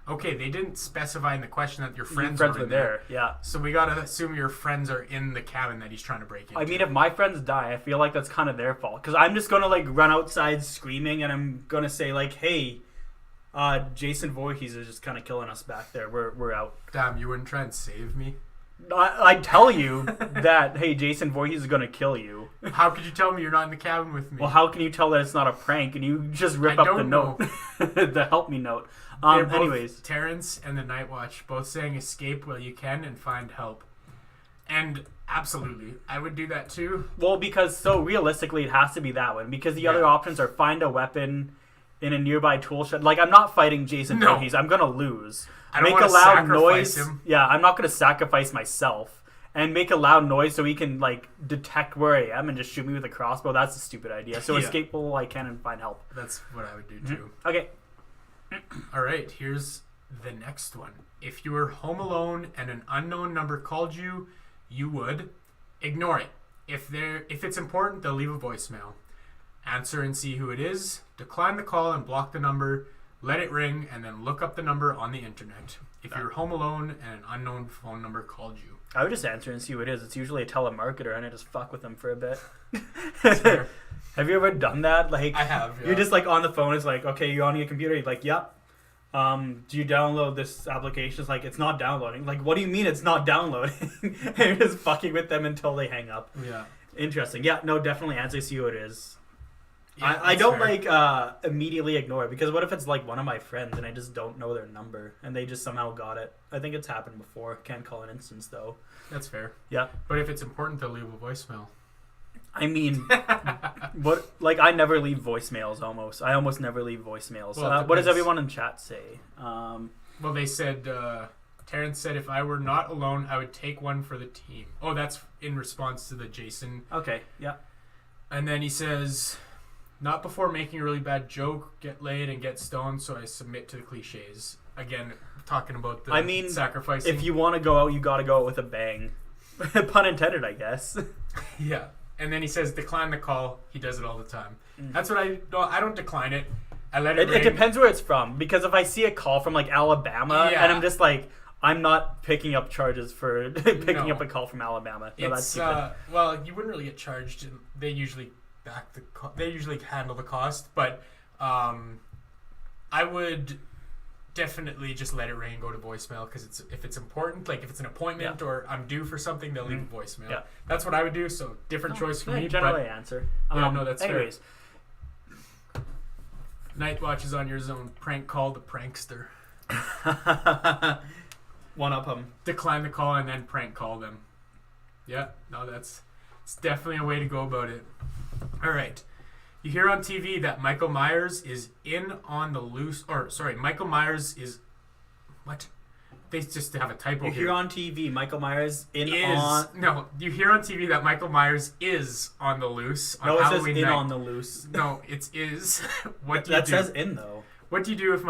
Okay, they didn't specify in the question that your friends were there. Yeah. So we gotta assume your friends are in the cabin that he's trying to break into. I mean, if my friends die, I feel like that's kind of their fault. Because I'm just gonna like run outside screaming, and I'm gonna say like, "Hey, Jason Voorhees is just kind of killing us back there. We're out." Damn, you wouldn't try and save me? I tell you that, hey, Jason Voorhees is gonna kill you. How could you tell me you're not in the cabin with me? Well, how can you tell that it's not a prank and you just rip up the note, the help me note? Anyways, Terrence and the Night Watch both saying escape while you can and find help. And absolutely, I would do that too. Well, because so realistically, it has to be that one because the other options are find a weapon in a nearby tool shed. Like, I'm not fighting Jason Voorhees. I'm gonna lose. I don't make a wanna loud sacrifice noise. him. Yeah, I'm not gonna sacrifice myself and make a loud noise so he can like detect where I am and just shoot me with a crossbow. That's a stupid idea. So escape while I can and find help. That's what I would do too. Okay. All right, here's the next one. If you were home alone and an unknown number called you, you would ignore it. If it's important, they'll leave a voicemail. Answer and see who it is. Decline the call and block the number. Let it ring and then look up the number on the internet. If you're home alone and an unknown phone number called you. I would just answer and see who it is. It's usually a telemarketer and I just fuck with them for a bit. Have you ever done that? Like, I have. Yeah. You're just like on the phone. It's like, okay, you're on your computer. You're like, yep. Do you download this application? It's like, it's not downloading. Like, what do you mean it's not downloading? And you're just fucking with them until they hang up. Yeah. Interesting. Yeah, no, definitely answer, see who it is. Yeah, I don't fair. Immediately ignore it because what if it's like one of my friends and I just don't know their number and they just somehow got it? I think it's happened before. Can't call an instance though. That's fair. Yeah. But if it's important, they'll leave a voicemail. I mean, what? Like, I never leave voicemails. I almost never leave voicemails. Well, what does everyone in chat say? Well, they said Terrence said, if I were not alone, I would take one for the team. Oh, that's in response to the Jason. Okay, yeah. And then he says, not before making a really bad joke, get laid and get stoned, so I submit to the cliches. Again, talking about the sacrificing. If you want to go out, you got to go out with a bang. Pun intended, I guess. Yeah. And then he says, decline the call. He does it all the time. That's what I don't decline it. I let it ring. It depends where it's from. Because if I see a call from like Alabama, and I'm just like, I'm not picking up charges for picking up a call from Alabama. No, that's stupid. Well, you wouldn't really get charged. They usually they usually handle the cost. But I would definitely just let it ring and go to voicemail, because if it's important, like if it's an appointment or I'm due for something, they'll leave a voicemail. Yeah. That's what I would do. So different choice for me. Generally answer. No, that's anyways. Fair. Night Watch is on your zone. Prank call the prankster. One up them. Decline the call and then prank call them. Yeah, no, it's definitely a way to go about it. All right. You hear on TV that Michael Myers is in on the loose, Michael Myers is, what? They just have a typo here. You hear on TV Michael Myers you hear on TV that Michael Myers is on the loose on Halloween night. It says in on the loose. No, it's is. What do you do? That says in, though. What do you do if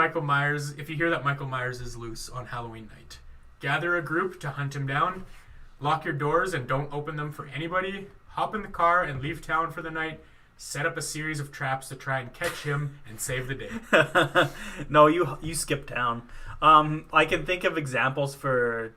you hear that Michael Myers is loose on Halloween night? Gather a group to hunt him down. Lock your doors and don't open them for anybody. Hop in the car and leave town for the night. Set up a series of traps to try and catch him and save the day. No, you skip town. I can think of examples for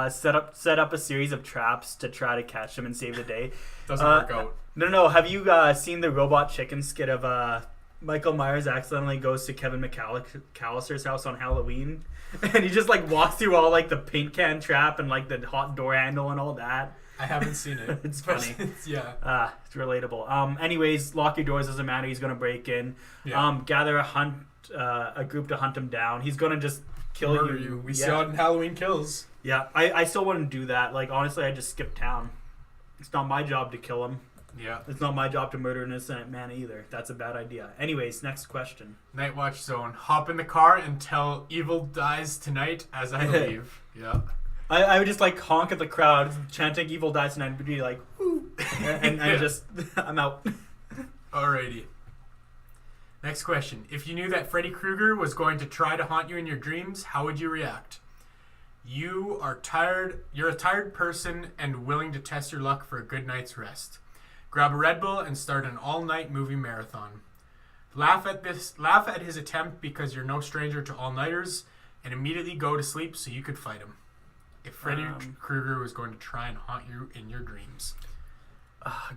set up a series of traps to try to catch him and save the day. Doesn't work out. No. Have you seen the Robot Chicken skit of Michael Myers accidentally goes to Kevin McAllister's house on Halloween, and he just like walks through all like the paint can trap and like the hot door handle and all that? I haven't seen it. It's funny. Yeah. It's relatable. Anyways, lock your doors. Doesn't matter. He's gonna break in. Yeah. Gather a group to hunt him down. He's gonna just kill you. We saw it in Halloween Kills. Yeah. I still wouldn't do that. Like honestly, I just skip town. It's not my job to kill him. Yeah. It's not my job to murder an innocent man either. That's a bad idea. Anyways, next question. Night Watch Zone. Hop in the car and tell evil dies tonight as I leave. Yeah. I would just like honk at the crowd, chanting "Evil dies tonight," and be like, "Woo!" and just I'm out. Alrighty. Next question. If you knew that Freddy Krueger was going to try to haunt you in your dreams, how would you react? You're a tired person and willing to test your luck for a good night's rest. Grab a Red Bull and start an all-night movie marathon. Laugh at his attempt because you're no stranger to all-nighters, and immediately go to sleep so you could fight him. If Freddy Krueger was going to try and haunt you in your dreams.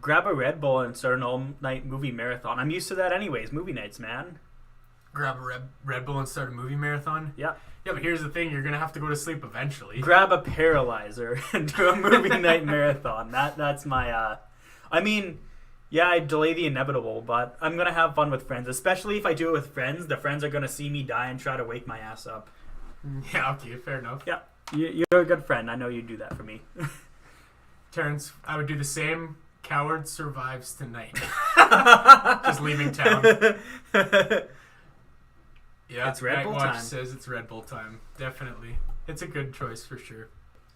Grab a Red Bull and start an all-night movie marathon. I'm used to that anyways. Movie nights, man. Grab a Red Bull and start a movie marathon? Yeah. Yeah, but here's the thing. You're going to have to go to sleep eventually. Grab a paralyzer and do a movie night marathon. That's my... I delay the inevitable, but I'm going to have fun with friends. Especially if I do it with friends. The friends are going to see me die and try to wake my ass up. Yeah, okay. Fair enough. Yeah. You're a good friend. I know you'd do that for me. Terrence, I would do the same. Coward survives tonight. Just leaving town. Yeah, it's Red Bull Watch time. Says it's Red Bull time. Definitely. It's a good choice for sure.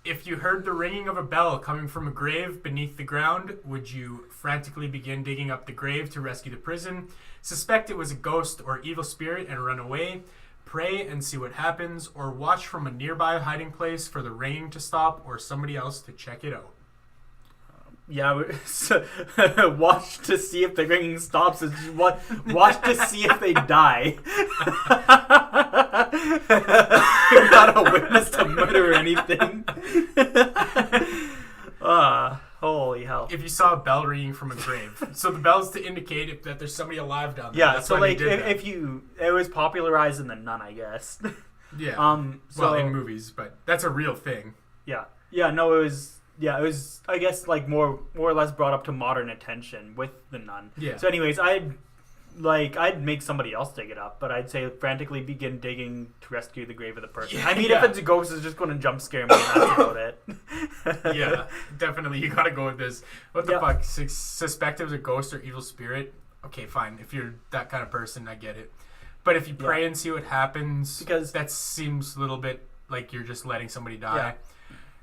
If you heard the ringing of a bell coming from a grave beneath the ground, would you frantically begin digging up the grave to rescue the prison, suspect it was a ghost or evil spirit and run away, pray and see what happens, or watch from a nearby hiding place for the ringing to stop or somebody else to check it out? Yeah, watch to see if the ringing stops. Watch to see if they die. You're not a witness to murder or anything. Holy hell. If you saw a bell ringing from a grave. So the bell's to indicate that there's somebody alive down there. Yeah, that's so why like they did that. it was popularized in The Nun, I guess. Yeah. So, well, in movies, but that's a real thing. Yeah. Yeah, no, it was, I guess, like more or less brought up to modern attention with The Nun. Yeah. So anyways, I'd make somebody else dig it up, but I'd say frantically begin digging to rescue the grave of the person. Yeah, if it's a ghost, it's just going to jump scare me, and that's about it. Yeah, definitely. You got to go with this. What the fuck? Suspect it was a ghost or evil spirit? Okay, fine. If you're that kind of person, I get it. But if you pray and see what happens, because that seems a little bit like you're just letting somebody die. Yeah.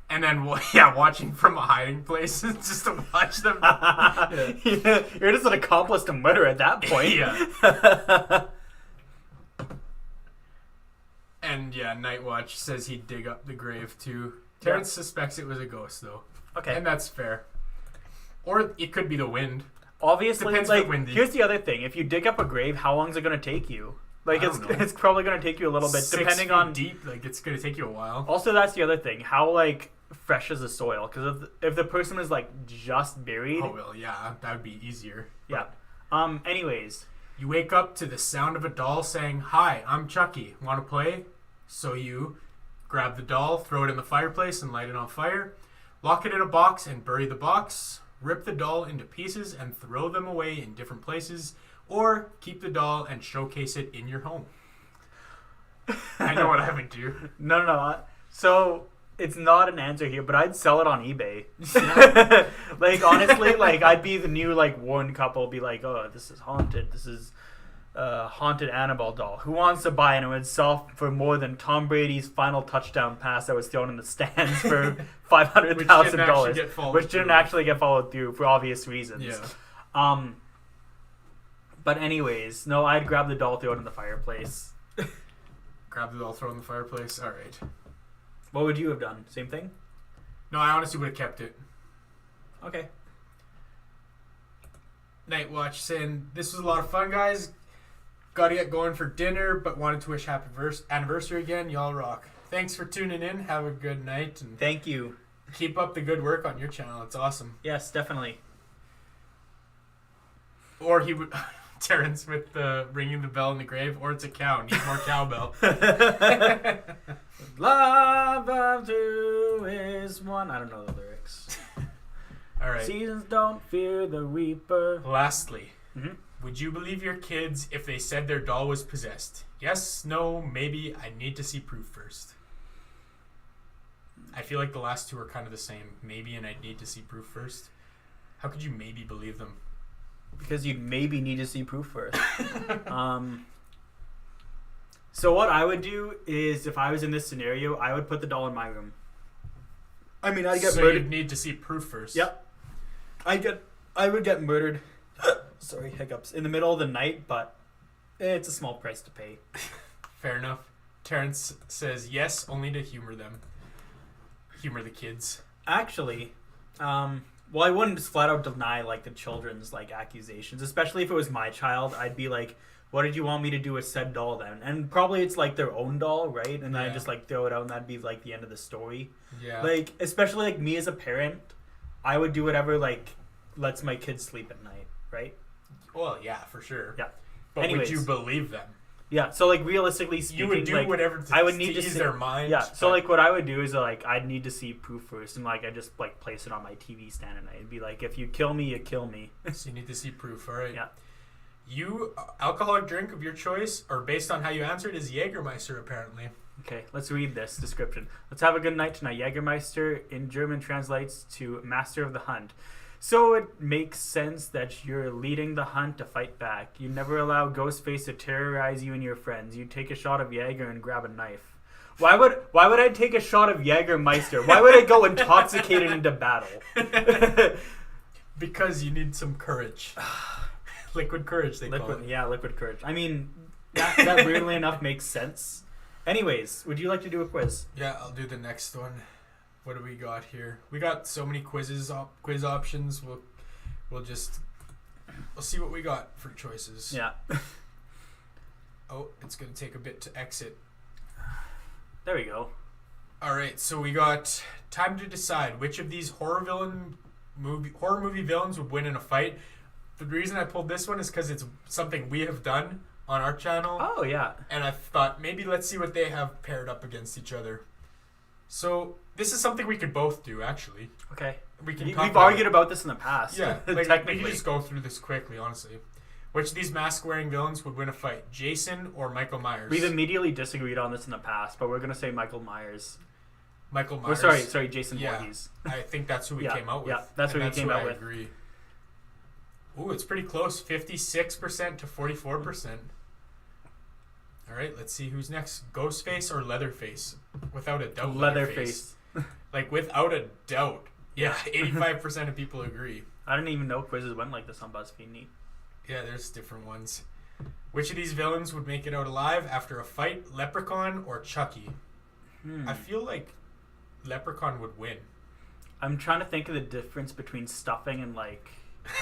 And then, watching from a hiding place just to watch them. Yeah. You're just an accomplice to murder at that point. Yeah. And Night Watch says he'd dig up the grave too. Terrence suspects it was a ghost though. Okay. And that's fair. Or it could be the wind. Obviously, Depends like, if windy. here's the other thing. If you dig up a grave, how long is it going to take you? Like, it's probably going to take you a little bit, 6 depending feet on... deep, like, it's going to take you a while. Also, that's the other thing. How, like, fresh is the soil? Because if the person is, like, just buried... Oh, well, yeah, that would be easier. Yeah. Anyways. You wake up to the sound of a doll saying, "Hi, I'm Chucky. Want to play?" So you grab the doll, throw it in the fireplace, and light it on fire. Lock it in a box and bury the box. Rip the doll into pieces and throw them away in different places. Or keep the doll and showcase it in your home. I know what I would do. No. So, it's not an answer here, but I'd sell it on eBay. Like, honestly, like, I'd be the new, like, Warren couple, be like, "Oh, this is haunted. This is a haunted Annabelle doll. Who wants to buy it?" And it would sell for more than Tom Brady's final touchdown pass that was thrown in the stands for $500,000. Which didn't actually get followed through for obvious reasons. Yeah. But anyways, no, I'd grab the doll, throw it in the fireplace. Grab the doll, throw it in the fireplace. All right. What would you have done? Same thing? No, I honestly would have kept it. Okay. Night Watch saying, "This was a lot of fun, guys. Got to get going for dinner, but wanted to wish happy anniversary again. Y'all rock. Thanks for tuning in. Have a good night. And thank you. Keep up the good work on your channel. It's awesome." Yes, definitely. Or he would... Terrence with the ringing the bell in the grave, or it's a cow. Need more cowbell. Love of two is one. I don't know the lyrics. All right. Seasons don't fear the reaper. Lastly, would you believe your kids if they said their doll was possessed? Yes, no, maybe. I need to see proof first. I feel like the last two are kind of the same. Maybe, and I need to see proof first. How could you maybe believe them? Because you'd maybe need to see proof first. So what I would do is, if I was in this scenario, I would put the doll in my room. I mean, I'd get so murdered. You'd need to see proof first. Yep. I would get murdered. Sorry, hiccups. In the middle of the night, but it's a small price to pay. Fair enough. Terrence says yes, only to humor them. Humor the kids. Actually, well, I wouldn't just flat out deny, like, the children's, like, accusations. Especially if it was my child, I'd be like, "What did you want me to do with said doll then?" And probably it's, like, their own doll, right? And then I just, like, throw it out and that'd be, like, the end of the story. Yeah. Like, especially, like, me as a parent, I would do whatever, like, lets my kids sleep at night, right? Well, yeah, for sure. Yeah. But Anyways. would you believe them? Yeah, so, like, realistically speaking, You would do like, whatever to, I would need to to ease see, their mind. Yeah, so, like, what I would do is, like, I'd need to see proof first, and, like, I just, like, place it on my TV stand, and I'd be like, "If you kill me, you kill me." So you need to see proof, all right? Yeah. You, alcoholic drink of your choice, or based on how you answered, is Jägermeister, apparently. Okay, let's read this description. "Let's have a good night tonight. Jägermeister in German translates to Master of the Hunt. So it makes sense that you're leading the hunt to fight back. You never allow Ghostface to terrorize you and your friends. You take a shot of Jäger and grab a knife." Why would I take a shot of Jägermeister? Why would I go intoxicated into battle? Because you need some courage. Liquid courage, they call it. Yeah, liquid courage. I mean, that weirdly enough makes sense. Anyways, would you like to do a quiz? Yeah, I'll do the next one. What do we got here? We got so many quiz options. We'll see what we got for choices. Yeah. Oh, it's gonna take a bit to exit. There we go. All right, so we got time to decide which of these horror movie villains would win in a fight. The reason I pulled this one is because it's something we have done on our channel. Oh, yeah. And I thought maybe let's see what they have paired up against each other. So this is something we could both do, actually. Okay. We've argued about this in the past. Yeah, like, technically. we can just go through this quickly, honestly. Which of these mask-wearing villains would win a fight, Jason or Michael Myers? We've immediately disagreed on this in the past, but we're going to say Michael Myers. Michael Myers. Oh, sorry, Jason Yeah, Voorhees. I think that's who we came out with. Yeah, that's who we came out with. I agree. Ooh, it's pretty close. 56% to 44%. All right, let's see who's next. Ghostface or Leatherface? Without a doubt, Leatherface. Like, without a doubt. Yeah, 85% of people agree. I didn't even know quizzes went like this on BuzzFeed. Neat. Yeah, there's different ones. Which of these villains would make it out alive after a fight? Leprechaun or Chucky? I feel like Leprechaun would win. I'm trying to think of the difference between stuffing and like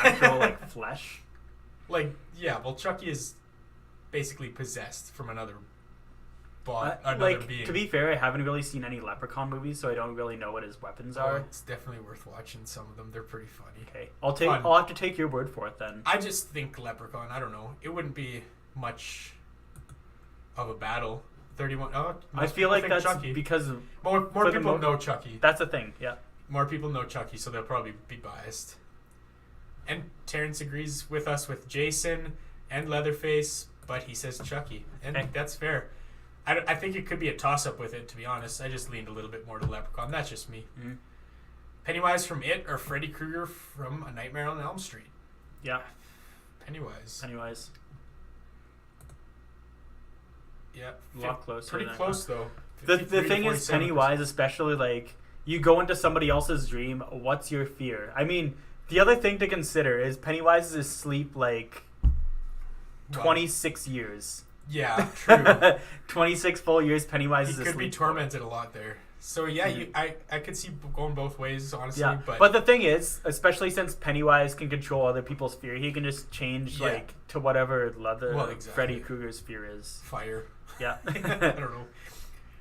actual like flesh. Like, yeah, well, Chucky is basically possessed from another being. To be fair, I haven't really seen any Leprechaun movies, so I don't really know what his weapons are. It's definitely worth watching some of them. They're pretty funny. Okay, I'll have to take your word for it then. I just think Leprechaun, I don't know. It wouldn't be much of a battle. 31. Oh, I feel like that's Chucky. because more people know Chucky. That's a thing, yeah. More people know Chucky, so they'll probably be biased. And Terrence agrees with us with Jason and Leatherface, but he says Chucky. And that's fair. I think it could be a toss-up with it, to be honest. I just leaned a little bit more to Leprechaun. That's just me. Mm-hmm. Pennywise from It or Freddy Krueger from A Nightmare on Elm Street? Yeah. Pennywise. Yeah. A lot closer. Pretty close, though. The thing is, Pennywise, especially, like, you go into somebody else's dream, what's your fear? I mean, the other thing to consider is Pennywise is asleep, like, 26 years. Yeah, true. 26 full years Pennywise is asleep. He could be tormented a lot there. So, yeah, I could see going both ways, honestly. Yeah. But the thing is, especially since Pennywise can control other people's fear, he can just change, like, to whatever Freddy Krueger's fear is. Fire. Yeah. I don't know.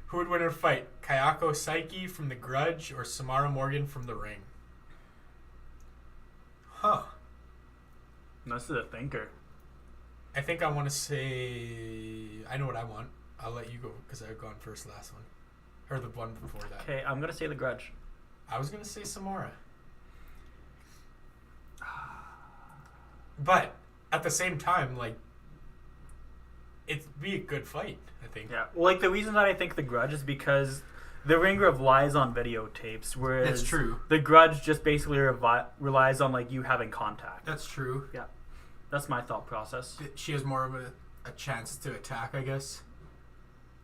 Who would win in a fight? Kayako Saiki from The Grudge or Samara Morgan from The Ring? Huh. This is a thinker. I think I want to say... I know what I want. I'll let you go because I've gone first last one. Or the one before that. Okay, I'm going to say The Grudge. I was going to say Samara. But at the same time, like, it'd be a good fight, I think. Yeah. Well, like, the reason that I think The Grudge is because The Ring relies on videotapes, whereas That's true. The Grudge just basically relies on, like, you having contact. That's true. Yeah. That's my thought process. She has more of a chance to attack, I guess.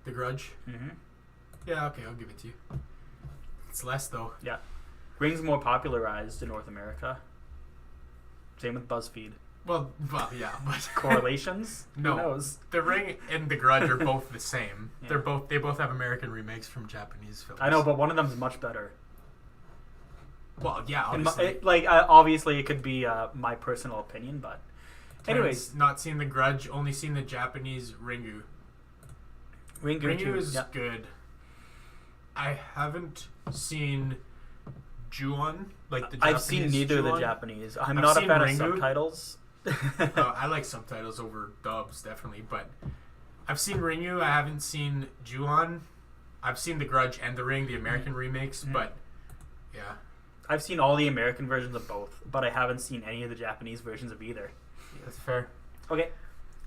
The Grudge. Mm-hmm. Yeah, okay, I'll give it to you. It's less, though. Yeah. Ring's more popularized in North America. Same with BuzzFeed. Well, yeah, but correlations? No, Who knows? The Ring and The Grudge are both the same. Yeah. They both have American remakes from Japanese films. I know, but one of them is much better. Well, yeah, obviously. Obviously, it could be my personal opinion, but anyways, not seen The Grudge, only seen the Japanese Ringu. Ringu is good. I haven't seen Ju-on, like the Japanese. I've seen neither of the Japanese. I'm not a fan of subtitles. I like subtitles over dubs, definitely, but I've seen Ringu. I haven't seen Ju-on. I've seen The Grudge and The Ring, the American remakes, but yeah. I've seen all the American versions of both, but I haven't seen any of the Japanese versions of either. Yeah, that's fair. Okay.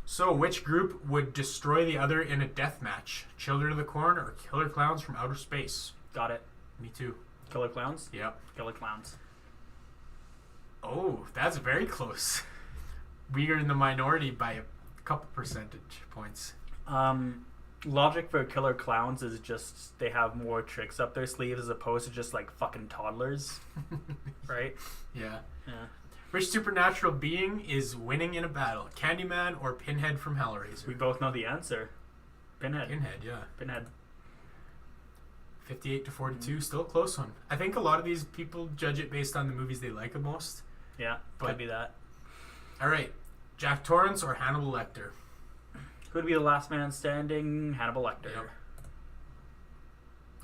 So, which group would destroy the other in a death match? Children of the Corn or Killer Clowns from Outer Space? Got it. Me too. Killer Clowns? Yep. Killer Clowns. Oh, that's very close. We are in the minority by a couple percentage points. Logic for Killer Clowns is just they have more tricks up their sleeves as opposed to just like fucking toddlers. Right? Yeah. Yeah. Which supernatural being is winning in a battle? Candyman or Pinhead from Hellraiser? We both know the answer. Pinhead. Pinhead, yeah. Pinhead. 58 to 42, still a close one. I think a lot of these people judge it based on the movies they like the most. Yeah, could be that. All right, Jack Torrance or Hannibal Lecter? Who'd be the last man standing? Hannibal Lecter. Yep.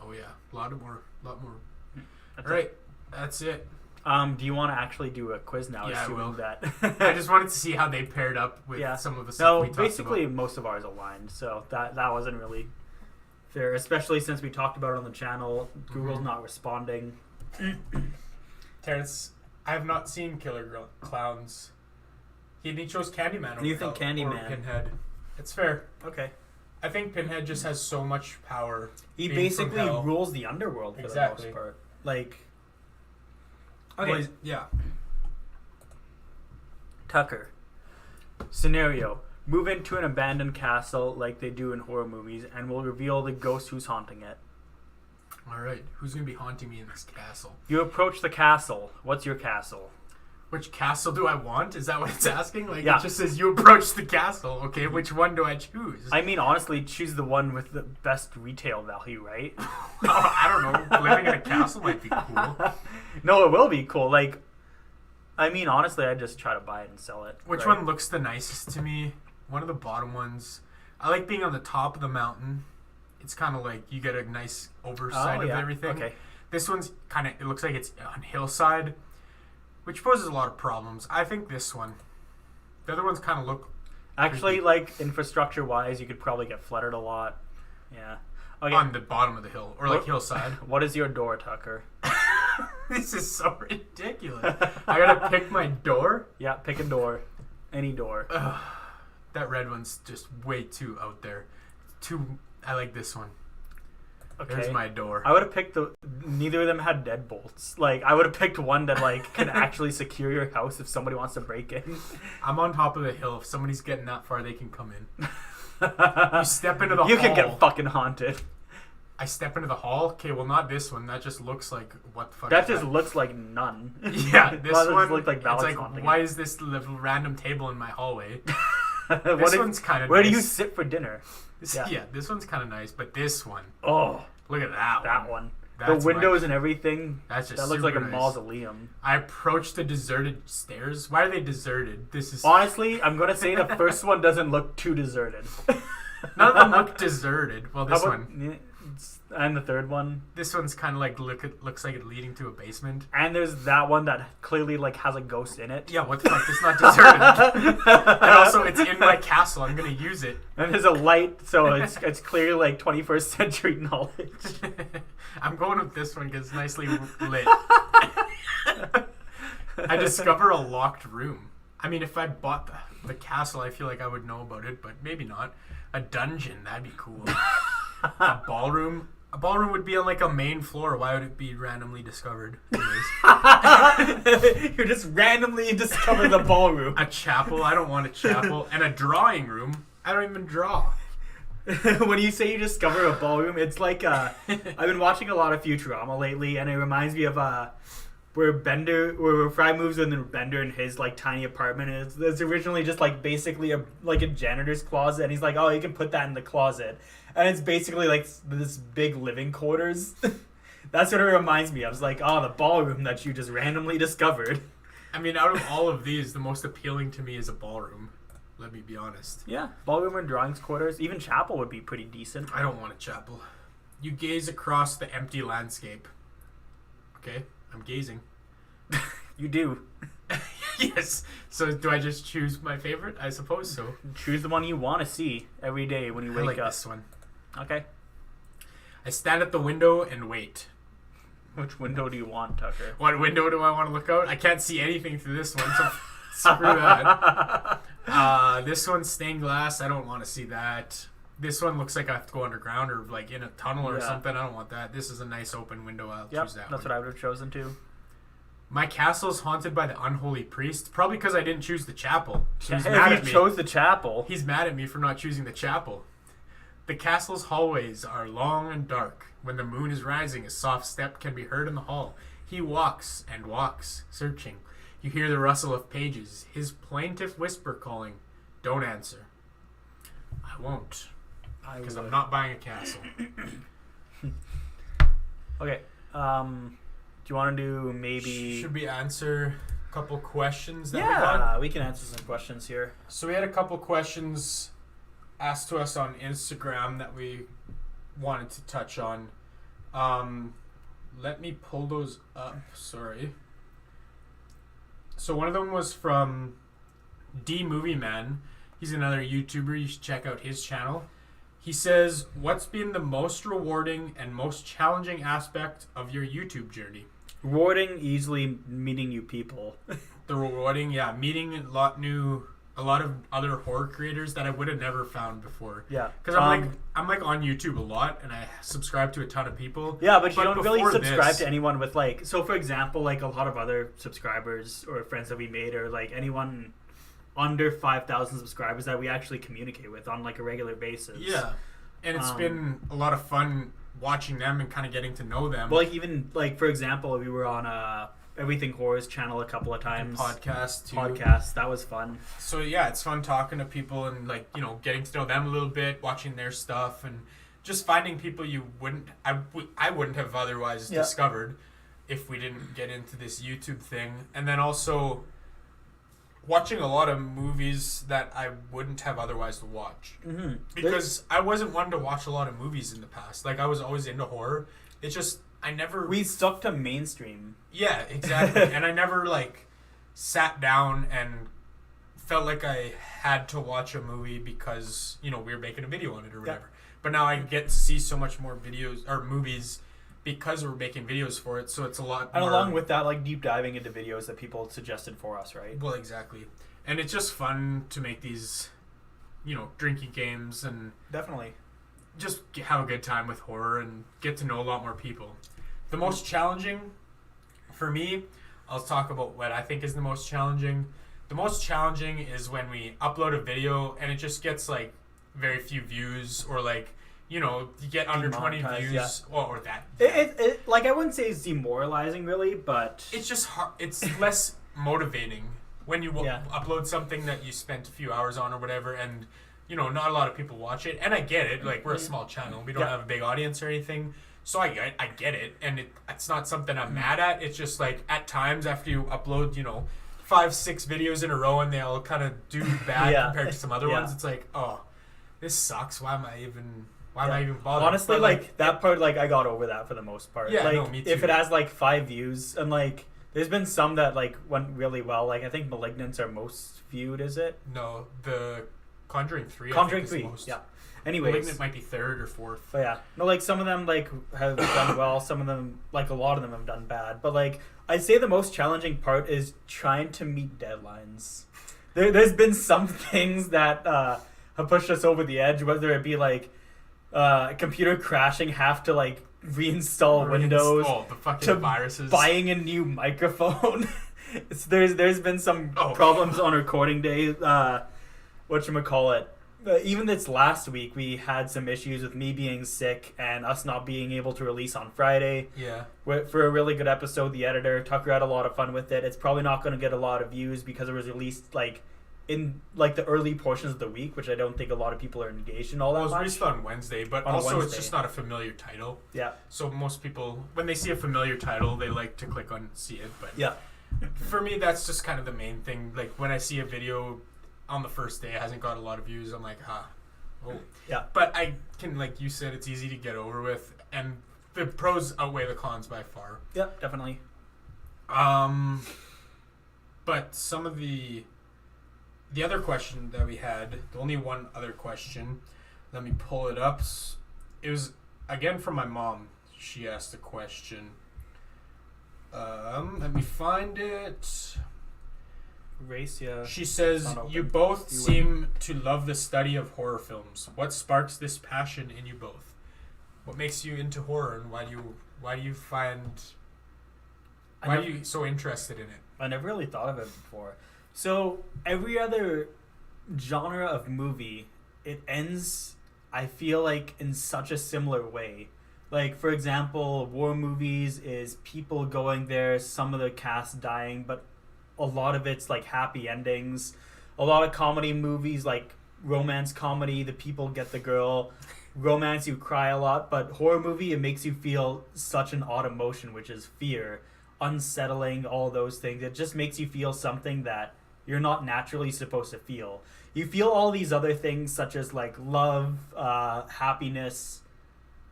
Oh yeah, a lot more. All right, that's it. Do you want to actually do a quiz now? Yeah, I will. That I just wanted to see how they paired up with some of the stuff we talked about. Basically most of ours aligned, so that wasn't really fair, especially since we talked about it on the channel. Google's not responding. Terrence, I have not seen Killer Clowns. He chose Candyman over Candyman? Or Pinhead. It's fair. Okay. I think Pinhead just has so much power. He basically rules the underworld for the most part. Like... Okay. Well, yeah. Tucker. Scenario. Move into an abandoned castle like they do in horror movies, and will reveal the ghost who's haunting it. All right, who's gonna be haunting me in this castle? You approach the castle. What's your castle? Which castle do I want? Is that what it's asking? Like, Yeah. it just says you approach the castle. Okay, which one do I choose? I mean, honestly, choose the one with the best retail value, right? I don't know. Living in a castle might be cool. No, it will be cool. Like, I mean, honestly, I'd just try to buy it and sell it. Which right? one looks the nicest to me? One of the bottom ones. I like being on the top of the mountain. It's kind of like you get a nice oversight of everything. Okay. This one's kind of, it looks like it's on hillside, which poses a lot of problems. I think this one. The other ones kind of look... Actually, creepy. like, infrastructure-wise, you could probably get flooded a lot. Yeah. Okay. On the bottom of the hill, or like hillside. What is your door, Tucker? This is so ridiculous. I gotta pick my door? Yeah, pick a door. Any door. That red one's just way too out there. I like this one. Okay. There's my door. I would have picked neither of them had deadbolts. Like, I would have picked one that, like, can actually secure your house if somebody wants to break in. I'm on top of the hill. If somebody's getting that far, they can come in. You step into the hall. You can get fucking haunted. I step into the hall? Okay, well, not this one. That just looks like, what the fuck That is just that? looks like none. Yeah, this Well, one, look like it's Valak's like, haunting why it. is this little random table in my hallway? What This if- one's kind of Where nice. do you sit for dinner? Yeah, this one's kind of nice, but this one, Oh, look at that that one. That's The windows and everything. That's just That looks like a super nice. mausoleum. I approached the deserted stairs. Why are they deserted? This is... Honestly, I'm gonna say the first one doesn't look too deserted. None of them look deserted. Well, this How about- one. And the third one. This one's kind of like, looks like it leading to a basement. And there's that one that clearly like has a ghost in it. Yeah, what the fuck? It's not deserted. And also, it's in my castle. I'm going to use it. And there's a light, so it's clearly like 21st century knowledge. I'm going with this one because it's nicely lit. I discover a locked room. I mean, if I bought the castle, I feel like I would know about it, but maybe not. A dungeon, that'd be cool. A ballroom. A ballroom would be on like a main floor. Why would it be randomly discovered? Anyways. You just randomly discover the ballroom. A chapel. I don't want a chapel. And a drawing room. I don't even draw. When you say you discover a ballroom, it's like I've been watching a lot of Futurama lately, and it reminds me of where Fry moves in and Bender in his like tiny apartment. And it's originally just like basically a janitor's closet, and he's like, oh, you can put that in the closet, and it's basically like this big living quarters. That's what it reminds me of. It's like, oh, the ballroom that you just randomly discovered. I mean, out of all of these, the most appealing to me is a ballroom. Let me be honest. Yeah, ballroom and drawings quarters. Even chapel would be pretty decent. I don't want a chapel. You gaze across the empty landscape. Okay, I'm gazing. You do. Yes. So do I just choose my favorite? I suppose so. Choose the one you want to see every day when you I wake like up. this one. Okay. I stand at the window and wait. Which window do you want, Tucker? What window do I want to look out? I can't see anything through this one, so screw that. This one's stained glass. I don't want to see that. This one looks like I have to go underground or like in a tunnel or Yeah. something. I don't want that. This is a nice open window. I'll Yep, choose that that's one. what I would have chosen too. My castle is haunted by the unholy priest. Probably because I didn't choose the chapel. So he's If mad you at me. chose the chapel, He's mad at me for not choosing the chapel. The castle's hallways are long and dark. When the moon is rising, a soft step can be heard in the hall. He walks and walks, searching. You hear the rustle of pages, his plaintive whisper calling, "Don't answer." I won't, because I'm not buying a castle. Okay. Do you want to do maybe? Should we answer a couple questions that we got? Yeah, we can answer some questions here. So we had a couple questions asked to us on Instagram that we wanted to touch on. Let me pull those up. Sorry. So one of them was from D Movie Man. He's another YouTuber. You should check out his channel. He says, "What's been the most rewarding and most challenging aspect of your YouTube journey?" Rewarding, easily meeting new people. The rewarding, yeah, meeting a lot of other horror creators that I would have never found before. Yeah, Because I'm like on YouTube a lot, and I subscribe to a ton of people. Yeah, but you don't really before subscribe this- to anyone with like. So, for example, like a lot of other subscribers or friends that we made, or like anyone under 5,000 subscribers that we actually communicate with on like a regular basis. Yeah, and it's been a lot of fun watching them and kind of getting to know them. Well, like even like for example, we were on Everything Horror's channel a couple of times. Podcast too. Podcast, that was fun. So yeah, it's fun talking to people and like getting to know them a little bit, watching their stuff, and just finding people you I wouldn't have otherwise discovered if we didn't get into this YouTube thing, and then also watching a lot of movies that I wouldn't have otherwise watched. Mm-hmm. Because I wasn't one to watch a lot of movies in the past. Like I was always into horror. It's just we stuck to mainstream. Yeah, exactly. And I never like sat down and felt like I had to watch a movie because we were making a video on it or whatever. But now I get to see so much more videos or movies because we're making videos for it, so it's a lot and more... along with that, like deep diving into videos that people suggested for us, right? Well, exactly. And it's just fun to make these drinking games and definitely just have a good time with horror and get to know a lot more people. The most challenging for me, I'll talk about what I think is the most challenging. The most challenging is when we upload a video and it just gets like very few views, or like you get under 20 views, or that. It like I wouldn't say it's demoralizing really, but it's just hard. It's less motivating when you upload something that you spent a few hours on or whatever, and not a lot of people watch it. And I get it. Like we're a small channel, we don't have a big audience or anything, so I get it, and it's not something I'm mad at. It's just like at times after you upload 5-6 videos in a row and they all kind of do bad compared to some other ones, it's like, oh, this sucks. Why am I even bothered? Honestly, but like that part, like I got over that for the most part. Yeah, like no, me too. If it has like 5 views, and like there's been some that like went really well. Like I think Malignant's our most viewed, is it? No, the Conjuring 3. Conjuring I think 3. is the most. Yeah. Anyways, Malignant might be 3rd or 4th. But yeah, no, like some of them like have done well. Some of them, like a lot of them, have done bad. But like I'd say the most challenging part is trying to meet deadlines. There's been some things that have pushed us over the edge, whether it be like computer crashing, have to like reinstall Windows, the fucking viruses, buying a new microphone. There's been some problems on recording day. Whatchamacallit. Even this last week, we had some issues with me being sick and us not being able to release on Friday. Yeah. For a really good episode, the editor, Tucker, had a lot of fun with it. It's probably not going to get a lot of views because it was released like in like the early portions of the week, which I don't think a lot of people are engaged in all that much. It was released on Wednesday, but also it's just not a familiar title. Yeah. So most people, when they see a familiar title, they like to click on see it. But yeah, for me, that's just kind of the main thing. Like when I see a video on the first day, it hasn't got a lot of views, I'm like, yeah. But I can, like you said, it's easy to get over with, and the pros outweigh the cons by far. Yeah, definitely. But some of the other question that we had, the only one other question, let me pull it up. It was again from my mom. She asked a question. Let me find it. Race, yeah. She says, you both seem to love the study of horror films. What sparks this passion in you both? What makes you into horror, and why are you so interested in it? I never really thought of it before. So every other genre of movie, it ends, I feel like, in such a similar way. Like, for example, war movies is people going there, some of the cast dying, but a lot of it's like happy endings. A lot of comedy movies, like romance comedy, the people get the girl. Romance, you cry a lot. But horror movie, it makes you feel such an odd emotion, which is fear, unsettling, all those things. It just makes you feel something that you're not naturally supposed to feel. You feel all these other things such as like love, happiness,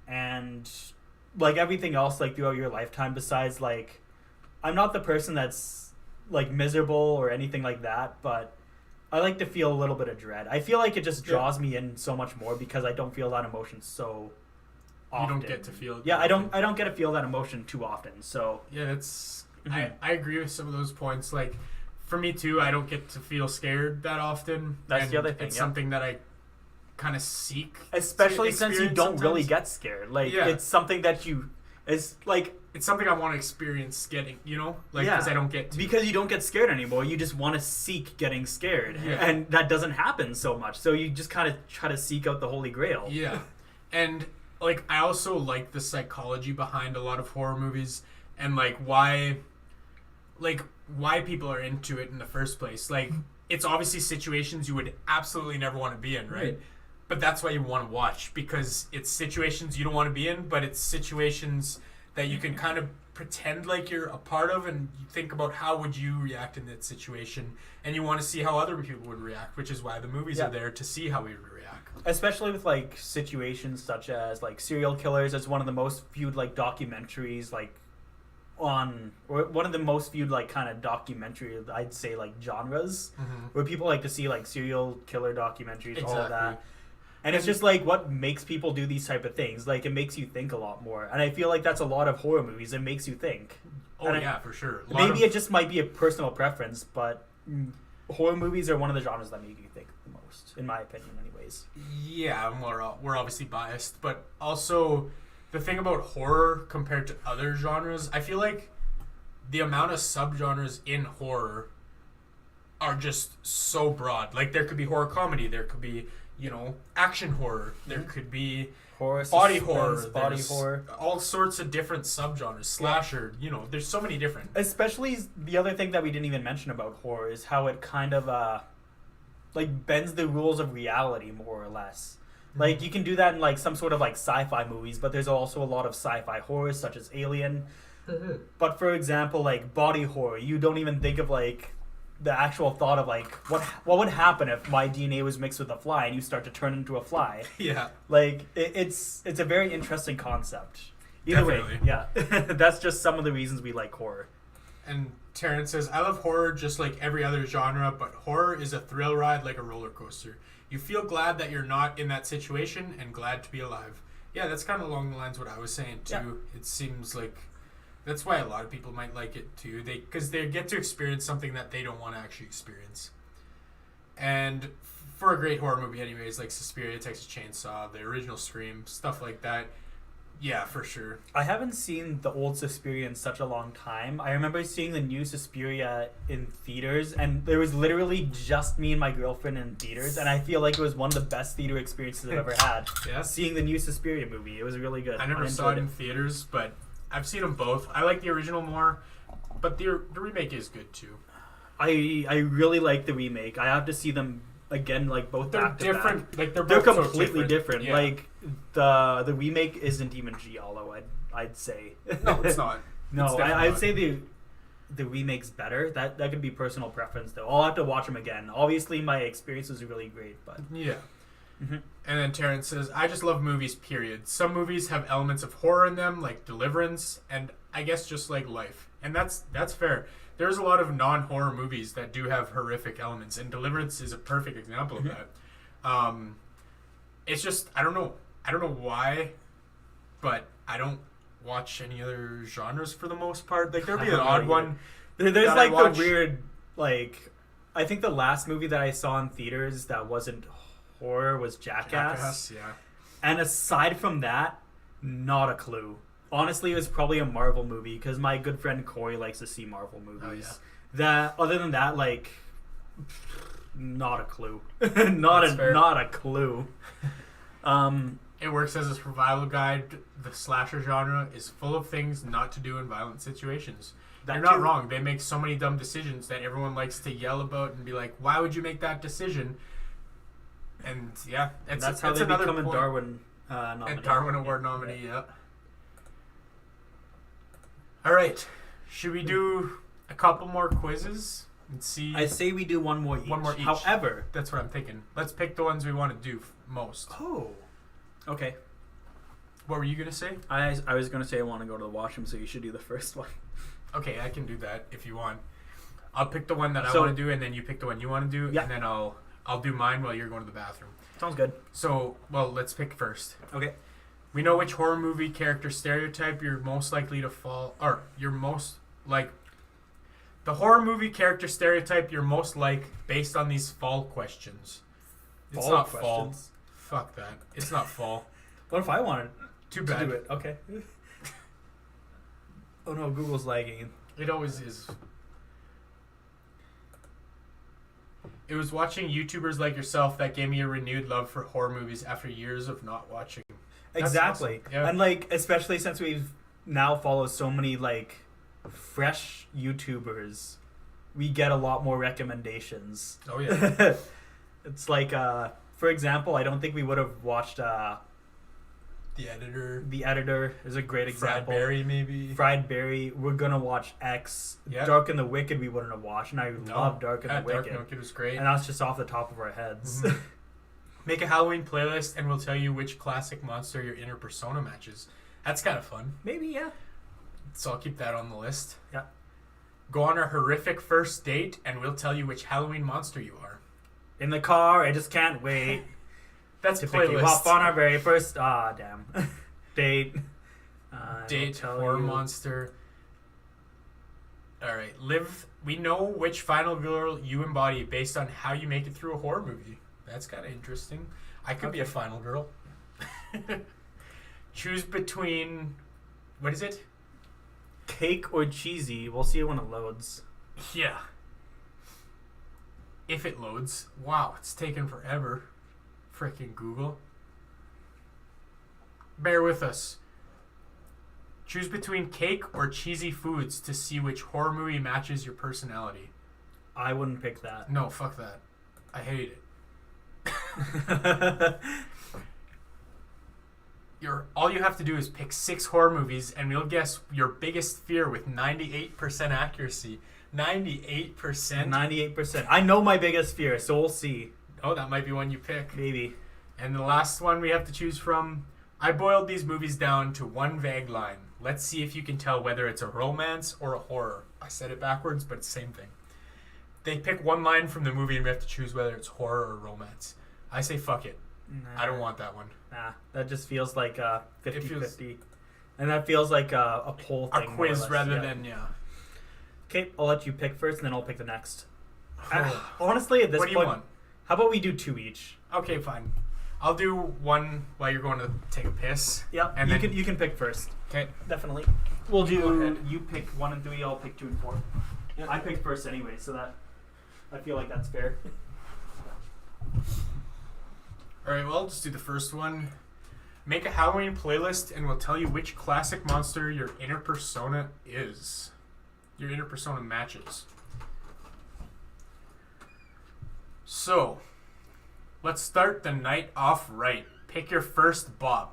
and like everything else like throughout your lifetime. Besides, like, I'm not the person that's like miserable or anything like that, but I like to feel a little bit of dread. I feel like it just draws me in so much more because I don't feel that emotion so often. You don't get to feel it. Yeah, I don't get to feel that emotion too often. So yeah, that's I agree with some of those points. Like for me too, I don't get to feel scared that often. That's the other thing. It's something that I kind of seek, especially since you don't really get scared. Like it's something that it's like it's something I want to experience getting, you know, like Yeah. because I don't get to. Because you don't get scared anymore. You just want to seek getting scared, Yeah. and that doesn't happen so much. So you just kind of try to seek out the Holy Grail. Yeah, and like I also like the psychology behind a lot of horror movies, and like why people are into it in the first place. Like it's obviously situations you would absolutely never want to be in, right? But that's why you want to watch, because it's situations you don't want to be in, but it's situations that you can kind of pretend like you're a part of, and you think about how would you react in that situation, and you want to see how other people would react, which is why the movies are there, to see how we would react. Especially with like situations such as like serial killers. It's one of the most viewed like documentaries like on, or one of the most viewed like kind of documentary, I'd say, like genres, where people like to see like serial killer documentaries, all of that. And it's just like what makes people do these type of things. Like it makes you think a lot more, and I feel like that's a lot of horror movies. It makes you think. Oh yeah, for sure. Maybe it just might be a personal preference, but horror movies are one of the genres that make you think the most, in my opinion, anyways. Yeah, we're obviously biased, but also the thing about horror compared to other genres, I feel like the amount of subgenres in horror are just so broad. Like there could be horror comedy, there could be, you know, action horror, there could be horror, body suspense, horror, body horror, all sorts of different subgenres, slasher, you know, there's so many different. Especially the other thing that we didn't even mention about horror is how it kind of like bends the rules of reality more or less. Like you can do that in like some sort of like sci-fi movies, but there's also a lot of sci-fi horror such as Alien. But for example, like body horror, you don't even think of like the actual thought of like what would happen if my DNA was mixed with a fly and you start to turn into a fly. Yeah. Like it's a very interesting concept. Either Definitely. way, yeah. That's just some of the reasons we like horror. And Terrence says, I love horror just like every other genre, but horror is a thrill ride like a roller coaster. You feel glad that you're not in that situation and glad to be alive. Yeah, that's kind of along the lines of what I was saying too. Yeah. It seems like that's why a lot of people might like it too. Because they get to experience something that they don't want to actually experience. And for a great horror movie anyways, like Suspiria, Texas Chainsaw, the original Scream, stuff like that, yeah, for sure. I haven't seen the old Suspiria in such a long time. I remember seeing the new Suspiria in theaters, and there was literally just me and my girlfriend in theaters, and I feel like it was one of the best theater experiences I've ever had. Yeah. Seeing the new Suspiria movie. It was really good. I never saw it in theaters, but I've seen them both. I like the original more, but the remake is good too. I really like the remake. I have to see them again, like both they're back to different. back. Like they're They're both completely so different. Yeah. Like the remake isn't even giallo. I'd say. No, it's not. No, I'd say the remake's better. That could be personal preference though. I'll have to watch them again. Obviously, my experience was really great, but yeah. And then Terrence says, I just love movies, period. Some movies have elements of horror in them, like Deliverance, and I guess just like life. And that's fair. There's a lot of non-horror movies that do have horrific elements, and Deliverance is a perfect example of that. It's just, I don't know why, but I don't watch any other genres for the most part. Like, there'll be an odd one. There's like the weird, like, I think the last movie that I saw in theaters that wasn't horror was Jackass. Yeah. And aside from that, not a clue. Honestly, it was probably a Marvel movie because my good friend Corey likes to see Marvel movies. Oh, yeah. That other than that, like, not a clue. not a clue. It works as a survival guide. The slasher genre is full of things not to do in violent situations. You're not wrong. They make so many dumb decisions that everyone likes to yell about and be like, "Why would you make that decision?" And yeah, that's how they become a Darwin nominee. A Darwin Award nominee. Yeah. All right, should we do a couple more quizzes and see? I say we do one more each. However, that's what I'm thinking. Let's pick the ones we want to do most. Oh, okay. What were you gonna say? I was gonna say I want to go to the washroom, so you should do the first one. Okay, I can do that if you want. I'll pick the one that I want to do, and then you pick the one you want to do, and then I'll do mine while you're going to the bathroom. Sounds good. So, well, let's pick first. Okay. We know which horror movie character stereotype you're most likely to fall, or you're most like. The horror movie character stereotype you're most like based on these fall questions. It's not fall. Fuck that. It's not fall. What if I wanted Too bad. to do it? Okay. Oh no, Google's lagging. It always is. It was watching YouTubers like yourself that gave me a renewed love for horror movies after years of not watching. That's Exactly. awesome. Yeah. And like, especially since we've now followed so many like fresh YouTubers, we get a lot more recommendations. Oh yeah. It's like, for example, I don't think we would have watched The Editor. The Editor is a great example. Fried Berry, maybe. Fried Berry. We're gonna watch X. Yeah. Dark and the Wicked we wouldn't have watched, and I love Dark and the Dark Wicked. and the Wicked was great. And that's just off the top of our heads. Mhm. Make a Halloween playlist and we'll tell you which classic monster your inner persona matches. That's kind of fun. Maybe, yeah. So I'll keep that on the list. Yeah. Go on a horrific first date and we'll tell you which Halloween monster you are. In the car, I just can't wait That's to pick you playlist. up on our very first damn date. Date, I'll tell horror you. monster. Alright, we know which final girl you embody based on how you make it through a horror movie. That's kind of interesting. I could be a final girl. Choose between, what is it? Cake or cheesy. We'll see when it loads. Yeah. If it loads. Wow, it's taken forever. Frickin' Google. Bear with us. Choose between cake or cheesy foods to see which horror movie matches your personality. I wouldn't pick that. No, fuck that. I hate it. All you have to do is pick 6 horror movies and we'll guess your biggest fear with 98% accuracy. 98%? 98%. I know my biggest fear, so we'll see. Oh, that might be one you pick. Maybe. And the last one we have to choose from, I boiled these movies down to one vague line. Let's see if you can tell whether it's a romance or a horror. I said it backwards, but it's the same thing. They pick one line from the movie and we have to choose whether it's horror or romance. I say fuck it. Nah. I don't want that one. Nah, that just feels like 50-50. feels- And that feels like a poll A thing. more or quiz less. rather Yeah. than, yeah. Okay, I'll let you pick first, and then I'll pick the next. Honestly, at this What do you point, want? how about we do 2 each? Okay, fine. I'll do one while you're going to take a piss. Yeah, And you then- can pick first. Okay. Definitely. We'll Go do. ahead. You pick 1 and 3. I'll pick 2 and 4. Yeah. I picked first anyway, so that I feel like that's fair. Alright, well, I'll just do the first one. Make a Halloween playlist and we'll tell you which classic monster your inner persona is. Your inner persona matches. So, let's start the night off right. Pick your first Bob.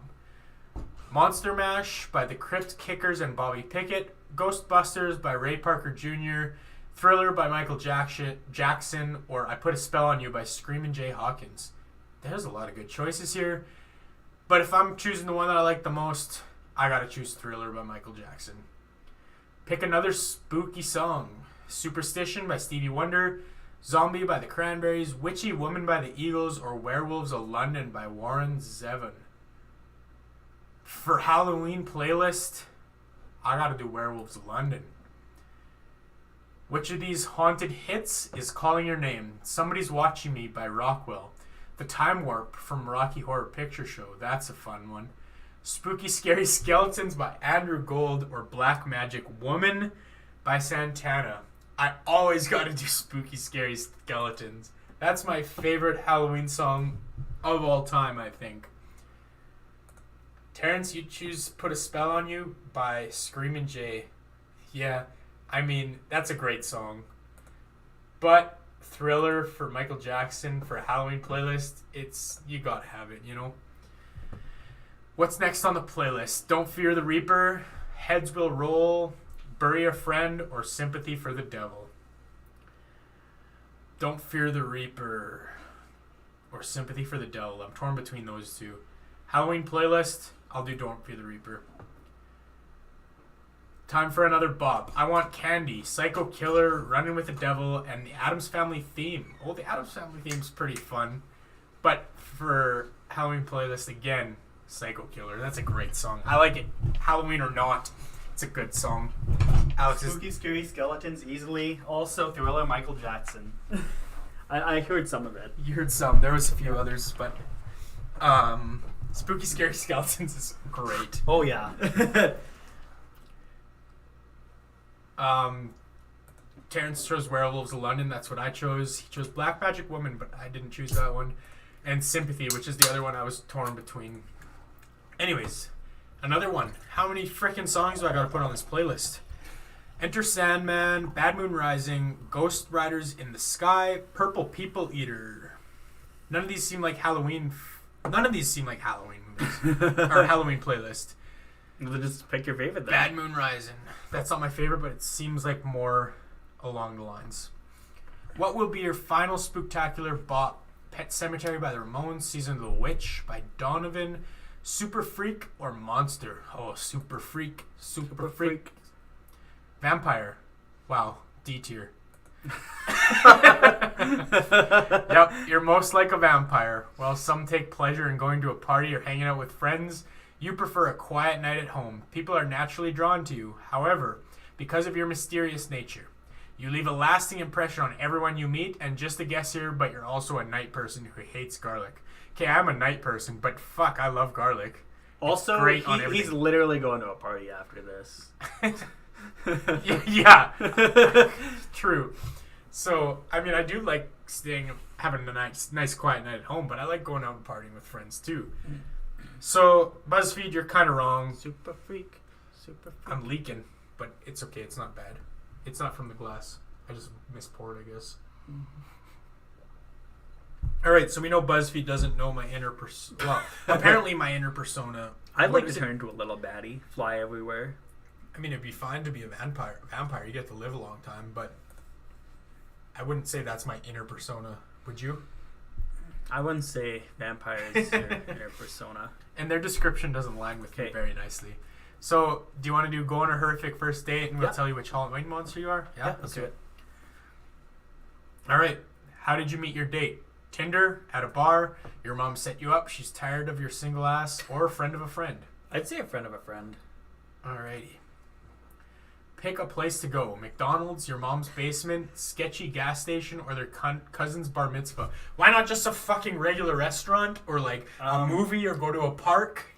Monster Mash by the Crypt Kickers and Bobby Pickett. Ghostbusters by Ray Parker Jr. Thriller by Michael Jackson. Or I Put a Spell on You by Screamin' Jay Hawkins. There's a lot of good choices here. But if I'm choosing the one that I like the most, I gotta choose Thriller by Michael Jackson. Pick another spooky song. Superstition by Stevie Wonder. Zombie by the Cranberries. Witchy Woman by the Eagles. Or Werewolves of London by Warren Zevon. For Halloween playlist, I gotta do Werewolves of London. Which of these haunted hits is Calling Your Name? Somebody's Watching Me by Rockwell. The Time Warp from Rocky Horror Picture Show. That's a fun one. Spooky Scary Skeletons by Andrew Gold. Or Black Magic Woman by Santana. I always gotta do Spooky Scary Skeletons. That's my favorite Halloween song of all time, I think. Terrence, you choose Put a Spell on You by Screamin' Jay. Yeah, I mean, that's a great song. But Thriller for Michael Jackson for a Halloween playlist, you gotta have it, you know? What's next on the playlist? Don't Fear the Reaper, Heads Will Roll, Bury a Friend, or Sympathy for the Devil? Don't Fear the Reaper or Sympathy for the Devil. I'm torn between those two. Halloween playlist, I'll do Don't Fear the Reaper. Time for another Bob. I Want Candy, Psycho Killer, Running with the Devil, and the Addams Family theme. Oh, the Addams Family theme's pretty fun. But for Halloween playlist, again, Psycho Killer. That's a great song. I like it. Halloween or not, it's a good song. Alex is... Spooky Scary Skeletons easily. Also Thriller, Michael Jackson. I heard some of it. You heard some. There was a few others, but Spooky Scary Skeletons is great. Oh yeah. Terrence chose Werewolves of London. That's what I chose. He chose Black Magic Woman, but I didn't choose that one. And Sympathy, which is the other one I was torn between. Anyways, another one. How many freaking songs do I gotta put on this playlist? Enter Sandman, Bad Moon Rising, Ghost Riders in the Sky, Purple People Eater. None of these seem like Halloween. None of these seem like Halloween movies or Halloween playlist. Well, just pick your favorite then. Bad Moon Rising. That's not my favorite, but it seems like more along the lines. What will be your final spooktacular bop? Pet Cemetery by the Ramones, Season of the Witch by Donovan, Super Freak or Monster? Oh, Super Freak. Super Freak. Vampire. Wow, D tier. Yep, you're most like a vampire. While some take pleasure in going to a party or hanging out with friends, you prefer a quiet night at home. People are naturally drawn to you. However, because of your mysterious nature, you leave a lasting impression on everyone you meet. And just a guess here, but you're also a night person who hates garlic. Okay, I'm a night person, but fuck, I love garlic. Also, great he's literally going to a party after this. Yeah. True. So, I mean, I do like having a nice quiet night at home, but I like going out and partying with friends too. So, BuzzFeed, you're kind of wrong. Super freak. I'm leaking, but it's okay. It's not bad. It's not from the glass. I just mispoured, I guess. All right, so we know BuzzFeed doesn't know my inner persona. Well, apparently my inner persona. I'd like to turn into a little baddie, fly everywhere. I mean, it'd be fine to be a vampire. You get to live a long time, but I wouldn't say that's my inner persona. Would you? I wouldn't say vampire is your inner persona. And their description doesn't line with me very nicely. So, do you want to do go on a horrific first date and we'll tell you which Halloween monster you are? Yeah, let's do it. All right. How did you meet your date? Tinder, at a bar, your mom set you up, she's tired of your single ass, or a friend of a friend? I'd say a friend of a friend. Alrighty. Pick a place to go. McDonald's, your mom's basement, sketchy gas station, or their cousin's bar mitzvah. Why not just a fucking regular restaurant, or like a movie, or go to a park?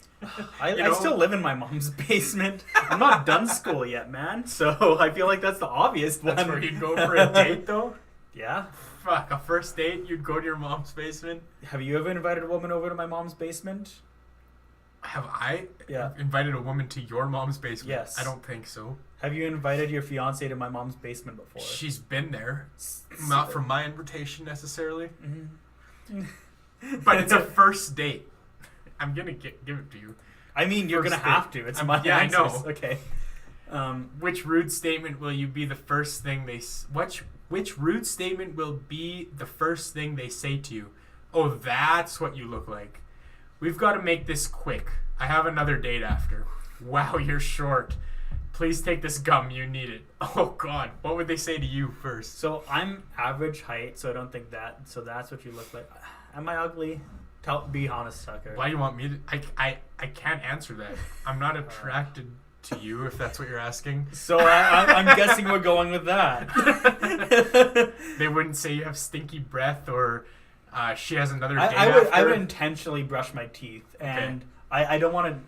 I still live in my mom's basement. I'm not done school yet, man. So I feel like that's the obvious one. That's where you'd go for a date, though? Yeah. Fuck, a first date, you'd go to your mom's basement? Have you ever invited a woman over to my mom's basement? Have I invited a woman to your mom's basement? Yes. I don't think so. Have you invited your fiance to my mom's basement before? She's been there. Not from my invitation necessarily. Mm-hmm. But it's a first date. I'm going to give it to you. I mean, you're going to have to. It's my answers. I know. Okay. Which rude statement will you be the first thing they... Which rude statement will be the first thing they say to you? Oh, that's what you look like. We've got to make this quick. I have another date after. Wow, you're short. Please take this gum. You need it. Oh, God. What would they say to you first? So I'm average height, so I don't think that... So that's what you look like. Am I ugly? Be honest, Tucker. Why do you want me to... I can't answer that. I'm not attracted to you, if that's what you're asking. So I'm guessing we're going with that. They wouldn't say you have stinky breath or she has another date I would intentionally brush my teeth, and I don't want to...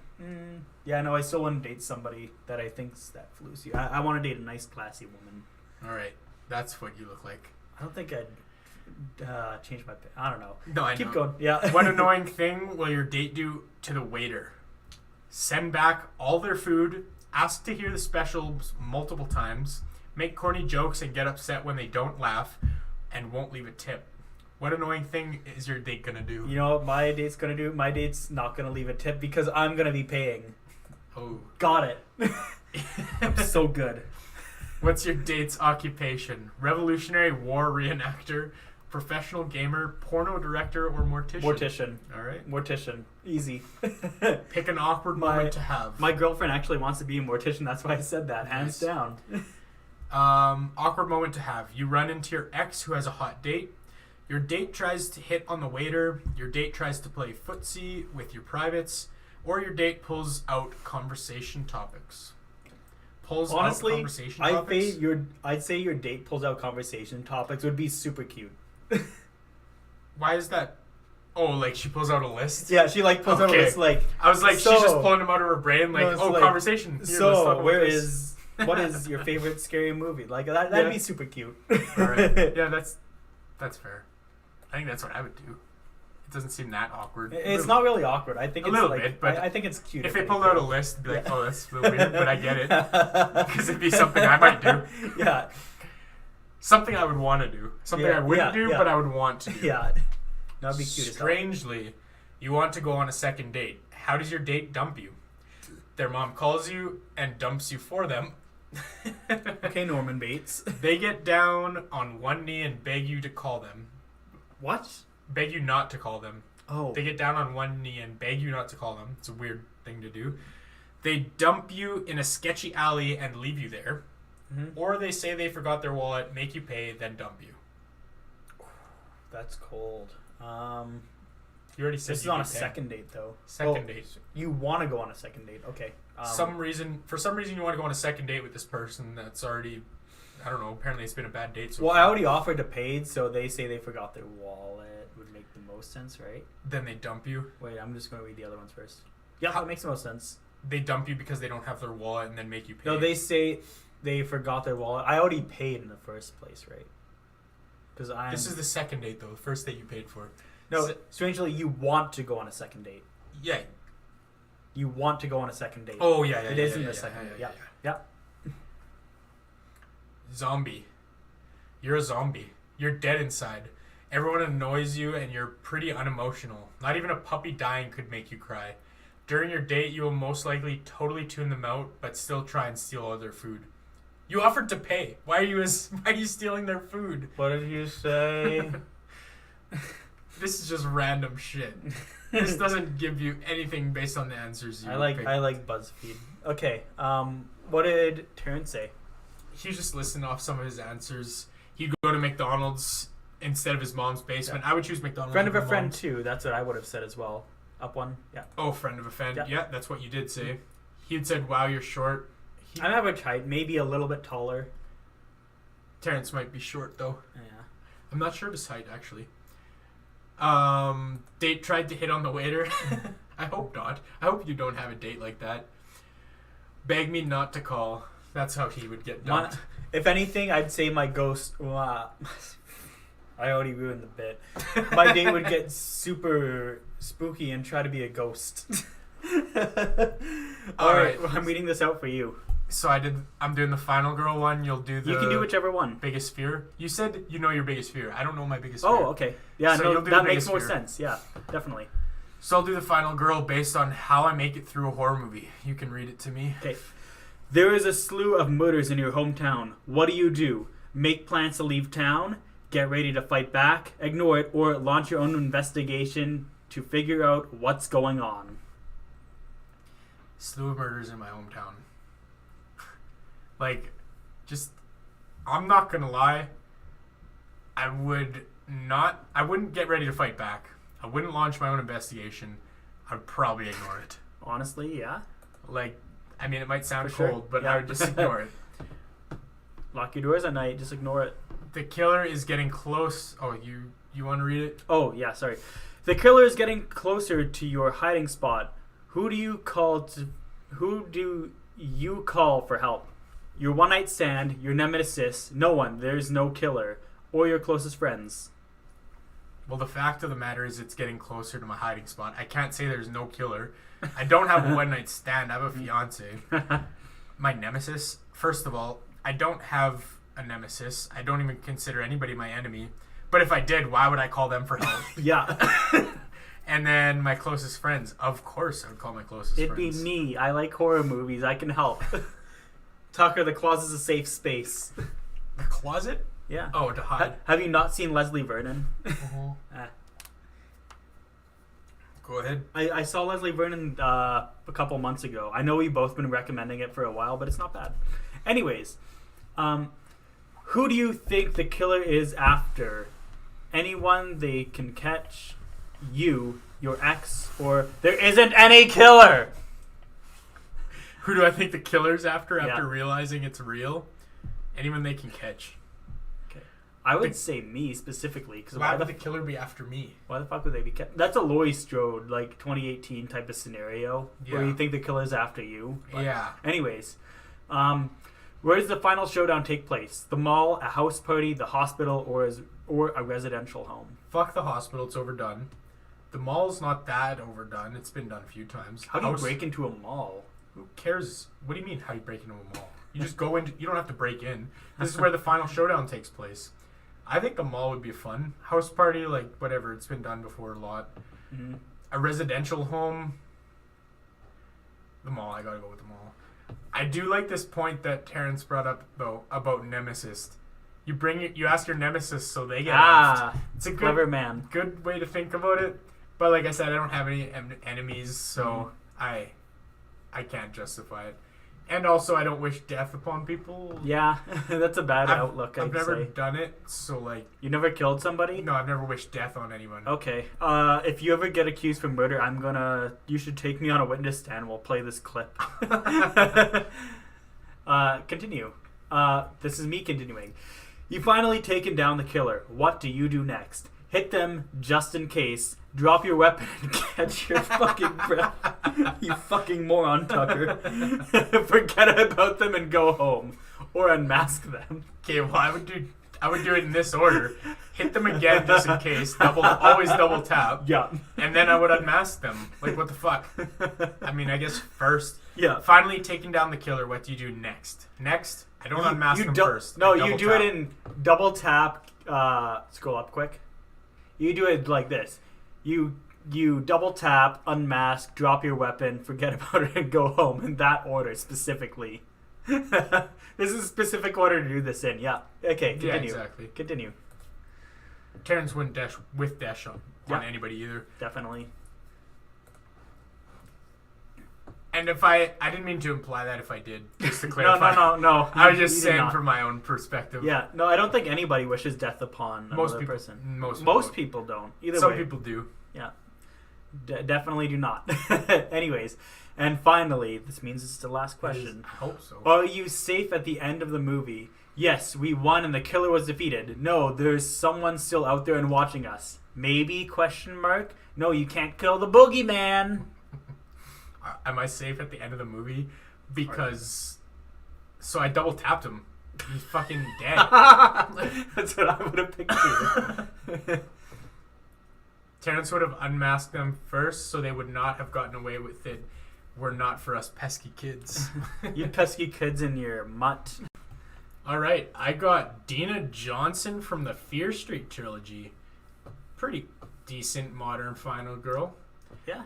I still want to date somebody that I think's that floozy. I want to date a nice, classy woman. All right. That's what you look like. I don't think I'd change my... I don't know. No, I Keep know. going. Yeah. What annoying thing will your date do to the waiter? Send back all their food, ask to hear the specials multiple times, make corny jokes and get upset when they don't laugh, and won't leave a tip. What annoying thing is your date gonna do? You know what my date's gonna do? My date's not gonna leave a tip because I'm gonna be paying. Oh. Got it. I'm so good. What's your date's occupation? Revolutionary War reenactor, professional gamer, porno director, or mortician? Mortician. All right. Mortician. Easy. Pick an awkward moment to have. My girlfriend actually wants to be a mortician. That's why I said that. Hands down. Awkward moment to have. You run into your ex who has a hot date. Your date tries to hit on the waiter. Your date tries to play footsie with your privates. Or your date pulls out conversation topics. Honestly, conversation I'd topics? say your date pulls out conversation topics would be super cute. Why is that? Oh, like she pulls out a list? Yeah, she like pulls out a list. Like I was like, she's just pulling them out of her brain. Like, conversation. Here, So where is What is your favorite scary movie? Like that'd be super cute. All right. Yeah, that's fair. I think that's what I would do. It doesn't seem that awkward. It's not really awkward. I think a it's little like, bit, but I think it's cute. If they pulled out a list, it'd be like, oh, that's a little weird, but I get it because it'd be something I might do. Yeah. Something I would want to do. Something I wouldn't do, but I would want to do. Yeah. That'd be cute. Strangely, you want to go on a second date. How does your date dump you? Their mom calls you and dumps you for them. Okay, Norman Bates. They get down on one knee and beg you to call them. What? Beg you not to call them. Oh. They get down on one knee and beg you not to call them. It's a weird thing to do. They dump you in a sketchy alley and leave you there. Mm-hmm. Or they say they forgot their wallet, make you pay, then dump you. That's cold. You already said this is on a second date, though. Second date. You want to go on a second date? Okay. For some reason, you want to go on a second date with this person that's already, I don't know. Apparently, it's been a bad date. I already offered to pay, so they say they forgot their wallet. Would make the most sense, right? Then they dump you. Wait, I'm just going to read the other ones first. Yeah, that makes the most sense. They dump you because they don't have their wallet and then make you pay. No, they say they forgot their wallet. I already paid in the first place, right? Because This is the second date, though. The first date you paid for. No, strangely, you want to go on a second date. Yeah. You want to go on a second date. Oh, yeah. It isn't the second date. Yeah. Zombie. You're a zombie. You're dead inside. Everyone annoys you and you're pretty unemotional. Not even a puppy dying could make you cry. During your date, you will most likely totally tune them out, but still try and steal all their food. You offered to pay. Why are you stealing their food? What did you say? This is just random shit. This doesn't give you anything based on the answers you picked. I like BuzzFeed. Okay. What did Terrence say? He was just listing off some of his answers. He'd go to McDonald's instead of his mom's basement. Yeah. I would choose McDonald's. Friend of a friend too. That's what I would have said as well. Up one. Yeah. Oh, friend of a friend. Yeah, that's what you did say. He had said, "Wow, you're short." I'm average height, maybe a little bit taller. Terrence might be short though. Yeah. I'm not sure of his height actually. Date tried to hit on the waiter. I hope not. I hope you don't have a date like that. Beg me not to call. That's how he would get dumped. If anything, I'd say my ghost. I already ruined the bit. My date would get super spooky and try to be a ghost. All right, I'm reading this out for you. So I'm doing the final girl one. You'll do the. You can do whichever one. Biggest fear. You said you know your biggest fear. I don't know my biggest fear. Oh, okay. Yeah, so no, that makes more sense. Yeah, definitely. So I'll do the final girl based on how I make it through a horror movie. You can read it to me. Okay. There is a slew of murders in your hometown. What do? Make plans to leave town? Get ready to fight back? Ignore it, or launch your own investigation to figure out what's going on. Slew of murders in my hometown. I'm not gonna lie. I wouldn't get ready to fight back. I wouldn't launch my own investigation. I'd probably ignore it. Honestly, yeah. It might sound For cold, sure. but Yeah. I would just ignore it. Lock your doors at night. Just ignore it. The killer is getting close. Oh, you want to read it? Oh, yeah, sorry. The killer is getting closer to your hiding spot. Who do you call for help? Your one-night stand, your nemesis, no one, there's no killer, or your closest friends. Well, the fact of the matter is it's getting closer to my hiding spot. I can't say there's no killer. I don't have a one-night stand. I have a fiance. My nemesis, first of all, I don't have a nemesis. I don't even consider anybody my enemy. But if I did, why would I call them for help? Yeah. And then my closest friends. Of course I would call my closest friends. It'd be me. I like horror movies. I can help. Tucker, the closet's a safe space. The closet? Yeah. Oh, to hide. Have you not seen Leslie Vernon? Go ahead. I saw Leslie Vernon a couple months ago. I know we've both been recommending it for a while, but it's not bad. Anyways, who do you think the killer is after? Anyone they can catch? You, your ex, or there isn't any killer? Who do I think the killer's after realizing it's real? Anyone they can catch. Okay. I would say me specifically. Cause why would the killer be after me? Why the fuck would they be catch? That's a Laurie Strode, 2018 type of scenario where you think the killer's after you. But yeah. Anyways, Where does the final showdown take place? The mall, a house party, the hospital, or a residential home? Fuck the hospital. It's overdone. The mall's not that overdone. It's been done a few times. How do you break into a mall? Who cares? What do you mean how you break into a mall? You just go into... You don't have to break in. This is where the final showdown takes place. I think the mall would be fun. House party, like, whatever. It's been done before a lot. Mm-hmm. A residential home... The mall. I gotta go with the mall. I do like this point that Terrence brought up, though, about Nemesis. You ask your Nemesis so they get offed. It's a clever man. Good way to think about it. But like I said, I don't have any enemies, so I can't justify it. And also, I don't wish death upon people. Yeah, that's a bad outlook, I've never done it, so like... You never killed somebody? No, I've never wished death on anyone. Okay. If you ever get accused for murder, you should take me on a witness stand. We'll play this clip. Continue. This is me continuing. You finally taken down the killer. What do you do next? Hit them just in case. Drop your weapon and catch your fucking breath. You fucking moron, Tucker. Forget about them and go home. Or unmask them. Okay, well, I would do it in this order. Hit them again just in case. Always double tap. Yeah. And then I would unmask them. Like, what the fuck? I mean, I guess first. Yeah. Finally taking down the killer, what do you do next? Next, I don't unmask them first. No, you do it in double tap. Scroll up quick. You do it like this. You double tap, unmask, drop your weapon, forget about it, and go home in that order specifically. This is a specific order to do this in. Yeah. Okay. Continue. Yeah, exactly. Continue. Terrence wouldn't dash on anybody either. Definitely. And if I didn't mean to imply that if I did, just to clarify. No. I was just saying from my own perspective. Yeah, no, I don't think anybody wishes death upon another person. Most people don't. Either Some way. people do. Yeah. Definitely do not. Anyways, and finally, this means it's the last question. I hope so. Are you safe at the end of the movie? Yes, we won and the killer was defeated. No, there's someone still out there and watching us. Maybe, question mark? No, you can't kill the boogeyman. Am I safe at the end of the movie? Because... So I double tapped him. He's fucking dead. That's what I would have picked too. Terrence would have unmasked them first, so they would not have gotten away with it. Were not for us pesky kids. You pesky kids in your mutt. Alright, I got Dina Johnson from the Fear Street trilogy. Pretty decent modern final girl. Yeah.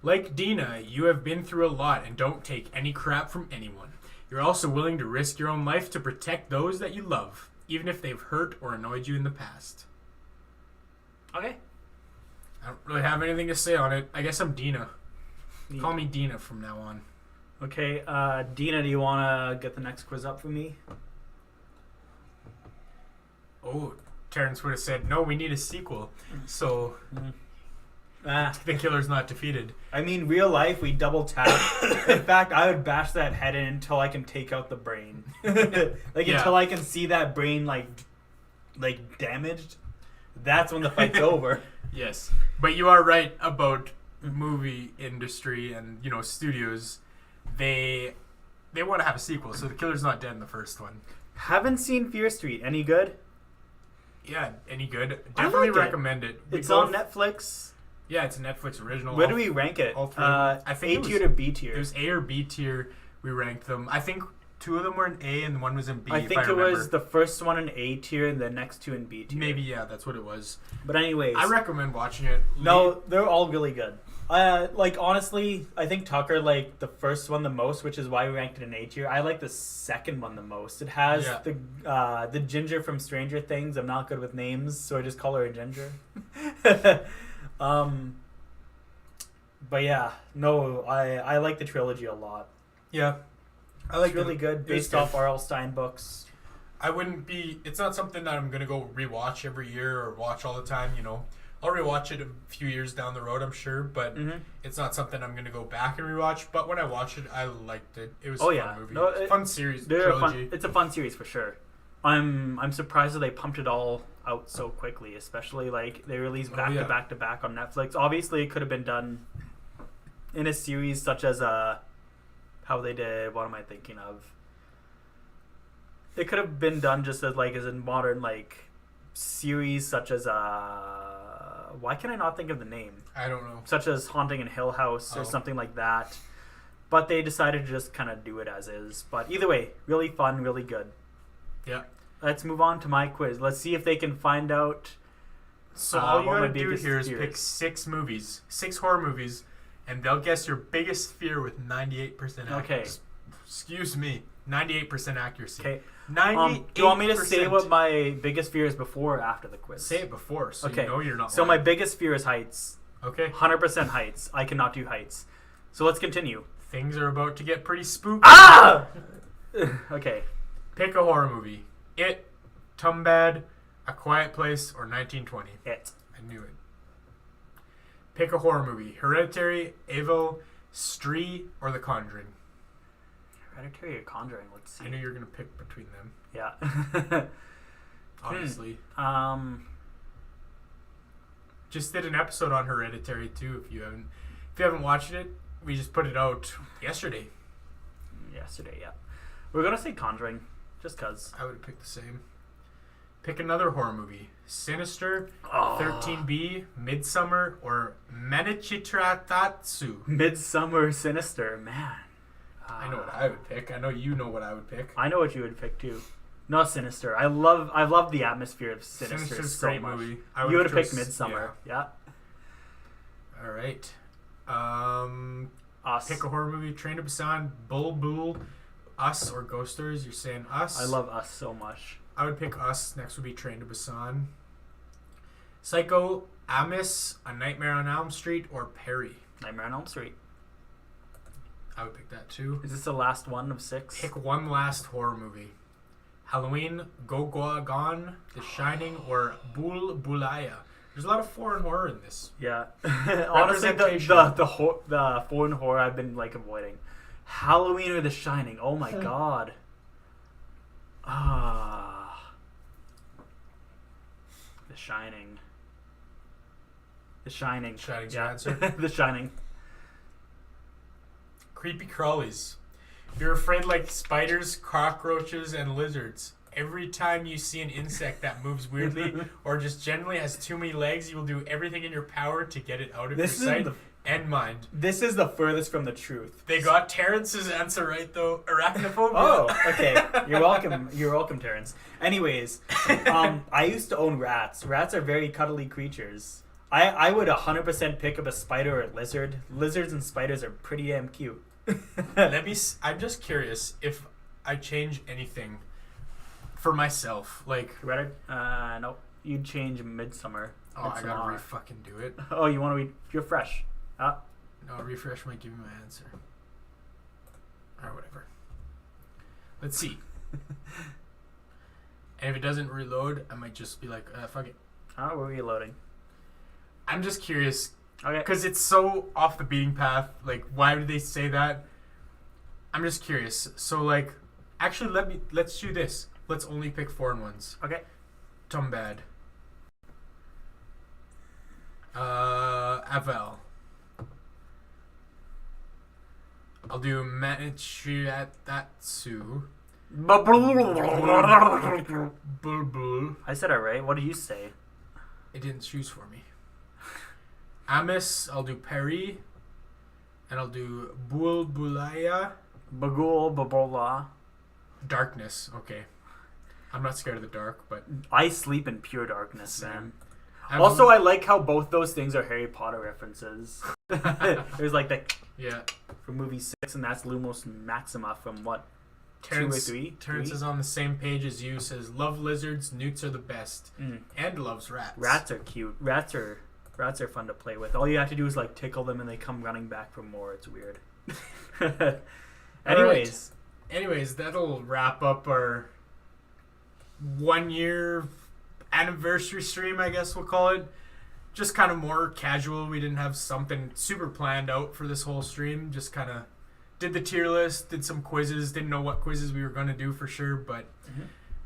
Like Dina, you have been through a lot and don't take any crap from anyone. You're also willing to risk your own life to protect those that you love, even if they've hurt or annoyed you in the past. Okay. I don't really have anything to say on it. I guess I'm Dina. Call me Dina from now on. Okay, Dina, do you want to get the next quiz up for me? Oh, Terrence would have said, no, we need a sequel. So... The killer's not defeated. I mean, real life, we double tap. In fact, I would bash that head in until I can take out the brain. Until I can see that brain, like damaged. That's when the fight's over. Yes. But you are right about movie industry and, studios. They want to have a sequel, so the killer's not dead in the first one. Haven't seen Fear Street. Any good? Yeah, any good. Definitely recommend it. It's on Netflix. Yeah, it's a Netflix original. Where do we rank it? All three. I think A tier to B tier. It was A or B tier. We ranked them. I think 2 of them were in A and 1 was in B. I think it was the first one in A tier and the next 2 in B tier. Maybe, yeah, that's what it was. But anyways, I recommend watching it. No, they're all really good. Honestly, I think Tucker liked the first one the most, which is why we ranked it in A tier. I like the second one the most. It has the Ginger from Stranger Things. I'm not good with names, so I just call her a Ginger. But yeah, no, I like the trilogy a lot. Yeah, I like it's really good, based off R.L. Stein books. It's not something that I'm gonna go rewatch every year or watch all the time. I'll rewatch it a few years down the road, I'm sure, but it's not something I'm gonna go back and rewatch. But when I watched it, I liked it. It was a fun movie. No, fun series. Trilogy. It's a fun series for sure. I'm surprised that they pumped it all out so quickly, especially they released back to back on Netflix. Obviously, it could have been done in a series such as how they did. What am I thinking of? It could have been done just as like as in modern like series such as why can I not think of the name? I don't know. Such as Haunting in Hill House or something like that. But they decided to just kind of do it as is. But either way, really fun, really good. Yeah. Let's move on to my quiz. Let's see if they can find out. So all you what my gotta do biggest here is fear pick is. 6 horror movies, and they'll guess your biggest fear with 98% accuracy. Okay. Excuse me, 98% accuracy. Okay. 98%. Do you want me to say what my biggest fear is before or after the quiz? Say it before, so Okay. you know you're not So my lying. biggest fear is heights. Okay. 100% heights. I cannot do heights. So let's continue. Things are about to get pretty spooky. Ah! Okay. Pick a horror movie. It, Tumbad, A Quiet Place, or 1920. It. I knew it. Pick a horror movie. Hereditary, Evil, Stree, or The Conjuring. Hereditary or Conjuring? Let's see. I knew you were going to pick between them, Yeah. obviously. Hmm. Just did an episode on Hereditary too. If you haven't watched it, we just put it out yesterday. Yesterday, yeah. We're gonna say Conjuring, just cause. I would have picked the same. Pick another horror movie. Sinister, Oh. 13B, Midsummer, or Manichitratatsu. Midsummer Sinister, man. I know what I would pick. I know you know what I would pick. I know what you would pick too. Not Sinister. I love the atmosphere of Sinister Sinister's so great much. movie. You would have picked chose- Midsummer, yeah. All right. Us. Pick a horror movie. Train to Busan, Bulbul, Us, or Ghost Stories. You're saying Us. I love Us so much. I would pick Us. Next would be Train to Busan. Psycho, Amis, A Nightmare on Elm Street, or Perry. Nightmare on Elm Street. I would pick that too. Is this the last one of 6? Pick one last horror movie. Halloween, Gone, The Shining, or Bul Bulaya. There's a lot of foreign horror in this. Yeah. Honestly, the foreign horror I've been like avoiding. Halloween or The Shining. Oh my god. The Shining. The Shining. Shining's your answer? The Shining. Creepy crawlies. You're afraid like spiders, cockroaches, and lizards. Every time you see an insect that moves weirdly or just generally has too many legs, you will do everything in your power to get it out of your sight and mind. This is the furthest from the truth. They got Terrence's answer right, though. Arachnophobia. Oh, okay. You're welcome. You're welcome, Terrence. Anyways, I used to own rats. Rats are very cuddly creatures. I would 100% pick up a spider or a lizard. Lizards and spiders are pretty damn cute. I'm just curious if I change anything for myself. Like, No. You'd change Midsummer. oh, I gotta re-fucking do it. Oh, you want to You're fresh. No, refresh might give me my answer. Or whatever. Let's see. And if it doesn't reload, I might just be like, fuck it. How are we loading? I'm just curious. Okay. Because it's so off the beating path. Like, why would they say that? I'm just curious. So, like, actually, let's do this. Let's only pick foreign ones. Okay. Tumbad. Avel. I'll do Manichiratsu. Bulbul. I said it right. What did you say? It didn't choose for me. Amis, I'll do Perry. And I'll do Bulbulaya. Bagul, Babola. Darkness. Okay. I'm not scared of the dark, but I sleep in pure darkness, Same. man. I'm- Also, I like how both those things are Harry Potter references. There's like the yeah. from movie 6, and that's Lumos Maxima from what? Terrence, 2 or 3? Terrence 3? is on the same page as you. Says love lizards, newts are the best, and loves rats. Rats are cute. Rats are fun to play with. All you have to do is like tickle them, and they come running back for more. It's weird. Anyways, that'll wrap up our 1 year anniversary stream, I guess we'll call it. Just kind of more casual. We didn't have something super planned out for this whole stream. Just kind of did the tier list, did some quizzes. Didn't know what quizzes we were going to do for sure, but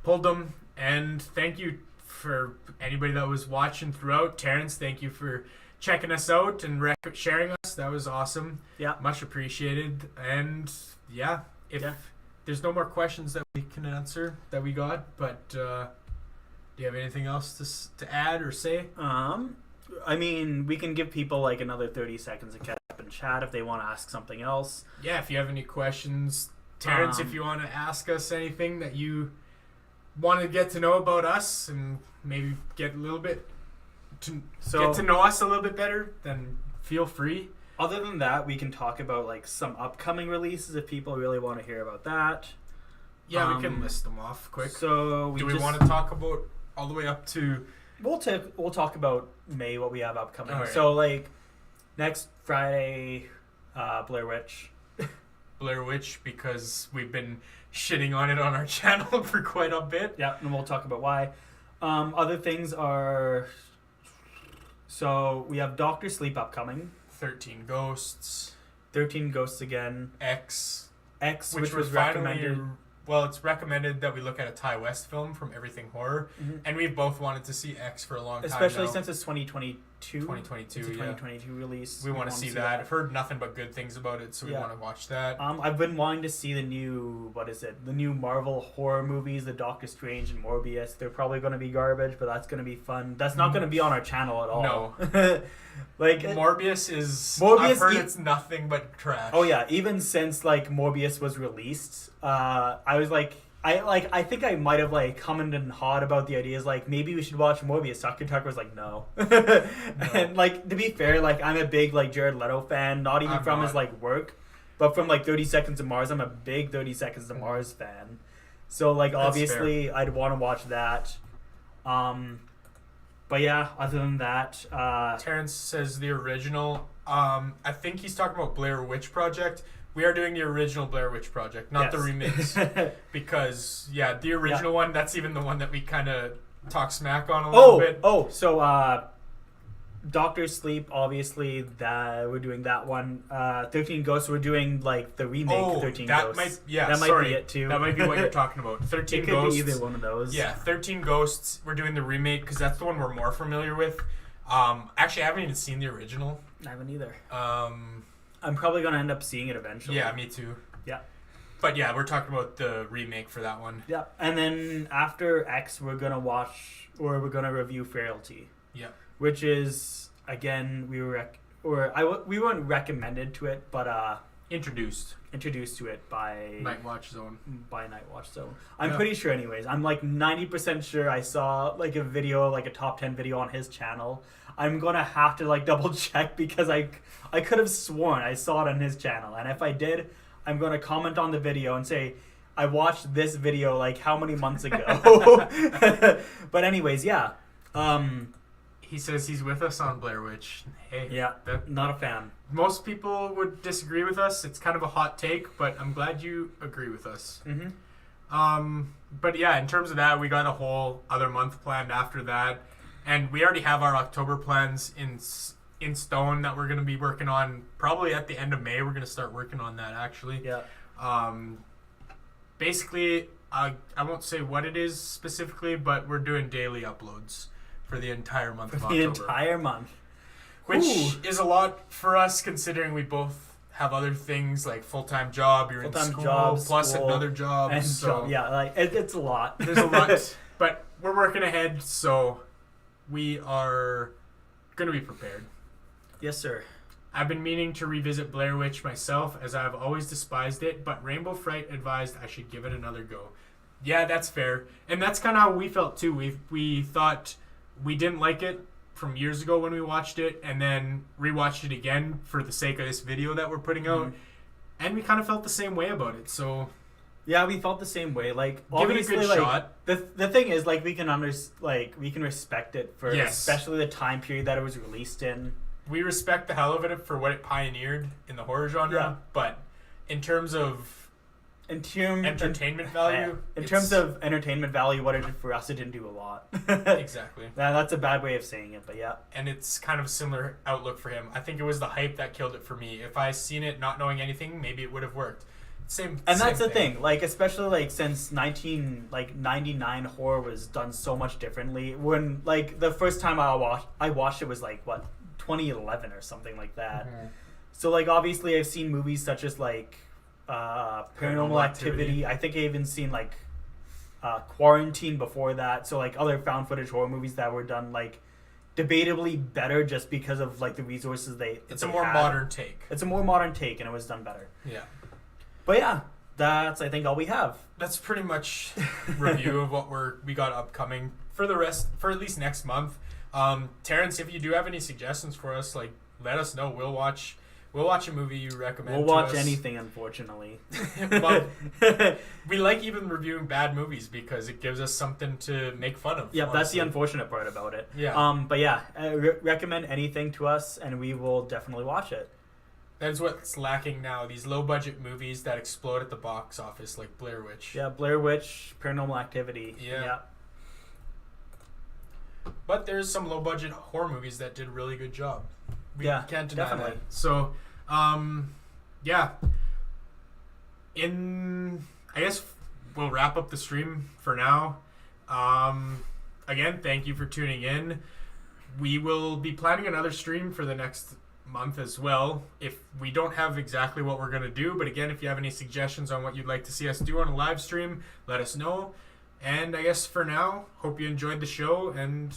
pulled them. And thank you for anybody that was watching throughout. Terrence, thank you for checking us out and sharing us. That was awesome. Yeah. Much appreciated. And yeah, if there's no more questions that we can answer that we got. But do you have anything else to add or say? I mean, we can give people like another 30 seconds to catch up and chat if they want to ask something else. Yeah, if you have any questions, Terrence, if you want to ask us anything that you want to get to know about us and maybe get a little bit get to know us a little bit better, then feel free. Other than that, we can talk about like some upcoming releases if people really want to hear about that. Yeah, we can list them off quick. So do we want to talk about all the way up to? We'll talk about May, what we have upcoming. Right. So like next Friday, Blair Witch. Blair Witch, because we've been shitting on it on our channel for quite a bit. Yeah, and we'll talk about why. Other things are, so we have Doctor Sleep upcoming. 13 Ghosts. 13 Ghosts again. X, which was recommended. Well, it's recommended that we look at a Ty West film from Everything Horror, and we've both wanted to see X for a long time especially now. since it's 2022. 2022, It's a yeah. 2022 release. We want to see that. I've heard nothing but good things about it, so we want to watch that. I've been wanting to see the new, the new Marvel horror movies, the Doctor Strange and Morbius. They're probably going to be garbage, but that's going to be fun. That's not going to be on our channel at all. No. Like Morbius I've heard it's nothing but trash. Oh yeah, even since like Morbius was released, I was like, I think I might have like commented and hot about the ideas like maybe we should watch Morbius. Dr. Tucker was like no. And like to be fair, like I'm a big like Jared Leto fan, not even from his like work, but from like 30 Seconds to Mars. I'm a big 30 Seconds to Mars fan. So like obviously I'd want to watch that. But yeah, other than that, Terrence says the original. I think he's talking about Blair Witch Project. We are doing the original Blair Witch Project, not the remix. Because, the original one, that's even the one that we kind of talk smack on a little bit. So Doctor Sleep, obviously, that we're doing that one. 13 Ghosts, we're doing like the remake 13 Ghosts. That might be it too. That might be what you're talking about. 13 it could Ghosts. be either one of those. Yeah, 13 Ghosts, we're doing the remake because that's the one we're more familiar with. Actually, I haven't even seen the original. I haven't either. I'm probably going to end up seeing it eventually. Yeah, me too. Yeah. But yeah, we're talking about the remake for that one. Yeah. And then after X, we're going to review Frailty. Yeah. Which is, again, we weren't recommended to it, but introduced to it by Night Watch Zone. I'm pretty sure anyways. I'm like 90% sure I saw like a video, like a top 10 video on his channel. I'm going to have to like double check because I could have sworn I saw it on his channel. And if I did, I'm going to comment on the video and say, I watched this video like how many months ago. But anyways, yeah. He says he's with us on Blair Witch. Hey, yeah, not a fan. Most people would disagree with us. It's kind of a hot take, but I'm glad you agree with us. Mm-hmm. But yeah, in terms of that, we got a whole other month planned after that, and we already have our October plans in stone that we're going to be working on. Probably at the end of May, we're going to start working on that. Actually, yeah. Basically, I won't say what it is specifically, but we're doing daily uploads for the entire month of October. The entire month. Which is a lot for us considering we both have other things like full-time job, you're full-time in school, plus another job. And so yeah, like it's a lot. There's a lot. But we're working ahead, so we are going to be prepared. Yes, sir. I've been meaning to revisit Blair Witch myself as I have always despised it, but Rainbow Fright advised I should give it another go. Yeah, that's fair. And that's kind of how we felt too. We thought we didn't like it from years ago when we watched it, and then rewatched it again for the sake of this video that we're putting out, and we kind of felt the same way about it. So yeah, we felt the same way. Like give it a good shot. The thing is, like, we can we can respect it for especially the time period that it was released in. We respect the hell of it for what it pioneered in the horror genre, but in terms of entertainment value. In terms of entertainment value, what it did for us, it didn't do a lot. Exactly. That's a bad way of saying it, but yeah. And it's kind of a similar outlook for him. I think it was the hype that killed it for me. If I seen it not knowing anything, maybe it would have worked. And that's the thing. Like, especially like since 99 horror was done so much differently. When like the first time I watched it was like 2011 or something like that. Mm-hmm. So like obviously I've seen movies such as like Paranormal Activity. I think I even seen like Quarantine before that. So like other found footage horror movies that were done like debatably better just because of like the resources It's a more modern take. It's a more modern take, and it was done better. Yeah. But yeah, that's I think all we have. That's pretty much review of what we got upcoming for at least next month. Terrence, if you do have any suggestions for us, like let us know. We'll watch a movie you recommend. We'll watch anything, unfortunately. Well, we like even reviewing bad movies because it gives us something to make fun of. Yeah, that's the unfortunate part about it. Yeah. But yeah, recommend anything to us, and we will definitely watch it. That's what's lacking now. These low budget movies that explode at the box office, like Blair Witch. Yeah, Blair Witch, Paranormal Activity. Yeah. But there's some low budget horror movies that did a really good job. We can't deny definitely. that. So, yeah. I guess we'll wrap up the stream for now. Again, thank you for tuning in. We will be planning another stream for the next month as well. If we don't have exactly what we're going to do, but again, if you have any suggestions on what you'd like to see us do on a live stream, let us know. And I guess for now, hope you enjoyed the show, and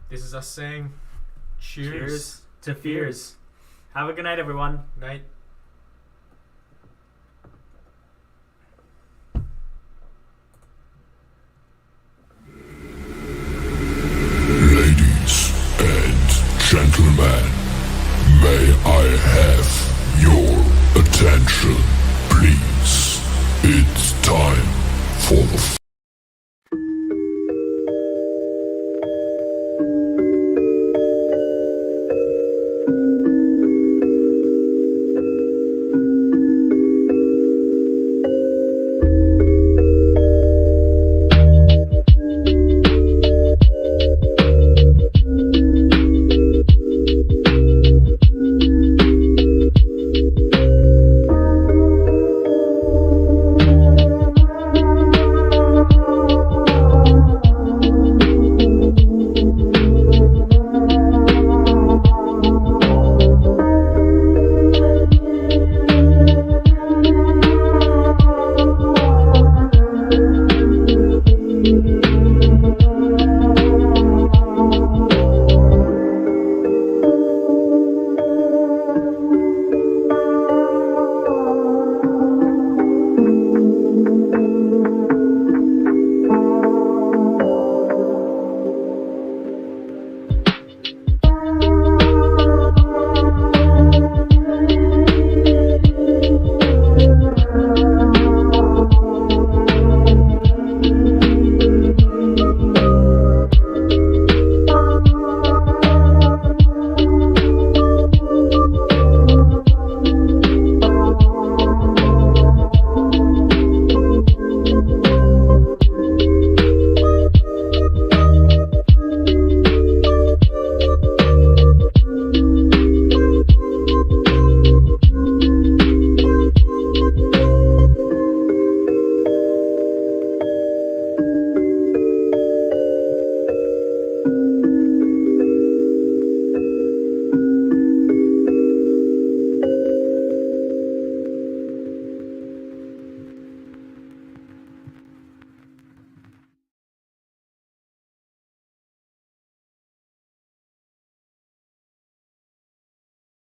this is us saying cheers to fears. Have a good night, everyone. Night. Ladies and gentlemen, may I have your attention, please? It's